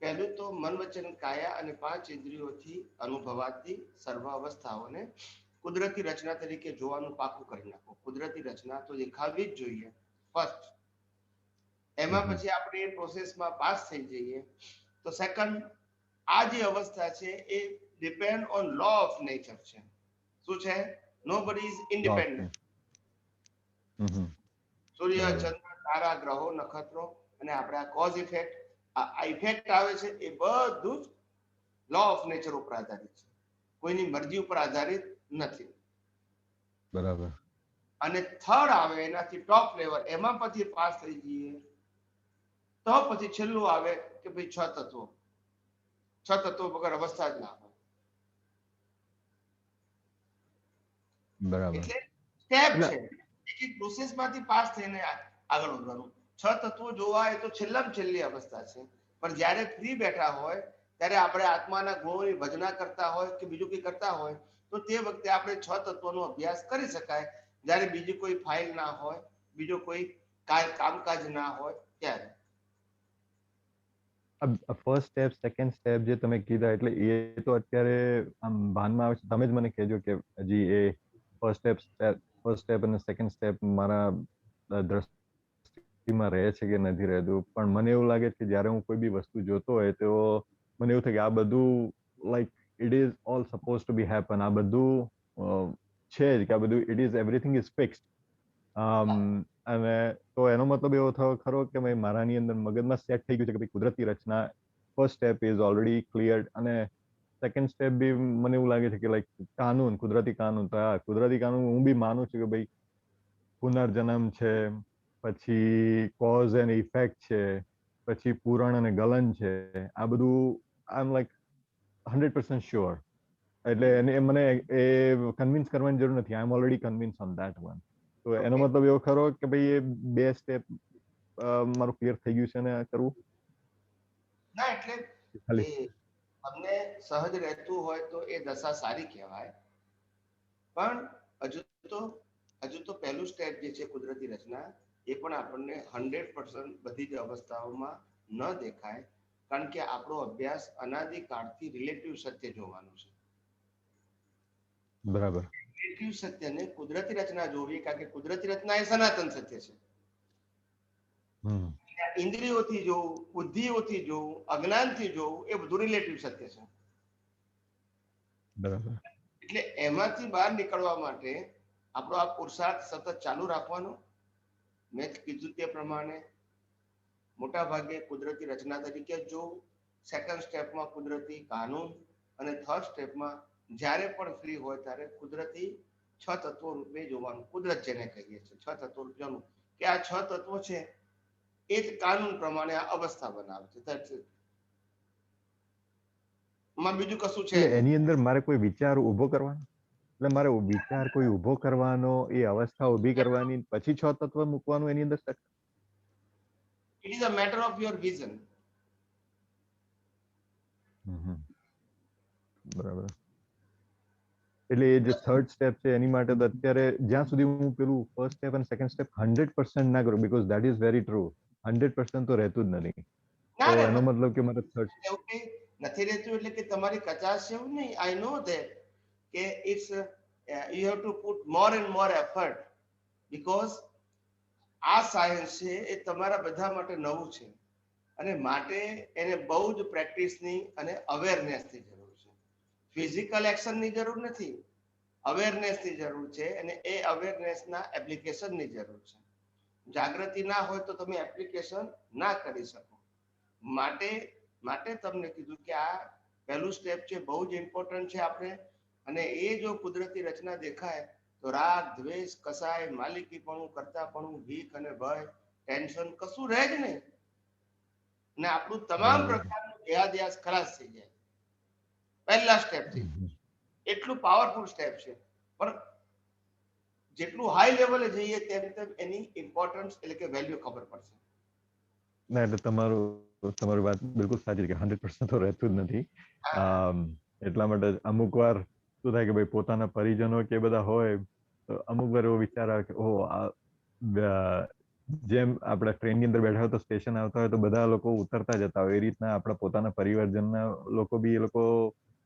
પહેલું તો મન વચન કાયા અને 5 ઇન્દ્રિયોથી અનુભવાતી સર્વ અવસ્થાઓને કુદરતી રચના તરીકે જોવાનું પાકું કરી નાખો. કુદરતી રચના તો દેખાવી જ જોઈએ ફર્સ્ટ. એમાં પછી આપણે એ પ્રોસેસમાં પાસ થઈ જઈએ તો સેકન્ડ, આ જે અવસ્થા છે એ depend on law of nature છે. શું છે? Nobody is independent. સૂર્ય, ચંદ્ર, તારા, ગ્રહો, નક્ષત્રો અને આપણા કોઝ ઇફેક્ટ, આ ઇફેક્ટ આવે છે એ બધું જ લો ઓફ નેચર ઉપર આધારિત છે, કોઈની મરજી ઉપર આધારિત નથી. બરાબર. અને થર્ડ આવે એનાથી ટોપ લેવલ, એમાં પછી પાસ થઈ જઈએ તો પછી છેલ્લું આવે કે ભાઈ 6 તત્વો. 6 તત્વો વગર અવસ્થા જ ના હોય. બરાબર. એટલે સ્ટેપ છે, એક પ્રોસેસ માંથી પાસ થઈને આગળ વધવાનું. 6 તત્વો જોવા એ તો છેલ્લામાં છેલ્લી અવસ્થા છે, પણ જ્યારે ફ્રી બેઠા હોય ત્યારે આપણે આત્માના ગુણોની ભજના કરતા હોય કે બીજું કંઈ કરતા હોય તો તે વખતે આપણે 6 તત્વોનો અભ્યાસ કરી શકાય, જ્યારે બીજી કોઈ ફાઇલ ના હોય, બીજો કોઈ કામકાજ ના હોય ત્યારે. ફર્સ્ટ સ્ટેપ, સેકન્ડ સ્ટેપ જે તમે કીધા, એટલે એ તો અત્યારે આમ ભાનમાં આવે છે. તમે જ મને કહેજો કે હજી એ ફર્સ્ટ સ્ટેપ અને સેકન્ડ સ્ટેપ મારા દ્રષ્ટિમાં રહે છે કે નથી રહેતું. પણ મને એવું લાગે છે કે જ્યારે હું કોઈ બી વસ્તુ જોતો હોય તો મને એવું થાય કે આ બધું like it is all suppose to be happen. આ બધું છે જ કે આ બધું it is everything is fixed. અને તો એનો મતલબ એવો થયો ખરો કે ભાઈ મારાની અંદર મગજમાં સેટ થઈ ગયું છે કે ભાઈ કુદરતી રચના first step is already cleared, અને સેકન્ડ સ્ટેપ બી મને એવું લાગે છે કે લાઈક કાનૂન, કુદરતી કાનૂન. તો આ કુદરતી કાનૂન હું બી માનું છું કે ભાઈ પુનર્જન્મ છે, પછી કોઝ એન્ડ ઇફેક્ટ છે, પછી પૂરણ અને ગલન છે. આ બધું આઈ એમ લાઈક 100% શ્યોર. એટલે એને મને એ કન્વિન્સ કરવાની જરૂર નથી. I am already convince on that one. તો એનો મતલબ એવો ખરો કે ભાઈ એ 2 સ્ટેપ મારું ક્લિયર થઈ ગયું છે ને કરવું? ના, એટલે એ તમને સહજ રહેતું હોય તો એ દશા સારી કહેવાય, પણ હજુ તો પહેલું સ્ટેપ જે છે કુદરતી રચના, એ પણ આપણને 100% બધી જ અવસ્થાઓમાં ન દેખાય, કારણ કે આપણો અભ્યાસ અનાદિકાળથી રિલેટિવ સત્ય જોવાનું છે. બરાબર. રિલેટિવ સત્યને કુદરતી રચના જોવી, કારણ કે કુદરતી રચના એ સનાતન સત્ય છે. ઇન્દ્રિયોથી જોવું, બુદ્ધિઓથી જોવું, અજ્ઞાનથી જોવું, એ બધું રિલેટિવ સત્ય છે. બરાબર. એટલે એમાંથી બહાર નીકળવા માટે આપણો આ પુરુષાર્થ સતત ચાલુ રાખવાનો. મેં કીધું તે પ્રમાણે મોટા ભાગે કુદરતી રચના તરીકે જોવું, સેકન્ડ સ્ટેપમાં કુદરતી કાનૂન, અને થર્ડ સ્ટેપમાં જ્યારે પણ ફ્રી હોય ત્યારે કુદરતી 6 તત્વો રૂપે જોવાનું. કુદરત જેને કહીએ છીએ 6 તત્વો રૂપે જોવાનું કે આ 6 તત્વો છે એ જ કાનૂન પ્રમાણે આ અવસ્થા બનાવે છે. માં બીજું કશું છે એની અંદર મારે કોઈ વિચાર ઉભો કરવાનો, એટલે મારે વિચાર કોઈ ઉભો કરવાનો, એ અવસ્થા ઊભી કરવાની, પછી 6 તત્વ મૂકવાનું એની અંદર. It is a matter of your vision. બરાબર. એટલે એ જે થર્ડ સ્ટેપ છે એની માટે તો અત્યારે જ્યાં સુધી હું પેલું ફર્સ્ટ સ્ટેપ અને સેકન્ડ સ્ટેપ 100% ના કરું, because that is very true, 100% તો રહેતું જ નથી. તો એનો મતલબ કે મારે થર્ડ નથી રહેતું એટલે કે તમારી કચાશ એવું નહીં. આઈ નો ધેટ કે it's you have to put more and more effort, because આ સાયન્સ છે એ તમારા બધા માટે નવું છે, અને માટે એને બહુ જ પ્રેક્ટિસની અને અવેરનેસની જરૂર છે. ફિઝિકલ એક્શનની જરૂર નથી, અવેરનેસની જરૂર છે, અને એ અવેરનેસના એપ્લિકેશનની જરૂર છે. જાગૃતિ ના હોય તો તમે એપ્લિકેશન ના કરી શકો. માટે તમને કીધું કે આ પહેલું સ્ટેપ છે, બહુ જ ઇમ્પોર્ટન્ટ છે આપણે. અને એ જો કુદરતી રચના દેખાય તો રાગ, દ્વેષ, કસાય, માલિકીપણું, કરતાપણું, ભીખ અને ભય, ટેન્શન કશું રહે જ નહીં, અને આપણું તમામ પ્રકારનું દેહાદ્યાસ ખલાસ થઈ જાય પહેલા સ્ટેપથી. એટલું પાવરફુલ સ્ટેપ છે, પણ જેટલું હાઈ લેવલે જઈએ તેમ એની ઇમ્પોર્ટન્સ એટલે કે વેલ્યુ ખબર પડશે. ના, એટલે તમારી વાત બિલકુલ સાચી કે 100% તો રહેતું જ નથી. એટલા માટે અમુક વાર શું થાય કે ભાઈ પોતાના પરિજનો કે બધા હોય તો અમુક વાર એવો વિચાર આવે કે જેમ આપણે ટ્રેનની અંદર બેઠા હોય તો સ્ટેશન આવતા હોય તો બધા લોકો ઉતરતા જતા હોય, એ રીતના આપણા પોતાના પરિવારજનના લોકો બી એ લોકો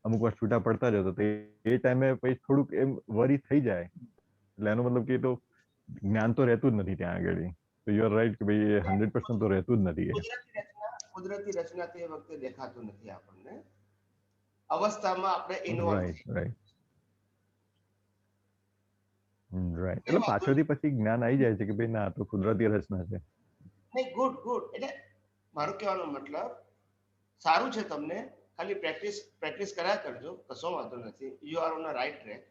અમુક વાર છૂટા પડતા જ હતા. તો એ ટાઈમે પછી થોડુંક એમ વરી થઈ જાય. એટલે એનો મતલબ કે તો જ્ઞાન તો રહેતું જ નથી ત્યાં આગળ. તો યુ આર રાઈટ કે ભાઈ 100% તો રહેતું જ નથી. કુદરતી રચના તે વખતે દેખાતું નથી આપણને, અવસ્થામાં આપણે ઇન્વોલ્વ રાઈટ. એટલે પાછળથી પછી જ્ઞાન આવી જાય છે કે ભાઈ ના તો કુદરતી રચના છે. નહીં, ગુડ એટલે મારું કહેવાનો મતલબ સારું છે, તમને ખાલી પ્રેક્ટિસ કર્યા કરજો, કશો વાંધો નથી. You are on a right track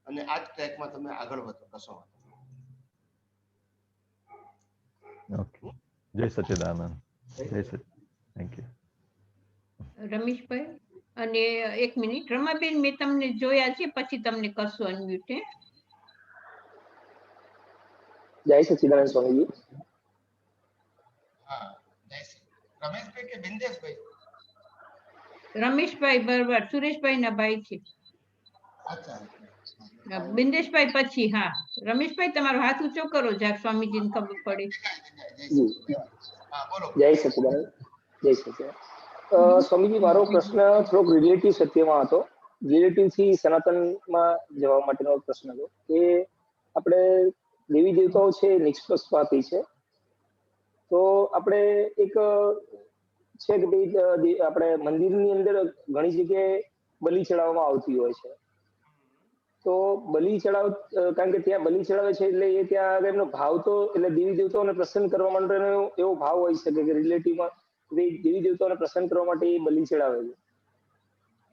અને આ જ ટ્રેકમાં તમે આગળ વધો, કશો વાંધો નહીં. ઓકે, જય સચ્ચિદાનંદ. જય સચ્ચિદાનંદ. Thank you. રમેશભાઈ અને એક મિનિટ રમાબેન, મેં તમને જોયા છે, પછી તમને કરશું અનમ્યુટ. જય સચ્ચિદાનંદ સ્વામીજી. હા, જય શ્રી રમેશભાઈ કે બિંદેશભાઈ? રમેશભાઈ બરાબર, સુરેશભાઈ ના ભાઈ છે. અચ્છા, બિંદેશભાઈ પછી. હા, રમેશભાઈ તમારો હાથ ઊંચો કરો, જરાક સ્વામીજીને ખબર પડે. હા, બોલો. જય સચ્ચિદાનંદ. જય સચ્ચિદાનંદ. સ્વામીજી, મારો પ્રશ્ન થોડોક રિલેટિવ સત્યમાં હતો. રિલેટિવ થી સનાતનમાં જવા માટેનો પ્રશ્ન હતો કે આપણે દેવી દેવતાઓ છે નિષ્પક્ષપાતી છે, તો આપણે એક છે કે ભાઈ આપણે મંદિરની અંદર ઘણી જગ્યાએ બલિ ચડાવવામાં આવતી હોય છે. તો બલિ કારણ કે ત્યાં બલિ ચડાવે છે એટલે એ ત્યાં આગળ એમનો ભાવ તો એટલે દેવી દેવતાઓને પ્રસન્ન કરવા માટેનો એવો ભાવ હોય શકે કે રિલેટિવમાં દેવી દેવતાઓને પ્રસન્ન કરવા માટે એ બલિ ચડાવે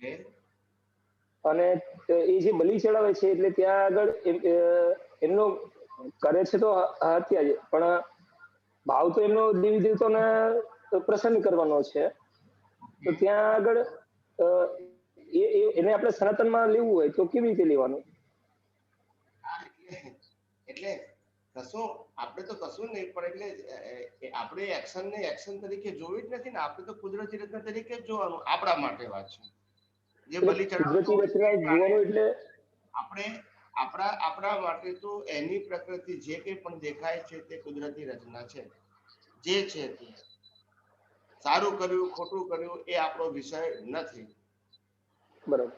છે. અને એ જે બલિ ચડાવે છે એટલે ત્યાં આગળ એમનો કરે છે તો હત્યા છે, પણ ભાવ તો એમનો દેવી દેવતાઓને પ્રસન્ન કરવાનો છે. તો ત્યાં આગળ એને આપણે સનાતનમાં લેવું હોય તો કેવી રીતે લેવાનું? એટલે કશું આપણે તો કશું નહીં, પણ એટલે આપણે એક્શન તરીકે જોવી જ નથી ને, આપણે તો કુદરતી રચના તરીકે જ જોવાનું. આપણા માટે વાત છે, જે બલિ કુદરતી રચના જોવાનું એટલે આપણે આપણા માટે તો એની પ્રકૃતિ જે કંઈ પણ દેખાય છે તે કુદરતી રચના છે. જે છે તે સારું કર્યું ખોટું કર્યું એ આપણો વિષય નથી. બરોબર.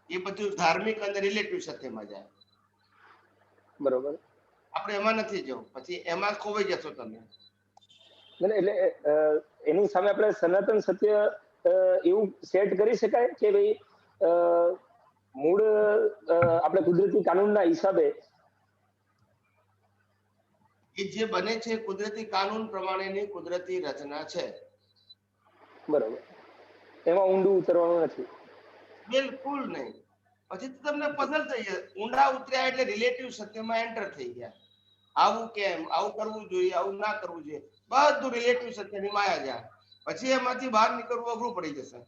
એ બધું ધાર્મિક અને રિલેટિવ સત્યમાં જાય. બરોબર. આપણે એમાં નથી જવું, પછી એમાં ખોવાઈ જશો તમે. એટલે એની સામે આપણે સનાતન સત્ય એવું સેટ કરી શકાય કે ભાઈ મૂળ આપણે કુદરતી કાનૂનના હિસાબે એ જે બને છે કુદરતી કાનૂન પ્રમાણેની કુદરતી રચના છે. બરોબર. એમાં ઊંડું ઉતરવાનું નથી. બિલકુલ નહીં. પછી તો તમને પઝલ થઈ જાય. ઊંડા ઉતર્યા એટલે રિલેટિવ સત્યમાં એન્ટર થઈ ગયા. આવું કેમ, આવું કરવું જોઈએ, આવું ના કરવું જોઈએ, બધું રિલેટિવ સત્યની માયા જાય. પછી એમાંથી બહાર નીકળવું અઘરું પડી જશે.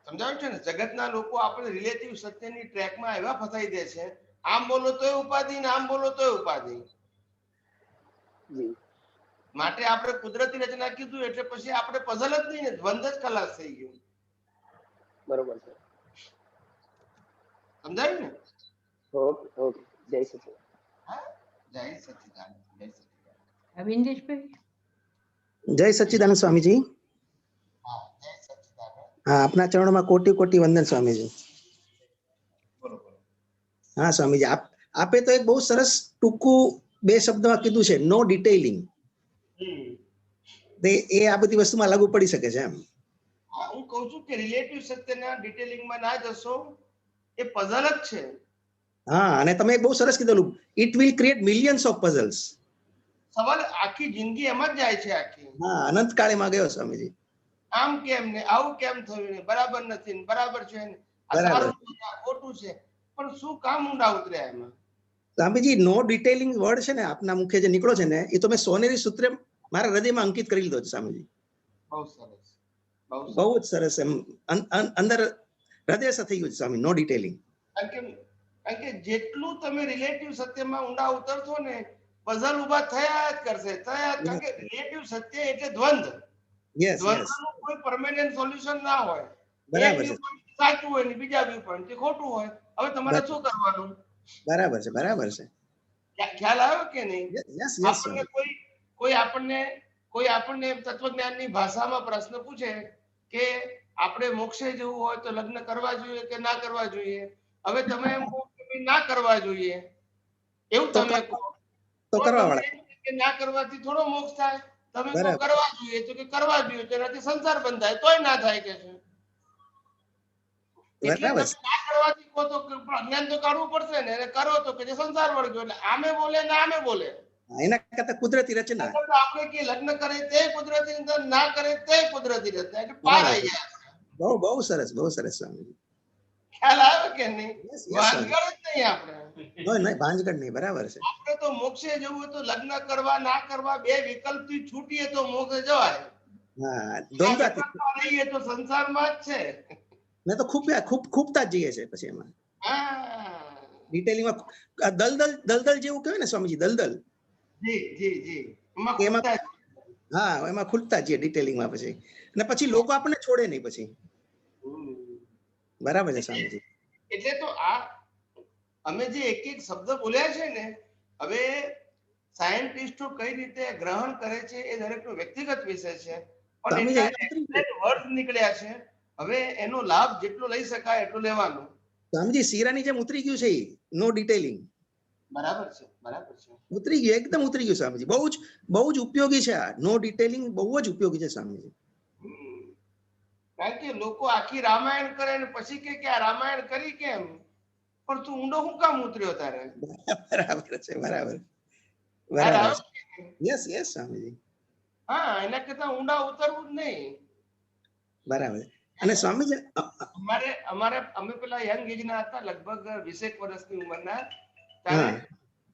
સમજાયું છે ને? જગતના લોકો આપણે રિલેટિવ સત્યની ટ્રેકમાં એવા ફસાઈ દે છે, આમ બોલો તોય ઉપાધિ ને આમ બોલો તોય ઉપાધિ. માટે આપણે કુદરતી રચના કીધું એટલે પછી આપણે પઝલ જ નહીં ને, દ્વંદ જ ખલાસ થઈ ગયું. બરોબર છે. સમજાયું ને? Okay okay. જય સચ્ચિદાનંદ. જય સચ્ચિદાનંદ. જય સચ્ચિદાનંદ. બિંદેશભાઈ. જય સચ્ચિદાનંદ સ્વામીજી. હા, જય સચ્ચિદાનંદ. હા, આપના ચરણોમાં કોટી કોટી વંદન સ્વામીજી. હા સ્વામીજી, આપે તો એક બહુ સરસ ટૂંકું 2 શબ્દમાં કીધું છે, નો ડિટેલિંગ. એ આ બધી વસ્તુમાં લાગુ પડી શકે છે એમ. હું કહું છું કે રિલેટિવ સત્યના ડિટેલિંગમાં ના જશો, એ પઝલ જ છે. હા, અને તમે બહુ સરસ કીધેલું, it will create millions of puzzles. સવાલ આખી જિંદગી એમ જ જાય છે આખી. હા, અનંત કાળેમાં ગયો સ્વામીજી. આમ કેમ ને આવું કેમ થયું ને, બરાબર નથી ને બરાબર છે ને, આ સારું છે આ ખોટું છે, પણ શું કામ ઊંડા ઉતર્યા એમાં? સ્વામીજી, નો ડિટેલિંગ વર્ડ છે ને આપના મુખે જે નીકળો છે ને, એ તો મેં સોનેરી સૂત્રે મારા હૃદયમાં અંકિત કરી લીધો છે સ્વામીજી. બહુ સરસ, બહુ જ સરસ. એમ અંદર હૃદય સાથે થઈ ગયું છે સ્વામી, નો ડિટેલિંગ. કારણ કે જેટલું તમે રિલેટિવ સત્યમાં ઊંડા ઉતરશો ને, પઝલ ઉભા થયા જ કરશે, કારણ કે રિલેટિવ સત્ય એટલે દ્વંદ. દ્વંદનું કોઈ પરમેનન્ટ સોલ્યુશન ના હોય. બરાબર છે. સાચું હોય ને બીજા વ્યૂ પોઈન્ટ થી ખોટું હોય. હવે તમારે શું કરવાનું? બરાબર છે, બરાબર છે. ખ્યાલ આવ્યો કે નહીં? આપણને કોઈ આપણને તત્વજ્ઞાનની ભાષામાં પ્રશ્ન પૂછે કે આપણે મોક્ષે જવું હોય તો લગ્ન કરવા જોઈએ કે ના કરવા જોઈએ? હવે તમે એમ કહો કે ના કરવા જોઈએ, એવું તમે કહો તો કે ના કરવાથી થોડો મોક્ષ થાય. તમે કહો કરવા જોઈએ તો કે કરવા જોઈએ, તો એનાથી સંસાર બંધાય, તોય ના થાય કે છે. એટલે બરાબર તમે ના કરવાથી કહો તો કે પણ અજ્ઞાન તો કાઢવું પડશે ને, એને કરો તો કે જે સંસાર વળગ્યો, એટલે આમે બોલે ને આમે બોલે. એના કરતા કુદરતી રચના. એટલે તો આપણે કે લગ્ન કરે તે કુદરતી રચના, ના કરે તે કુદરતી રચના, એટલે પાર આવી જાય. બહુ સરસ સ્વામીજી. ખ્યાલ આવે કે નહીં? Yes, yes, ભાનગડ સ્વામી. જ નહીં આપણે. નહીં ભાંજગડ નહીં, બરાબર છે. આપણે તો મોક્ષે જવું હોય તો લગ્ન કરવા ના કરવા બે વિકલ્પથી છૂટીએ તો મોક્ષે જવાય. હા, દ્વંદ્વાથી. વિકલ્પમાં રહીએ તો સંસારમાં જ છે. મેં તો ખૂબતા જ જઈએ છે પછી એમાં હા. ડિટેલિંગમાં દલદલ જેવું કહેવાય ને સ્વામીજી, દલદલ. જી. એમાં એમાં ખૂટતા જ. હા, એમાં ખુલતા જઈએ ડિટેલિંગમાં પછી, અને પછી લોકો આપણને છોડે નહીં પછી. બરાબર છે સ્વામીજી. એટલે તો આ અમે જે એક એક શબ્દ બોલ્યા છે ને, હવે સાયન્ટિસ્ટો કઈ રીતે ગ્રહણ કરે છે એ દરેકનો વ્યક્તિગત વિષય છે, પણ વર્ડ નીકળ્યા છે. હવે એનો લાભ જેટલો લઈ શકાય એટલો લેવાનો. સ્વામીજી શીરાની જેમ ઉતરી ગયું છે, નો ડિટેલિંગ. બરાબર છે. ઉતરી ગયું, એકદમ ઉતરી ગયું સ્વામીજી. બહુ જ ઉપયોગી છે આ નો ડિટેલિંગ, બહુ જ ઉપયોગી છે સ્વામીજી. કારણ કે લોકો આખી રામાયણ કરે ને પછી કે આ રામાયણ કરી કેમ, પણ તું ઊંડો હું કામ ઉતર્યો તારે? બરાબર છે, બરાબર. યસ સ્વામીજી. હા, એના કરતા ઊંડા ઉતરવું જ નહીં. બરાબર. અને સ્વામીજી અમે પેલા યંગ એજ ના હતા, લગભગ 20 વર્ષની ઉંમરના, ત્યારે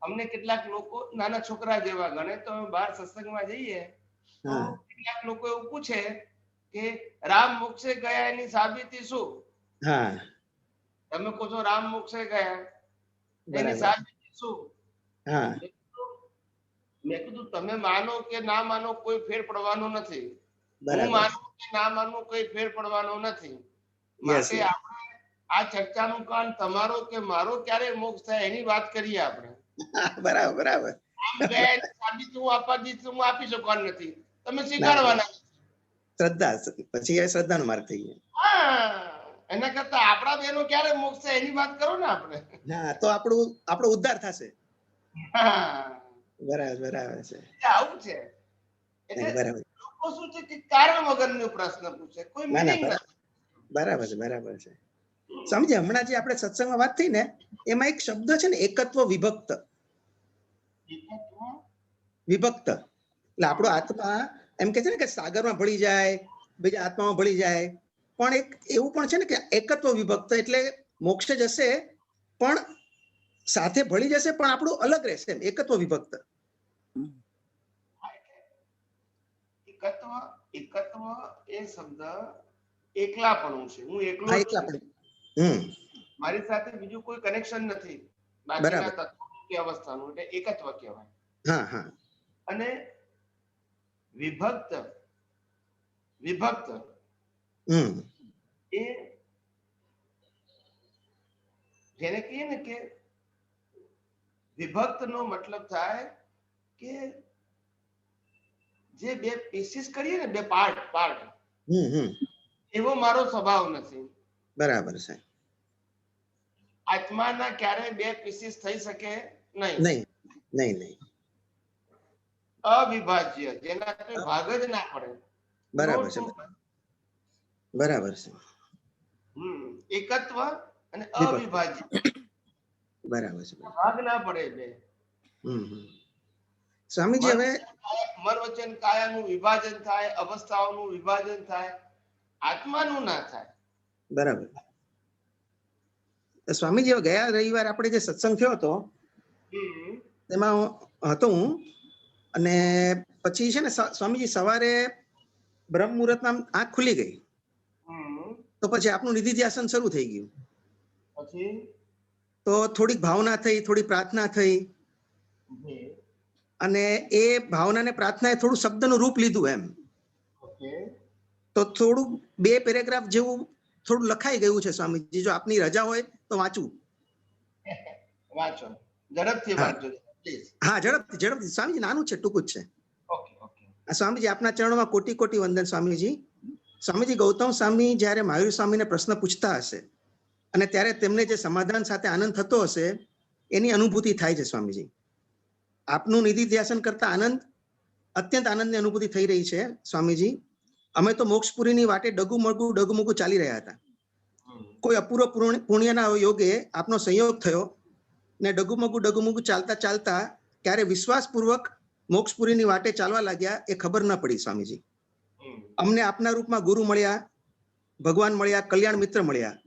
અમને કેટલાક લોકો નાના છોકરા જેવા ગણે, તો અમે બહાર સત્સંગમાં જઈએ તો કેટલાક લોકો એવું પૂછે કે રામ મોક્ષે ગયા એની સાબિતી શું? તમે કહો છો રામ મોક્ષે ગયા, એની સાબિતી શું? મેં કીધું તમે માનો કે ના માનો કોઈ ફેર પડવાનો નથી, હું માનું કે ના માનું કોઈ ફેર પડવાનો નથી. માટે આપણે આ ચર્ચાનું કારણ તમારો કે મારો ક્યારે મોક્ષ થાય એની વાત કરીએ આપણે. બરાબર. સાબિતી હું આપી શકવાનું નથી, તમે સ્વીકારવાના. શ્રદ્ધા, પછી એ શ્રદ્ધાનો માર્ગ થઈ ગયો. એના કરતા આપણા બેનો ક્યારે મોક્ષ થાય એની વાત કરો ને આપણે. હા, તો આપણો ઉદ્ધાર થશે. બરાબર છે. આવું છે. એટલે લોકો શું છે કે કારણ વગરનો પ્રશ્ન પૂછે, કોઈ મીનિંગ નથી. બરાબર છે. સમજે હમણાં જે આપણે સત્સંગમાં વાત થઈ ને, એમાં એક શબ્દ છે ને, એકત્વ વિભક્ત. એટલે આપણો આત્મા એમ કે છે ને કે સાગરમાં ભળી જાય, બીજા આત્મામાં ભળી જાય, પણ એક એવું પણ છે ને કે એકત્વ વિભક્ત, એટલે મોક્ષ જશે પણ સાથે ભળી જશે, પણ આપણું અલગ રહેશે. એકત્વ વિભક્ત. એકત્વ એ શબ્દ એકલાપણું છે. હું એકલો છું, મારી સાથે બીજું કોઈ કનેક્શન નથી, બાકીના તત્વોનું કે અવસ્થાનું, એટલે એકત્વ કહેવાય. અને વિભક્ત એ જેને કહીએ ને કે વિભક્ત નો મતલબ થાય કે જે બે પીસીસ કરીએ ને, બે પાર્ટ એવો મારો સ્વભાવ નથી. બરાબર છે. આત્માના ક્યારે બે પીસીસ થઈ શકે નહીં. અવિભાજ્ય, જેના ભાગ જ ના પડે. બરાબર છે. એકત્વ અને અવિભાજ્ય. બરાબર છે. ભાગ ના પડે બે. સ્વામીજી, હવે મન વચન કાયાનું વિભાજન થાય, અવસ્થાઓનું વિભાજન થાય, આત્માનું ના થાય. બરાબર. સ્વામીજી, હવે ગયા રવિવાર આપણે જે સત્સંગ થયો હતો એમાં હતો હું, અને પછી છે ને સ્વામીજી સવારે બ્રહ્મ મુહૂર્તમાં આંખ ખુલી ગઈ, તો પછી આપનું નિધિ ધ્યાસન શરૂ થઈ ગયું. તો થોડીક ભાવના થઈ, થોડી પ્રાર્થના થઈ, અને એ ભાવના ને પ્રાર્થનાએ થોડું શબ્દનું રૂપ લીધું એમ. તો થોડું 2 પેરેગ્રાફ જેવું થોડું લખાઈ ગયું છે સ્વામીજી, જો આપની રજા હોય તો વાંચું. વાંચો, ઝડપથી વાંચો. હા, ઝડપથી સ્વામીજી, નાનું છે, ટૂંકું જ છે. સ્વામીજી, આપના ચરણોમાં કોટી કોટી વંદન સ્વામીજી. સ્વામીજી, ગૌતમ સ્વામી જ્યારે મહાવીર સ્વામીને પ્રશ્ન પૂછતા હશે અને ત્યારે તેમને જે સમાધાન સાથે આનંદ થતો હશે, એની અનુભૂતિ થાય છે સ્વામીજી. આપનું નિધિ ધ્યાસન કરતા અત્યંત આનંદની અનુભૂતિ થઈ રહી છે સ્વામીજી. અમે તો મોક્ષપુરીની વાટે ડગુમગુ ચાલી રહ્યા હતા. કોઈ અપૂર્વ પુણ્યના યોગે આપનો સંયોગ થયો ને ડગુમગુ ચાલતા ચાલતા ક્યારે વિશ્વાસપૂર્વક મોક્ષપુરીની વાટે ચાલવા લાગ્યા એ ખબર ન પડી સ્વામીજી. અમને આપના રૂપમાં ગુરુ મળ્યા, ભગવાન મળ્યા, કલ્યાણ મિત્ર મળ્યા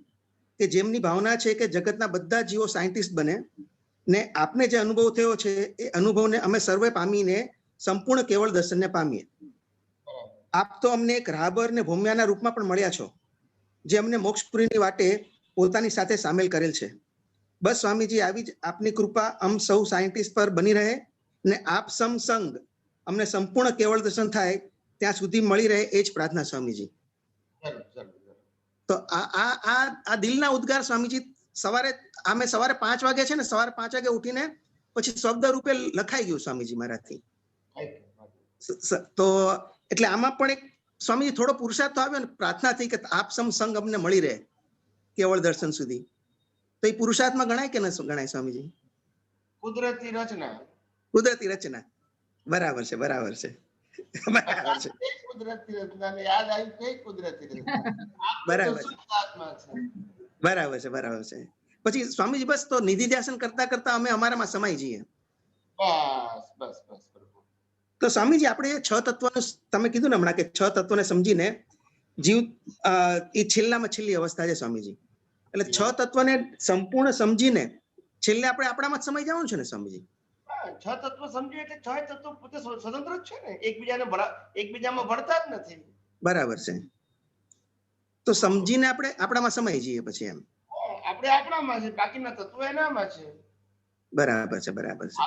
કે જેમની ભાવના છે કે જગતના બધા જીવો સાયન્ટિસ્ટ બને ને આપને જે અનુભવ થયો છે એ અનુભવને અમે સર્વે પામીને સંપૂર્ણ કેવળ દર્શનને પામીએ. આપ તો અમને એક રાહબર ને ભૌમ્યાના રૂપમાં પણ મળ્યા છો, જે અમને મોક્ષપુરીની વાટે પોતાની સાથે સામેલ કરેલ છે. બસ સ્વામીજી, આવી જ આપની કૃપા અમ સૌ સાયન્ટિસ્ટ પર બની રહે ને આપ સંગ અમને સંપૂર્ણ કેવળ દર્શન થાય ત્યાં સુધી મળી રહે એ જ પ્રાર્થના સ્વામીજી. તો આ દિલના ઉદ્ગાર સ્વામીજી સવારે 5 વાગે છે ને, સવારે 5 વાગે ઉઠીને પછી શબ્દ રૂપે લખાઈ ગયું સ્વામીજી મારાથી. તો એટલે આમાં પણ એક સ્વામીજી થોડો પુરુષાર્થ આવ્યો ને, પ્રાર્થના થઈ કે આપ સંગ અમને મળી રહે કેવળ દર્શન સુધી. તો એ પુરુષાર્થમાં ગણાય કે ન ગણાય સ્વામીજી? કુદરતી રચના. કુદરતી રચના. બરાબર છે, બરાબર છે, બરાબર છે. કુદરતી રચના યાદ આવી કઈ કુદરતી રચના? બરાબર છે, બરાબર છે, બરાબર છે. પછી સ્વામીજી બસ તો નિધિ ધ્યાસન કરતા કરતા અમે અમારામાં સમાઈ જઈએ. બસ બસ બસ. તો સ્વામીજી આપણે 6 તત્વનું તમે કીધું ને હમણાં કે 6 તત્વોને સમજીને જીવ એ છેલ્લામાં છેલ્લી અવસ્થા છે સ્વામીજી. એટલે 6 તત્વને સંપૂર્ણ સમજીને છેલ્લે આપણે આપણામાં જ સમાઈ જવાનું છે ને સ્વામીજી? 6 તત્વ સમજીએ એટલે 6 તત્વ પોતે સ્વતંત્ર જ છે ને, એકબીજામાં ભળતા જ નથી. બરાબર છે. તો સમજીને આપણે આપણામાં સમાઈ જઈએ પછી એમ. આપણે આપણામાં છે, બાકીના તત્વો એનામાં છે. બરાબર છે, બરાબર છે.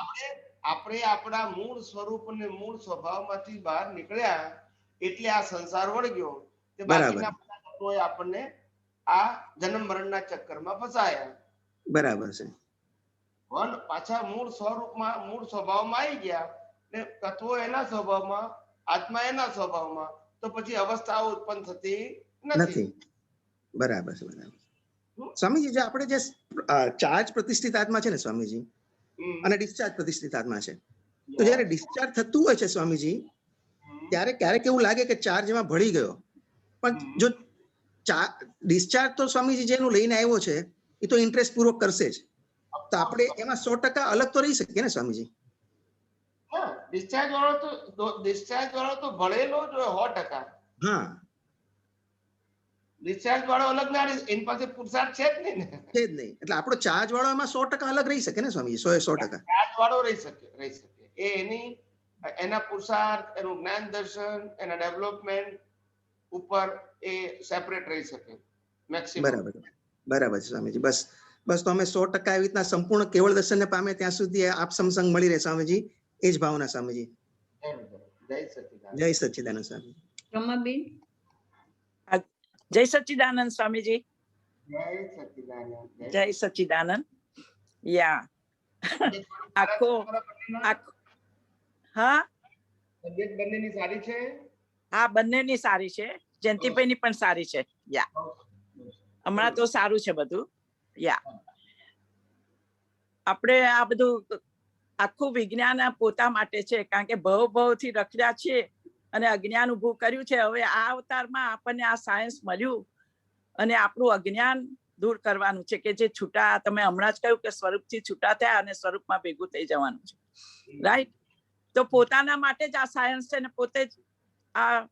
આપણે આપણા મૂળ સ્વરૂપ અને મૂળ સ્વભાવમાંથી બહાર નીકળ્યા એટલે આ સંસાર વળગ્યો. તે બાકીના બધા તત્વોએ આપણને આ જન્મ મરણના ચક્કરમાં ફસાયા. બરાબર છે. પણ પાછા મૂળ સ્વરૂપમાં મૂળ સ્વભાવમાં આવી ગયા ને તત્વો એના સ્વભાવમાં, આત્મા એના સ્વભાવમાં, તો પછી અવસ્થાઓ ઉત્પન્ન થતી નથી. બરાબર છે, બરાબર. સ્વામીજી, જે આપણે જે ચાર્જ પ્રતિષ્ઠિત આત્મા છે ને સ્વામીજી, અને ડિસ્ચાર્જ પ્રતિષ્ઠિત આત્મા છે, તો જયારે ડિસ્ચાર્જ થતું હોય છે સ્વામીજી, ત્યારે ક્યારેક એવું લાગે કે ચાર્જ એમાં ભળી ગયો. પણ જો ડિસ્ચાર્જ તો સ્વામીજી જેનું લઈને આવ્યો છે એ તો ઇન્ટરેસ્ટ પૂર્વક કરશે જ, તો આપણે એમાં 100% અલગ તો રહી શકીએ ને સ્વામીજી? ડિસ્ચાર્જ વાળો તો ભળેલો જ 100%. હા, ડિસ્ચાર્જ વાળો અલગ ના, એની પાસે પુરુષાર્થ છે જ નહીં ને. છે જ નહીં. એટલે આપણો ચાર્જ વાળો એમાં 100% અલગ રહી શકે ને સ્વામીજી? 100%. ચાર્જ વાળો રહી શકે. એ એના પુરુષાર્થ, એનું જ્ઞાન દર્શન, એના ડેવલપમેન્ટ ઉપર એ સેપરેટ રહી શકે મેક્સિમમ. બરાબર છે સ્વામીજી. બસ તો અમે 100% આવી રીતના સંપૂર્ણ કેવળ દર્શનને પામે ત્યાં સુધી આપ સમસંગ મળી રહે સ્વામીજી, એ જ ભાવના સ્વામીજી. જય સચ્ચિદાનંદ સ્વામી. રમાબેન. જય સચ્ચિદાનંદ સ્વામીજી. જય સચ્ચિદાનંદ. યા આખો હા, બંનેની સારી છે. હા, બંનેની સારી છે. જયંતિભાઈ ની પણ સારી છે. યા હમણાં તો સારું છે બધું. યા આપણે આ બધું આખું વિજ્ઞાન પોતા માટે છે, કારણ કે ભવ થી રખડ્યા છે અને અજ્ઞાન ઉભું કર્યું છે. હવે આ અવતારમાં આપણને આ સાયન્સ મળ્યું અને આપણું અજ્ઞાન દૂર કરવાનું છે, કે જે છૂટા, તમે હમણાં જ કહ્યું કે સ્વરૂપથી છૂટા થયા અને સ્વરૂપમાં ભેગું થઈ જવાનું છે, રાઈટ? તો પોતાના માટે જ આ સાયન્સ છે ને પોતે જ આ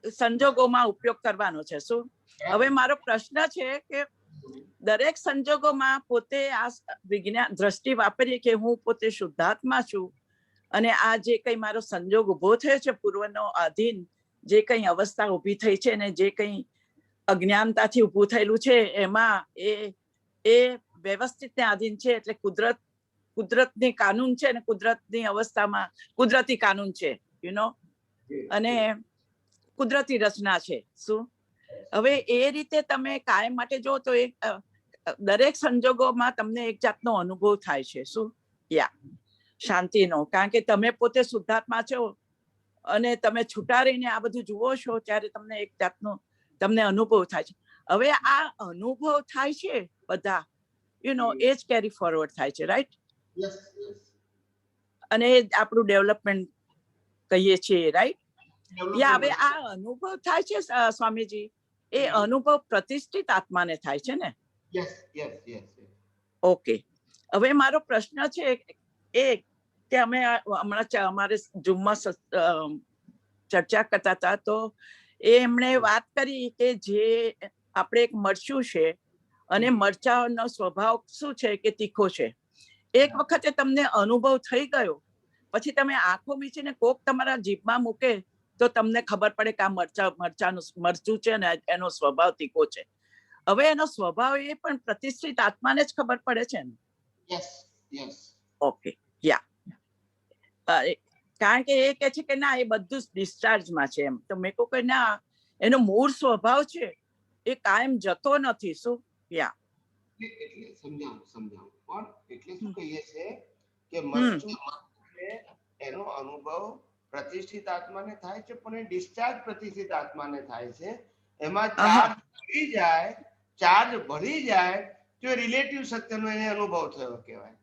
સંજોગોમાં ઉપયોગ કરવાનો છે. શું હવે મારો પ્રશ્ન છે કે દરેક સંજોગોમાં પોતે આ વિજ્ઞાન દ્રષ્ટિ વાપરીએ કે હું પોતે શુદ્ધાત્મા છું અને આ જે કઈ મારો સંજોગ ઉભો થયો છે પૂર્વનો આધીન, જે કઈ અવસ્થા ઉભી થઈ છે ને જે કઈ અજ્ઞાનતાથી ઉભું થયેલું છે એમાં એ વ્યવસ્થિતને આધીન છે. એટલે કુદરતની કાનૂન છે ને કુદરતની અવસ્થામાં કુદરતી કાનૂન છે, અને કુદરતી રચના છે. શું હવે એ રીતે તમે કાયમ માટે જો તો એક દરેક સંજોગોમાં તમને એક જાતનો અનુભવ થાય છે. શું? યા શાંતિનો, કારણ કે તમે પોતે શુદ્ધાત્મા છો અને તમે છૂટા રહીને આ બધું જુઓ છો ત્યારે તમને એક જાતનો તમને અનુભવ થાય છે. હવે આ અનુભવ થાય છે બધા, એ જ કેરી ફોરવર્ડ થાય છે, રાઈટ? અને આપણું ડેવલપમેન્ટ કહીએ છીએ, રાઈટ? યા હવે આ અનુભવ થાય છે સ્વામીજી, એ અનુભવ પ્રતિષ્ઠિત આત્માને થાય છે ને? Yes yes yes. ઓકે, હવે મારો પ્રશ્ન છે એ કે અમે હમણાં અમારે ઝૂમમાં ચર્ચા કરતા હતા, તો એમણે વાત કરી કે જે આપણે એક મરચું છે અને મરચાનો સ્વભાવ શું છે કે તીખો છે. એક વખતે તમને અનુભવ થઈ ગયો પછી તમે આંખો મીચીને કોક તમારા જીભમાં મૂકે તો તમને ખબર પડે કે આ મરચું છે ને એનો સ્વભાવ તીખો છે. હવે એનો સ્વભાવ એ પણ પ્રતિષ્ઠિત આત્માને જ ખબર પડે છે ને? Yes yes. ઓકે, યા. કારણ કે એ કે છે કે ના એ બધું જ ડિસ્ચાર્જમાં છે એમ. તો મેં કહું કે ના, એનો મૂળ સ્વભાવ છે એ કાયમ જતો નથી. શું? યા, એટલે સમજાવું પણ એટલે શું કહીએ છે કે મરચું એનો અનુભવ પ્રતિષ્ઠિત આત્માને થાય છે, પણ એ ડિસ્ચાર્જ પ્રતિષ્ઠિત આત્માને થાય છે. એમાં ચાર્જ ભરી જાય તો રિલેટિવ સત્યનો એને અનુભવ થયો કહેવાય.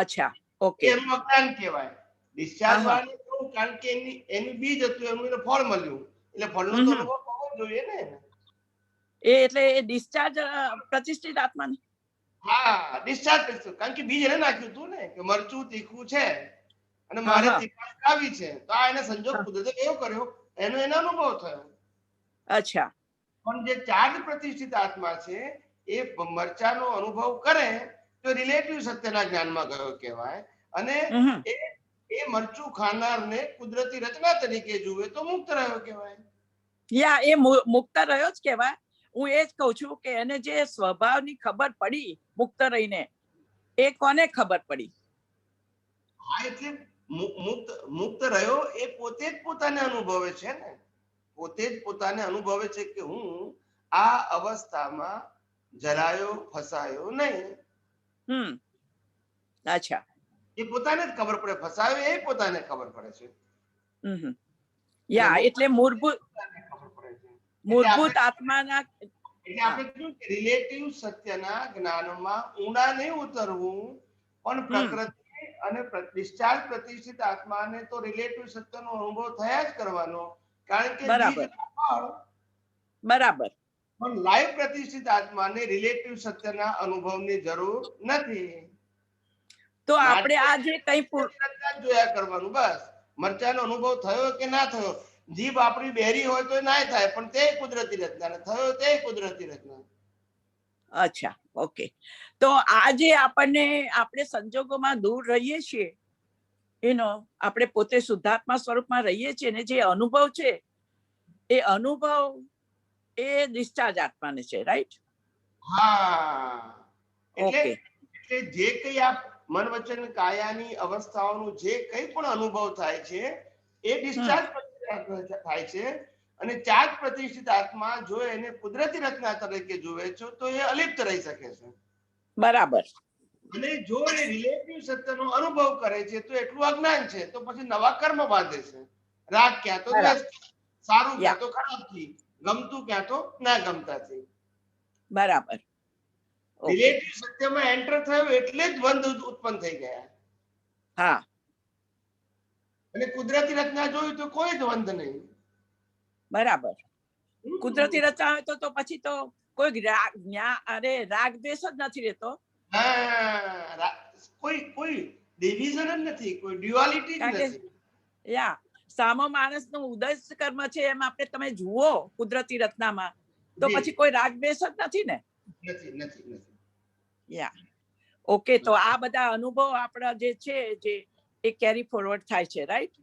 અચ્છા, ઓકે. એનું અજ્ઞાન કહેવાય. ડિસ્ચાર્જ વાળું કેવું, કારણ કે એનું બીજ હતું, એનું એને ફળ મળ્યું, એટલે ફળનો તો અનુભવ હોવો જોઈએ ને. એટલે એ ડિસ્ચાર્જ પ્રતિષ્ઠિત આત્માને? હા, ડિસ્ચાર્જ કરશું, કારણ કે બીજ એને નાખ્યું હતું ને કે મરચું તીખું છે અને મારે તીખાશ આવી છે, તો આ એને સંજોગ કુદરતે કેવો કર્યો, એનો એને અનુભવ થયો. અચ્છા. પણ જે ચાર્જ પ્રતિષ્ઠિત આત્મા છે એ મરચાનો અનુભવ કરે તો રિલેટિવ સત્યના જ્ઞાનમાં ગયો કહેવાય. અને એ મરચું ખાનારને કુદરતી રચના તરીકે જુએ તો મુક્ત રહ્યો કહેવાય. યા, એ મુક્ત રહ્યો જ કહેવાય. હું એ જ કહું છું કે એને જે સ્વભાવની ખબર પડી મુક્ત રહીને, એ કોને ખબર પડી? હા, એટલે મુક્ત રહ્યો એ પોતે જ પોતાને અનુભવે છે ને. પોતે જ પોતાને અનુભવે છે કે હું આ અવસ્થામાં જરાયો ફસાયો નહીં. અચ્છા. એ પોતાને જ ખબર પડે, ફસાયો એ પોતાને ખબર પડે છે. યા, એટલે મૂળભૂત આત્માના, એટલે આપણે કહ્યું કે રિલેટિવ સત્યના જ્ઞાનમાં ઊંડા નહીં ઉતરવું, પણ પ્રકૃતિ અને ડિસ્ચાર્જ પ્રતિષ્ઠિત આત્માને તો રિલેટિવ સત્યનો અનુભવ થયા જ કરવાનો, કારણ કે બરાબર. પણ લાઈવ પ્રતિષ્ઠિત આત્માને રિલેટિવ સત્યના અનુભવની જરૂર નથી. તો આપણે આ જે કંઈ જોયા કરવાનું, બસ. મરચાનો અનુભવ થયો કે ના થયો, જીભ આપણી બેરી હોય તો ના થાય, પણ તે કુદરતી રચના થયો, તે કુદરતી રચના. અચ્છા, ઓકે. તો આ જે આપણે સંજોગોમાં દૂર રહીએ છીએ, આપણે પોતે શુદ્ધાત્મા સ્વરૂપમાં રહીએ છીએ ને, જે અનુભવ છે એ અનુભવ એ ડિસ્ચાર્જ આત્માને છે, રાઈટ? હા, એટલે જે કઈ આ મન વચન કાયાની અવસ્થાઓનું જે કઈ પણ અનુભવ થાય છે એ ડિસ્ચાર્જ થાય છે. અને ચાર્જ પ્રતિષ્ઠિત આત્મા જો એને કુદરતી રચના તરીકે જુએ છે તો એ અલિપ્ત રહી શકે છે. બરાબર. અને જો એ રિલેટિવ સત્યનો અનુભવ કરે છે તો એટલું અજ્ઞાન છે, તો પછી નવા કર્મ બાંધે છે. રાગ ક્યાં તો દ્વેષ, સારું ક્યાં તો ખરાબથી, ગમતું ક્યાં તો ના ગમતાથી. બરાબર. રિલેટિવ સત્યમાં એન્ટર થયો એટલે જ દ્વંદ્વ ઉત્પન્ન થઈ ગયા. હા. અને કુદરતી રચના જોયું તો કોઈ દ્વંદ્વ નહીં. બરાબર. કુદરતી રચના હોય તો પછી તો કોઈ રાગ દ્વેષ જ નથી રહેતો. કોઈ ડિવિઝન જ નથી, કોઈ ડ્યુઆલિટી જ નથી. યા, સામો માણસનું ઉદય કર્મ છે એમ આપણે તમે જુઓ કુદરતી રચનામાં, તો પછી કોઈ રાગ દ્વેષ જ નથી ને? નથી. યા, ઓકે. તો આ બધા અનુભવો આપણા જે છે જે એ કેરી ફોરવર્ડ થાય છે, રાઈટ?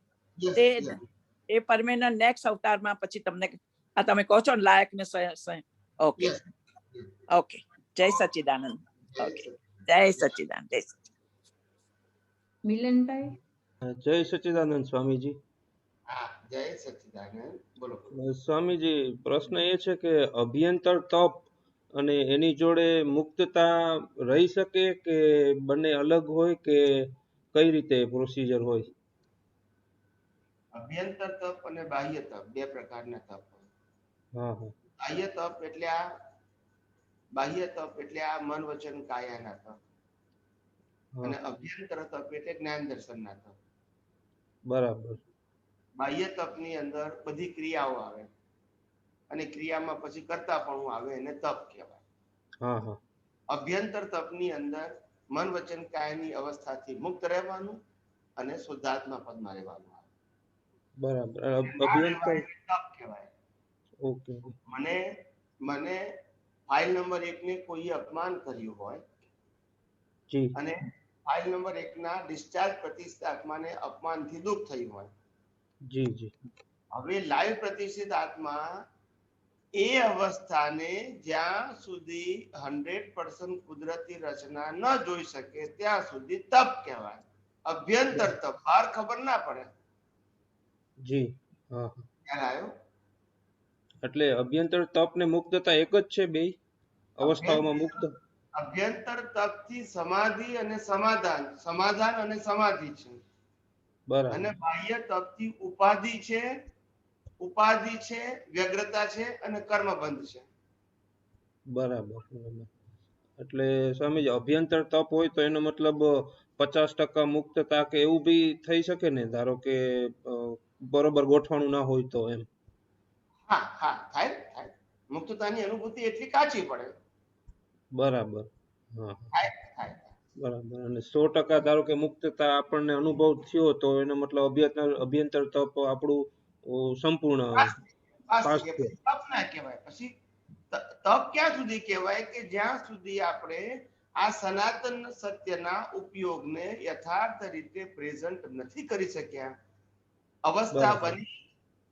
એ પરમેનન્ટ નેક્સ્ટ અવતારમાં પછી તમને આ તમે કહો છો ને લાયક ને ઓકે. ઓકે, જય સચ્ચિદાનંદ. ઓકે, જય સચ્ચિદાનંદ. મિલનભાઈ. જય સચ્ચિદાનંદ સ્વામીજી. હા, જય સચ્ચિદાનંદ. બોલો સ્વામીજી. પ્રશ્ન એ છે કે અભ્યંતર તપ અને એની જોડે મુક્તતા રહી શકે કે બંને અલગ હોય કે કઈ રીતે પ્રોસિજર હોય? અભ્યંતર તપ અને બાહ્ય તપ બે પ્રકારના તપ હોય. બાહ્ય તપ એટલે આ મન વચન કાયાના તપ, અને અભ્યંતર તપ એટલે જ્ઞાન દર્શનના તપ. બરાબર. બાહ્ય તપની અંદર બધી ક્રિયાઓ આવે. અને ક્રિયામાં પછી કરતાપણું આવે એને તપ કહેવાય. હા હા અભ્યંતર તપની અંદર મન વચન કાયની અવસ્થાથી મુક્ત રહેવાનું અને શુદ્ધાત્મા પદમાં રહેવાનું આવે. બરાબર. આ અભ્યંતર રહેવાય એટલે તપ કહેવાય. ઓકે મને મને ફાઇલ નંબર 1 ને કોઈ અપમાન કર્યું હોય જી અને ફાઇલ નંબર 1 ના ડિસ્ચાર્જ પ્રતિષ્ઠિત આત્માને અપમાનથી દુઃખ થયું હોય, જી જી હવે લાઈવ પ્રતિષ્ઠિત આત્મા એ અવસ્થાને જ્યાં સુધી 100% કુદરતી રચના ન જોઈ શકે ત્યાં સુધી તપ કહેવાય. અભ્યંતર તપ, બહાર ખબર ના પડે. જી હા ખ્યાલ આવ્યો? એટલે અભ્યંતર તપ ને મુક્તતા એક જ છે, બે અવસ્થાઓમાં મુક્ત. અભ્યંતર તપથી સમાધિ અને સમાધાન, સમાધાન અને સમાધિ છે. બરાબર અને બાહ્ય તપથી ઉપાધિ છે, ઉપાધિ છે, વ્યગ્રતા છે અને કર્મબંધ છે. બરાબર બરાબર. એટલે સ્વામીજી અભ્યંતર તપ હોય તો એનો મતલબ 50% મુક્તતા કે એવું બી થઈ શકે ને? ધારો કે બરોબર ગોઠવાણું ના હોય તો એમ. હા હા, થાય થાય. મુક્તતાની અનુભૂતિ એટલી કાચી પડે. બરાબર હા થાય થાય. બરાબર. અને 100% ધારો કે મુક્તતા આપણને અનુભવ થયો તો એનો મતલબ અભ્યંતર તપ આપણું સંપૂર્ણ પાસ પછી છે. તપ ના કહેવાય. પછી તપ ક્યાં સુધી કહેવાય કે જ્યાં સુધી આપણે આ સનાતન સત્યના ઉપયોગને યથાર્થ રીતે પ્રેઝન્ટ નથી કરી શક્યા. અવસ્થા બરાબર બની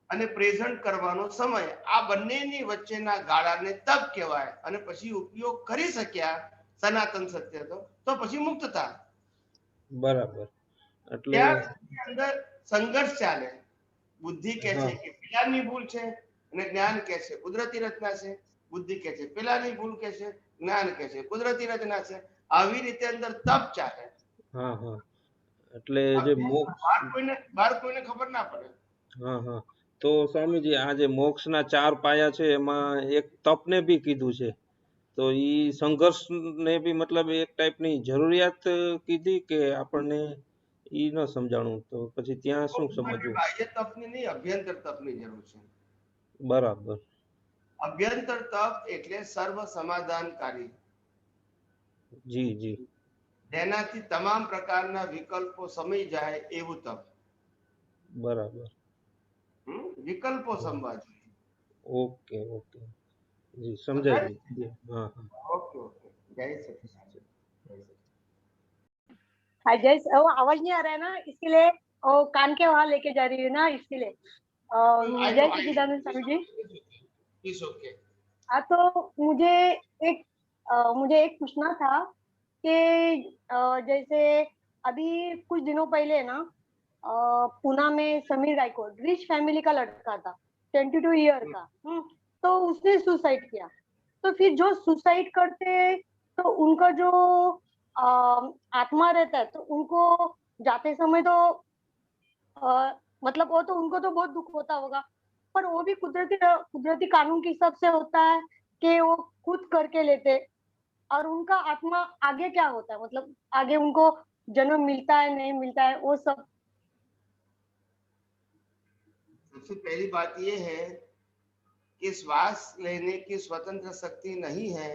અને પ્રેઝન્ટ કરવાનો સમય, આ બંનેની વચ્ચેના ગાળાને તપ કહેવાય. અને પછી ઉપયોગ કરી શક્યા સનાતન સત્ય તો પછી મુક્તતા. બરાબર. એટલે ત્યાં અંદર સંઘર્ષ ચાલે. બુદ્ધિ કહે હા છે કે પેલાની ભૂલ છે અને જ્ઞાન કહે છે કુદરતી રચના છે. બુદ્ધિ કહે છે પેલાની ભૂલ કહે છે, જ્ઞાન કહે છે કુદરતી રચના છે. આવી રીતે અંદર તપ ચાલે. હા હા. એટલે જે મોક્ષ બહાર કોઈને ખબર ના પડે. હા હા. તો સ્વામીજી આ જે મોક્ષના 4 પાયા છે એમાં એક તપને બી કીધું છે, તો ઈ સંઘર્ષ ને બી મતલબ એક ટાઈપની જરૂરિયાત કીધી કે આપણને ઈ ન સમજાણું, તો પછી ત્યાં શું સમજવું? બાહ્ય તપની નહીં, અભ્યંતર તપની જરૂર છે. બરાબર અભ્યંતર તપ એટલે સર્વ સમાધાનકારી, જી જી જેનાથી તમામ પ્રકારના વિકલ્પો સમી જાય એવું તપ. બરાબર વિકલ્પો સમવા જોઈએ. ઓકે ઓકે જી સમજાઈ ગયું. હા હા ओके ओके, जय सच्चिदानंद। हाँ जय, वो आवाज नहीं आ रहा है ना, इसके लिए वो कान के वहां लेके जा रही है ना, इसके लिए जय सच्चिदानंद स्वामी जी। It's okay. हाँ तो मुझे एक पूछना था कि जैसे अभी कुछ दिनों पहले ना पुणे में समीर रायकोड रिच फैमिली का लड़का था, 22 ईयर का, तो उसने सुसाइड किया। तो फिर जो सुसाइड करते तो उनका जो आत्मा रहता है तो उनको जाते समय तो मतलब वो तो उनको तो बहुत दुख होता होगा, पर वो भी कुदरती कानून के हिसाब से होता है कि वो खुद करके लेते, और उनका आत्मा आगे क्या होता है, मतलब आगे उनको जन्म मिलता है नहीं मिलता है वो सब। सबसे पहली बात ये है कि श्वास लेने की स्वतंत्र शक्ति नहीं है,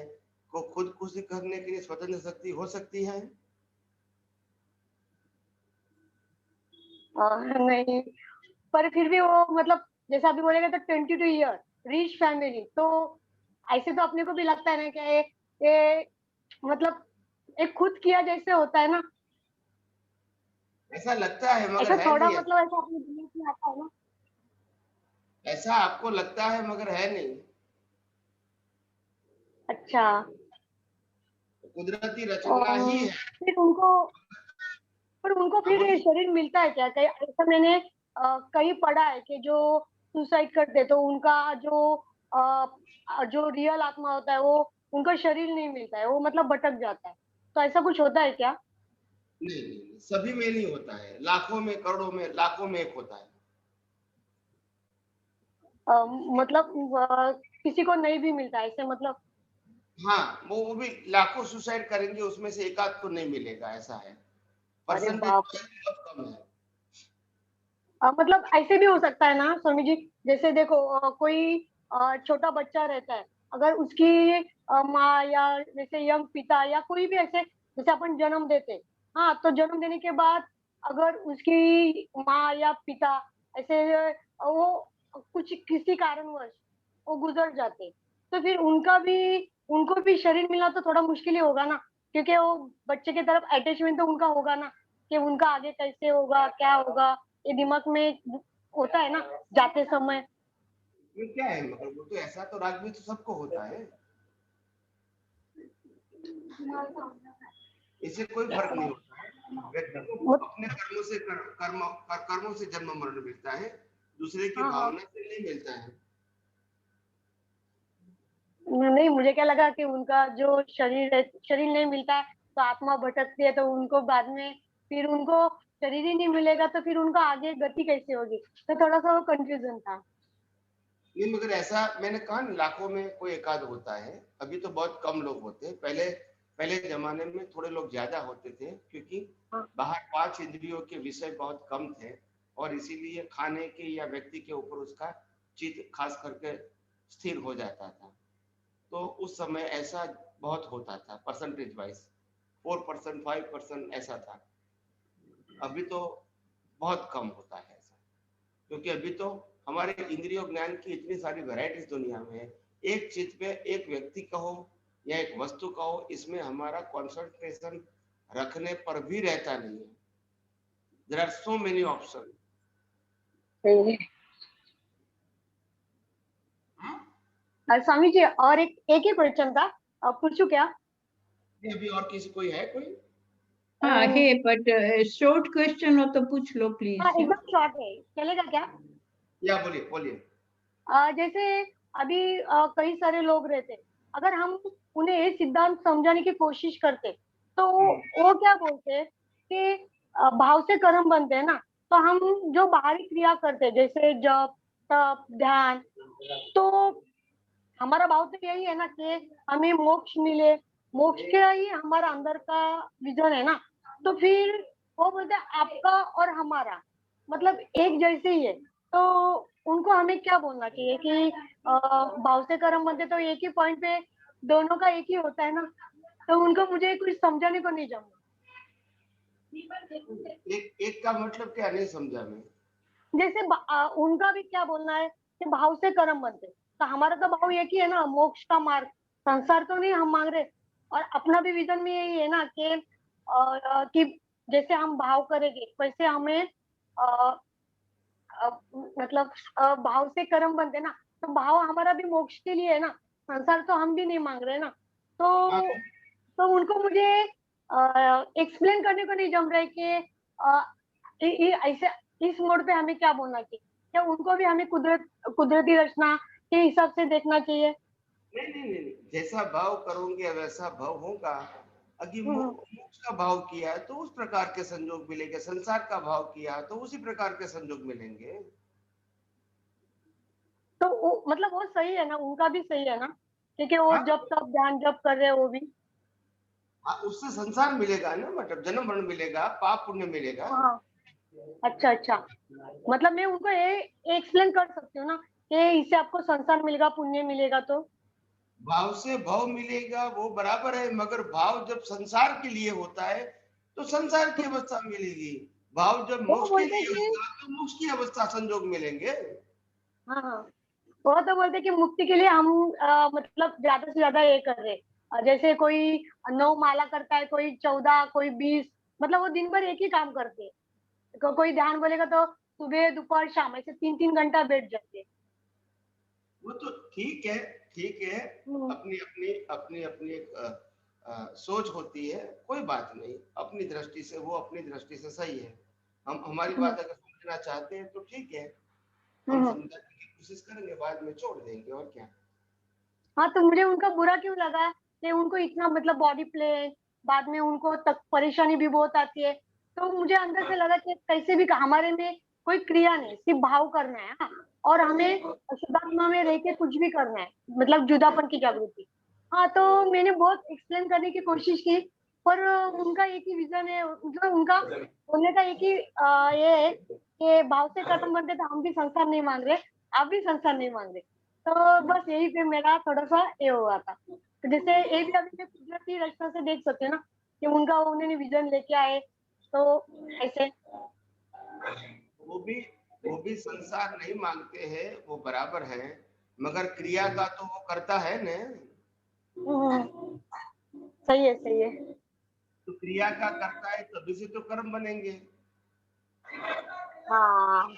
को खुदकुशी करने के लिए स्वतंत्र शक्ति हो सकती है? नहीं, पर फिर भी वो मतलब जैसा अभी बोलेगा तो 22 ईयर रिच फैमिली, तो ऐसे तो अपने को भी लगता है ना कि ये मतलब एक खुद किया जैसे होता है ना, ऐसा लगता है मगर ऐसा है थोड़ा नहीं। मतलब ऐसा अपने दिमाग में आता है ना। ऐसा आपको लगता है मगर है नहीं। अच्छा, कुदरती रचना ही है। फिर उनको फिर शरीर मिलता है क्या? कहीं ऐसा मैंने कहीं पढ़ा है कि जो सुसाइड करते तो उनका जो रियल आत्मा होता है वो उनका शरीर नहीं मिलता है, वो मतलब भटक जाता है, तो ऐसा कुछ होता है क्या? नहीं, सभी में नहीं होता है, लाखों में करोड़ों में लाखों में एक होता है। मतलब किसी को नहीं भी मिलता है ऐसे, मतलब हाँ, वो भी लाखों सुसाइड करेंगे उसमें से एक आध को नहीं मिलेगा, ऐसा है। अरे परसेंटेज बाप, बहुत कम है। मतलब ऐसे भी हो सकता है ना स्वामी जी, जैसे देखो कोई छोटा बच्चा रहता है, अगर उसकी माँ या जैसे यंग पिता या कोई भी ऐसे, जैसे अपन जन्म देते, हाँ, तो जन्म देने के बाद अगर उसकी माँ या पिता ऐसे वो कुछ किसी कारणवश वो गुजर जाते, तो फिर उनको भी शरीर मिलना तो थोड़ा मुश्किल ही होगा ना, क्योंकि वो बच्चे की तरफ अटैचमेंट तो उनका होगा ना, कि उनका आगे कैसे होगा, क्या होगा, ये दिमाग में होता है ना जाते समय। ये क्या है, मगर वो तो ऐसा तो राग भी तो सबको होता है, इससे कोई फर्क नहीं होता है। व्यक्ति को अपने कर्मों से जन्म मरण मिलता है, दूसरे की भावना से नहीं मिलता है। नहीं, मुझे क्या लगा कि उनका जो शरीर नहीं मिलता है तो आत्मा भटकती है, तो उनको बाद में फिर उनको शरीर ही नहीं मिलेगा तो फिर उनका आगे गति कैसे होगी, तो थोड़ा सा कंफ्यूजन था। नहीं, मगर ऐसा मैंने कहा ना, लाखों में कोई एकाध होता है, अभी तो बहुत कम लोग होते हैं। पहले जमाने में थोड़े लोग ज्यादा होते थे, क्योंकि बाहर 5 इंद्रियों के विषय बहुत कम थे, और इसीलिए खाने के या व्यक्ति के ऊपर उसका चित्त खास करके स्थिर हो जाता था। तो उस समय ऐसा बहुत होता था, परसेंटेज वाइज 4%, 5% ऐसा था। अभी तो बहुत कम होता है ऐसा, क्योंकि अभी तो हमारे इंद्रियों ज्ञान की इतनी सारी वैरायटीज दुनिया में है। एक चीज पे, एक व्यक्ति कहो या एक वस्तु कहो, इसमें हमारा कंसंट्रेशन रखने पर भी रहता नहीं है। There are so many option. Swami ji, और एक ही क्वेश्चन था, पूछू क्या? अभी और किसी कोई है कोई? हाँ है, बट शॉर्ट क्वेश्चन हो तो पूछ लो प्लीज। हाँ, एकदम शॉर्ट है, चलेगा क्या? या बोलिए। जैसे अभी कई सारे लोग रहते, अगर हम उन्हें ये सिद्धांत समझाने की कोशिश करते तो वो क्या बोलते कि भाव से कर्म बनते हैं ना, तो हम जो बाहरी क्रिया करते जैसे जप, तप, ध्यान, तो हमारा भाव तो यही है ना कि हमें मोक्ष मिले, मोक्ष का ही हमारा अंदर का विजन है ना, तो फिर वो बोलते हैं आपका और हमारा मतलब एक जैसे ही है, तो उनको हमें क्या बोलना चाहिए कि भाव से कर्म बनते तो एक ही पॉइंट पे दोनों का एक ही होता है ना, तो उनको मुझे कुछ समझाने को नहीं जमा। एक का मतलब क्या, नहीं समझा मैं। जैसे उनका भी क्या बोलना है कि भाव से कर्म बनते, तो हमारा तो भाव एक ही है ना, मोक्ष का मार्ग, संसार तो नहीं हम मांग रहे, और अपना भी विजन में यही है ना कि जैसे हम भाव करेंगे वैसे हमें मतलब भाव से कर्म बनते ना, तो भाव हमारा भी मोक्ष के लिए है ना, संसार तो हम भी नहीं मांग रहे ना, तो उनको मुझे एक्सप्लेन करने को नहीं जम रहा है कि ऐसे इस मोड पे हमें क्या बोलना चाहिए, क्या उनको भी हमें कुदरती रचना के हिसाब से देखना चाहिए? नहीं, जैसा भाव करोगे वैसा भाव होगा। अगर मोक्ष का भाव किया है तो उस प्रकार के संजोग मिलेंगे, संसार का भाव किया तो उसी प्रकार के संजोग मिलेंगे। तो मतलब वो सही है ना, उनका भी सही है ना, क्योंकि वो जब तब ध्यान जब कर रहे हैं वो भी। हाँ, उससे संसार मिलेगा ना, मतलब जन्म मरण मिलेगा, पाप पुण्य मिलेगा। हाँ, अच्छा, मतलब मैं उनको ये एक्सप्लेन कर सकती हूँ ना कि इससे आपको संसार मिलेगा, पुण्य मिलेगा, तो भाव से भाव मिलेगा वो बराबर है, मगर भाव जब संसार के लिए होता है तो संसार की अवस्था मिलेगी, भाव जब मोक्ष के लिए होगा तो मोक्ष की अवस्था संजोग मिलेंगे। हाँ, वो तो बोलते कि मुक्ति के लिए हम मतलब ज्यादा से ज्यादा ये कर रहे, जैसे कोई 9 माला करता है, कोई 14, कोई 20, मतलब वो दिन भर एक ही काम करते हैं। कोई ध्यान बोलेगा तो सुबह दोपहर शाम ऐसे 3-3 घंटा बैठ जाते हैं। वो तो ठीक है, अपनी अपनी एक सोच होती है, कोई बात नहीं, अपनी दृष्टि से वो अपनी दृष्टि से सही है। हम हमारी बात अगर समझना चाहते हैं तो ठीक है, हम समझाने की कोशिश करेंगे, बाद में छोड़ देंगे, और क्या। हाँ, तो मुझे उनका बुरा क्यों लगा कि उनको इतना मतलब बॉडी प्ले, बाद में उनको तक परेशानी भी बहुत आती है, तो मुझे अंदर से लगा कि कैसे भी हमारे में कोई क्रिया नहीं, सिर्फ भाव करना है। हाँ, और हमें शुद्धात्मा में रह के कुछ भी करना है, मतलब जुदापन की जागृति। हाँ, तो मैंने बहुत एक्सप्लेन करने की कोशिश की, पर उनका एक ही विजन है, मतलब उनका बोलने का एक ही ये है कि भाव से कर्म बनते तो हम भी संसार नहीं मांग रहे, आप भी संसार नहीं मांग रहे, तो बस यही पे मेरा थोड़ा सा ये हुआ था। तो जैसे ये भी अभी कुदरती रचना से देख सकते हैं ना कि उनका उन्होंने विजन लेके आए, तो ऐसे वो भी संसार नहीं मांगते हैं, वो बराबर है, मगर क्रिया का तो वो करता है न। सही है, सही है। तो क्रिया का करता है तभी से तो कर्म बनेंगे। हाँ,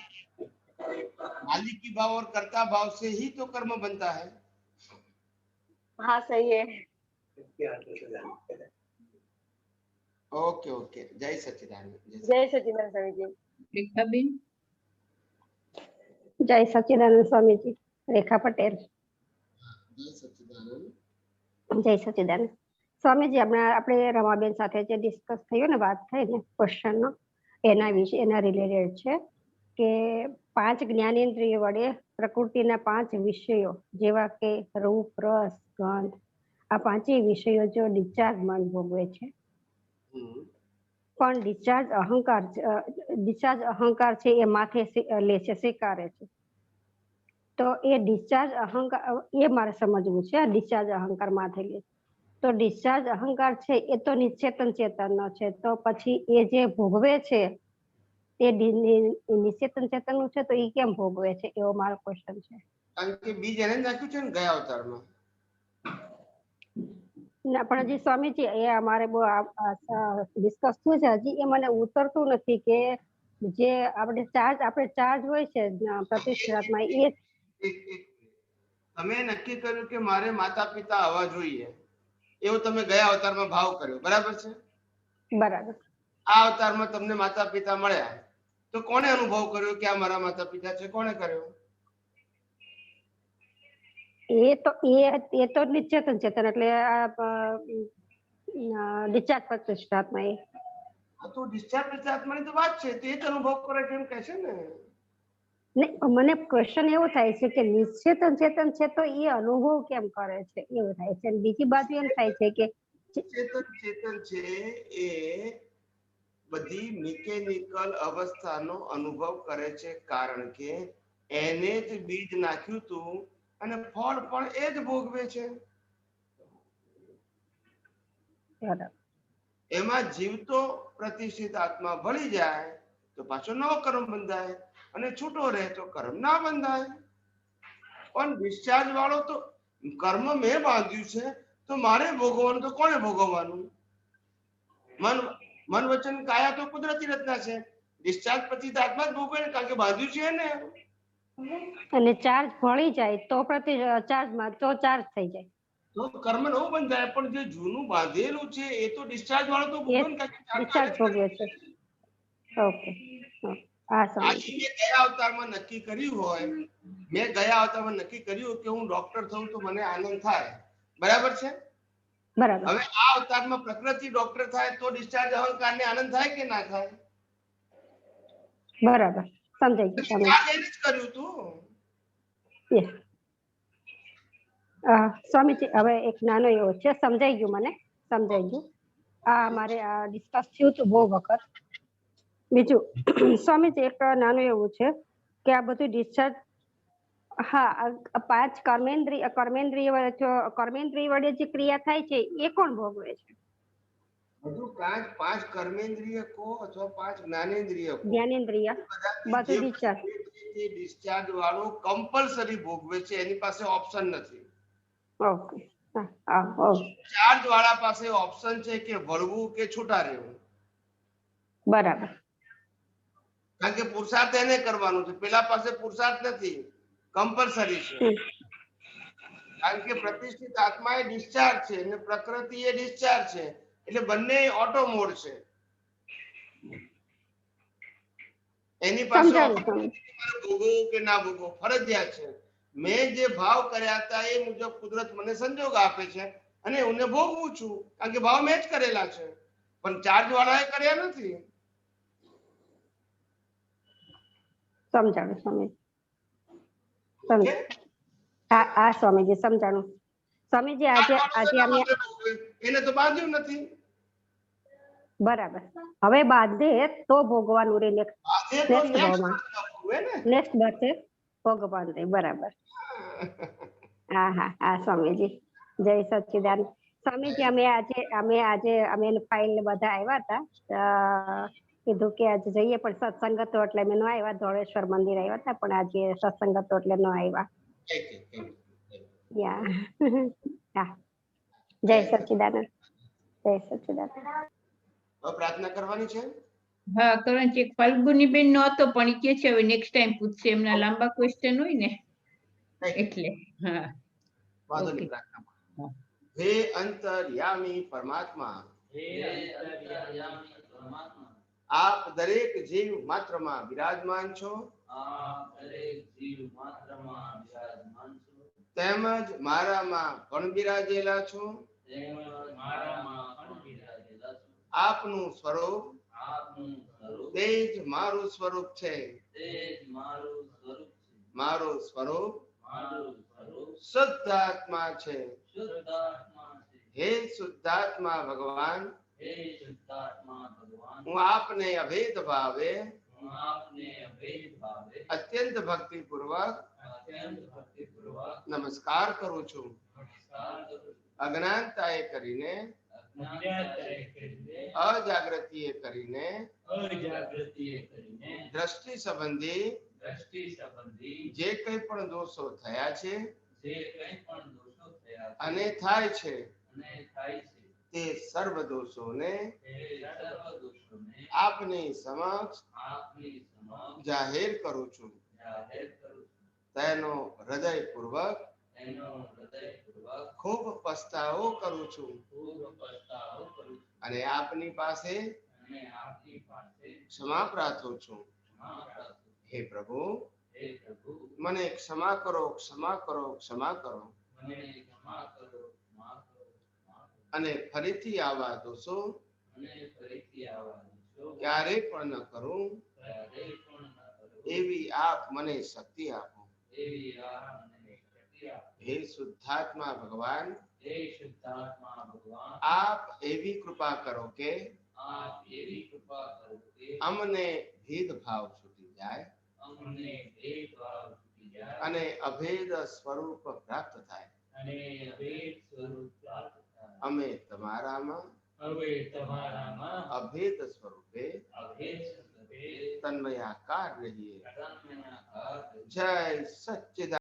मालिकी भाव और कर्ता भाव से ही तो कर्म बनता है। हाँ सही है। ओके ओके, जय सच्चिदानंद। जय सच्चिदानंद स्वामी जी। રેખાબેન जय सच्चिदानंद स्वामी जी। रेखा पटेल। जय सच्चिदानंद। जय सच्चिदानंद स्वामीजी। આપણે રમાબેન સાથે જે ડિસ્કસ થયું ને, વાત થઈ ને ક્વેશ્ચન એના વિશે, એના રિલેટેડ છે કે 5 જ્ઞાનેન્દ્રિય વડે પ્રકૃતિના 5 વિષયો જેવા કે રૂપ, રસ, ગંધ, આ 5 વિષયો જો ડિસ્ચાર્જ મન ભોગવે છે, પણ ડિસ્ચાર્જ અહંકાર છે એ માથે લે છે, સ્વીકારે છે। તો એ ડિસ્ચાર્જ અહંકાર, એ મારે સમજવું છે, ડિસ્ચાર્જ અહંકાર માથે લે, તો ડિસ્ચાર્જ અહંકાર છે એ તો નિશ્ચેતન ચેતનનો છે, તો પછી એ જે ભોગવે છે એ નિશ્ચેતન ચેતનનું છે, તો એ કેમ ભોગવે છે, એવો મારો ક્વેશ્ચન છે। કારણ કે બીજ એને નાખ્યું છે ને ગયા અવતારમાં। ના પણ હજી સ્વામીજી એ અમારે બહુ ડિસ્કસ થયું છે, હજી એ મને ઉતરતું નથી કે જે આપણે ચાર્જ હોય છે પ્રતિષ્ઠાત્મા, એ તમે નક્કી કર્યું કે મારે માતા પિતા આવવા જોઈએ, એવો તમે ગયા અવતારમાં ભાવ કર્યો, બરાબર છે? બરાબર। આ અવતારમાં તમને માતા પિતા મળ્યા, તો કોણે અનુભવ કર્યો કે આ મારા માતા પિતા છે? કોણે કર્યો? એ તો નિશ્ચેતન ચેતન, એટલે ડિસ્ચાર્જ પ્રતિષ્ઠાત્મા એ તો ડિસ્ચાર્જ પ્રતિષ્ઠાત્માની તો વાત છે, તો એ જ અનુભવ કરે છે એમ કહે છે ને। નહીં, મને ક્વેશ્ચન એવો થાય છે કે નિશ્ચેતન ચેતન છે તો એ અનુભવ કેમ કરે છે, એવું થાય છે। બીજી બાજુ એમ થાય છે કે ચેતન છે એ બધી મિકેનિકલ અવસ્થાનો અનુભવ કરે છે, કારણ કે એને જ બીજ નાખ્યું તું અને ફળ પણ એ જ ભોગવે છે। એમાં જીવતો પ્રતિષ્ઠિત આત્મા ભળી જાય તો પાછો નવો કર્મ બંધાય, અને છૂટો રહે તો કર્મ ના બંધાય। પણ ડિસ્ચાર્જ વાળો તો કર્મ મેં બાંધ્યું છે તો મારે ભોગવવાનું, તો કોને ભોગવવાનું? મન વચન કાયા તો કુદરતી રચના છે, ડિસ્ચાર્જ પછી આત્મા જ ભોગવે, કારણ કે બાંધ્યું છે ને। અને ચાર્જ ભળી જાય તો ચાર્જમાં તો ચાર્જ થઈ જાય તો કર્મ નવું બંધાય, પણ જે જૂનું બાંધેલું છે એ તો ડિસ્ચાર્જ વાળો તો ભોગવે ને, ડિસ્ચાર્જ ભોગવે છે। ઓકે, આજે મેં ગયા અવતારમાં નક્કી કર્યું હોય, મેં ગયા અવતારમાં નક્કી કર્યું કે હું ડોક્ટર થઉં તો મને આનંદ થાય, બરાબર છે? બરાબર। હવે આ અવતારમાં પ્રકૃતિ ડોક્ટર થાય તો ડિસ્ચાર્જ અહંકારને આનંદ થાય કે ના થાય? બરાબર, સમજાઈ ગયું તમે એને જ કર્યું તું। સ્વામીજી હવે એક નાનો એવો છે, સમજાઈ ગયું, મને સમજાઈ ગયું। આ મારે આ ડિસ્કસ થયું હતું બહુ વખત। બીજું સ્વામીજી એક નાનું એવું છે કે આ બધું ડિસ્ચાર્જ, હા, 5 કર્મેન્દ્રિય વડે જે ક્રિયા થાય છે એ કોણ ભોગવે છે? બધું 5 કર્મેન્દ્રિય કો અથવા 5 જ્ઞાનેન્દ્રિય કો, જ્ઞાનેન્દ્રિય બધું ડિસ્ચાર્જ વાળો કમ્પલસરી ભોગવે છે, એની પાસે ઓપ્શન નથી। ઓકે, ચાર્જ વાળા પાસે ઓપ્શન છે કે વળવું કે છૂટા રહેવું, બરાબર। કારણ કે પુરુષાર્થ એને કરવાનું છે, પેલા પાસે પુરુષાર્થ નથી, કમ્પલસરી છે। કારણ કે પ્રતિષ્ઠિત આત્મા એ ડિસ્ચાર્જ છે અને પ્રકૃતિ એ ડિસ્ચાર્જ છે, એટલે બંને ઓટો મોડ છે। એની પાસે ભોગવવું કે ના ભોગવવું ફરજિયાત છે। મેં જે ભાવ કર્યા હતા એ મુજબ કુદરત મને સંજોગ આપે છે અને હું ભોગવું છું, કારણ કે ભાવ મેં જ કરેલા છે, પણ ચાર્જ વાળાએ કર્યા નથી। સમજાણું સ્વામી, હા સ્વામીજી સમજાણું। સ્વામીજી આજે અમે એને તો બાંધ્યું નથી, બરાબર। હવે બાંધે તો ભોગવાનું રે, નેક્સ્ટ બર્થે ભોગવાનું રે, બરાબર। હા હા હા સ્વામીજી, જય સચ્ચિદાનંદ. સ્વામીજી અમે આજે ફાઇલ બધા આવ્યા હતા, કીધું કે આજે જઈએ પણ સત્સંગ હતો એટલે અમે ન આવ્યા. ધોળેશ્વર મંદિર આવ્યા હતા પણ આજે સત્સંગ હતો એટલે ન આવ્યા. હા, જય સચ્ચિદાનંદ, જય સચ્ચિદાનંદ. પ્રાર્થના કરવાની છે. હા કારણ કે ફલ્ગુની બેન નો હતો પણ કે છે હવે નેક્સ્ટ ટાઈમ પૂછશે, એમના લાંબા ક્વેશ્ચન હોય ને એટલે. હા વાંધો નહીં, પ્રાર્થના. હે અંતર્યામી પરમાત્મા, આપ દરેક જીવ માત્રમાં બિરાજમાન છો, તેમજ મારામાં પણ બિરાજેલા છો. આપનું સ્વરૂપ તેજ મારું સ્વરૂપ છે. મારું સ્વરૂપ શુદ્ધાત્મા છે. હે શુદ્ધાત્મા ભગવાન, હું આપને અભેદ ભાવે અત્યંત ભક્તિ પૂર્વક નમસ્કાર કરું છું. અજ્ઞાનતાએ કરીને, અજાગૃતિએ કરીને, દ્રષ્ટિ સંબંધી જે કંઈ પણ દોષો થયા છે અને થાય છે તે સર્વ દોષોને આપની સમક્ષ જાહેર કરું છું. તેનો હૃદયપૂર્વક ખૂબ પસ્તાવો કરું છું અને આપની પાસે ક્ષમા પ્રાર્થું છું. હે પ્રભુ, મને ક્ષમા કરો, ક્ષમા કરો, ક્ષમા કરો અને ફરીથી આવા દોષો ક્યારે પણ ન કરું એવી આપ મને શક્તિ આપો. હે શુદ્ધાત્મા ભગવાન, આપ એવી કૃપા કરો કે અમને ભેદભાવ છૂટી જાય અને અભેદ સ્વરૂપ પ્રાપ્ત થાય. અમે તમારામાં અભેદ સ્વરૂપે તન્મયાકાર રહીએ. જય સચ્ચિદાનંદ.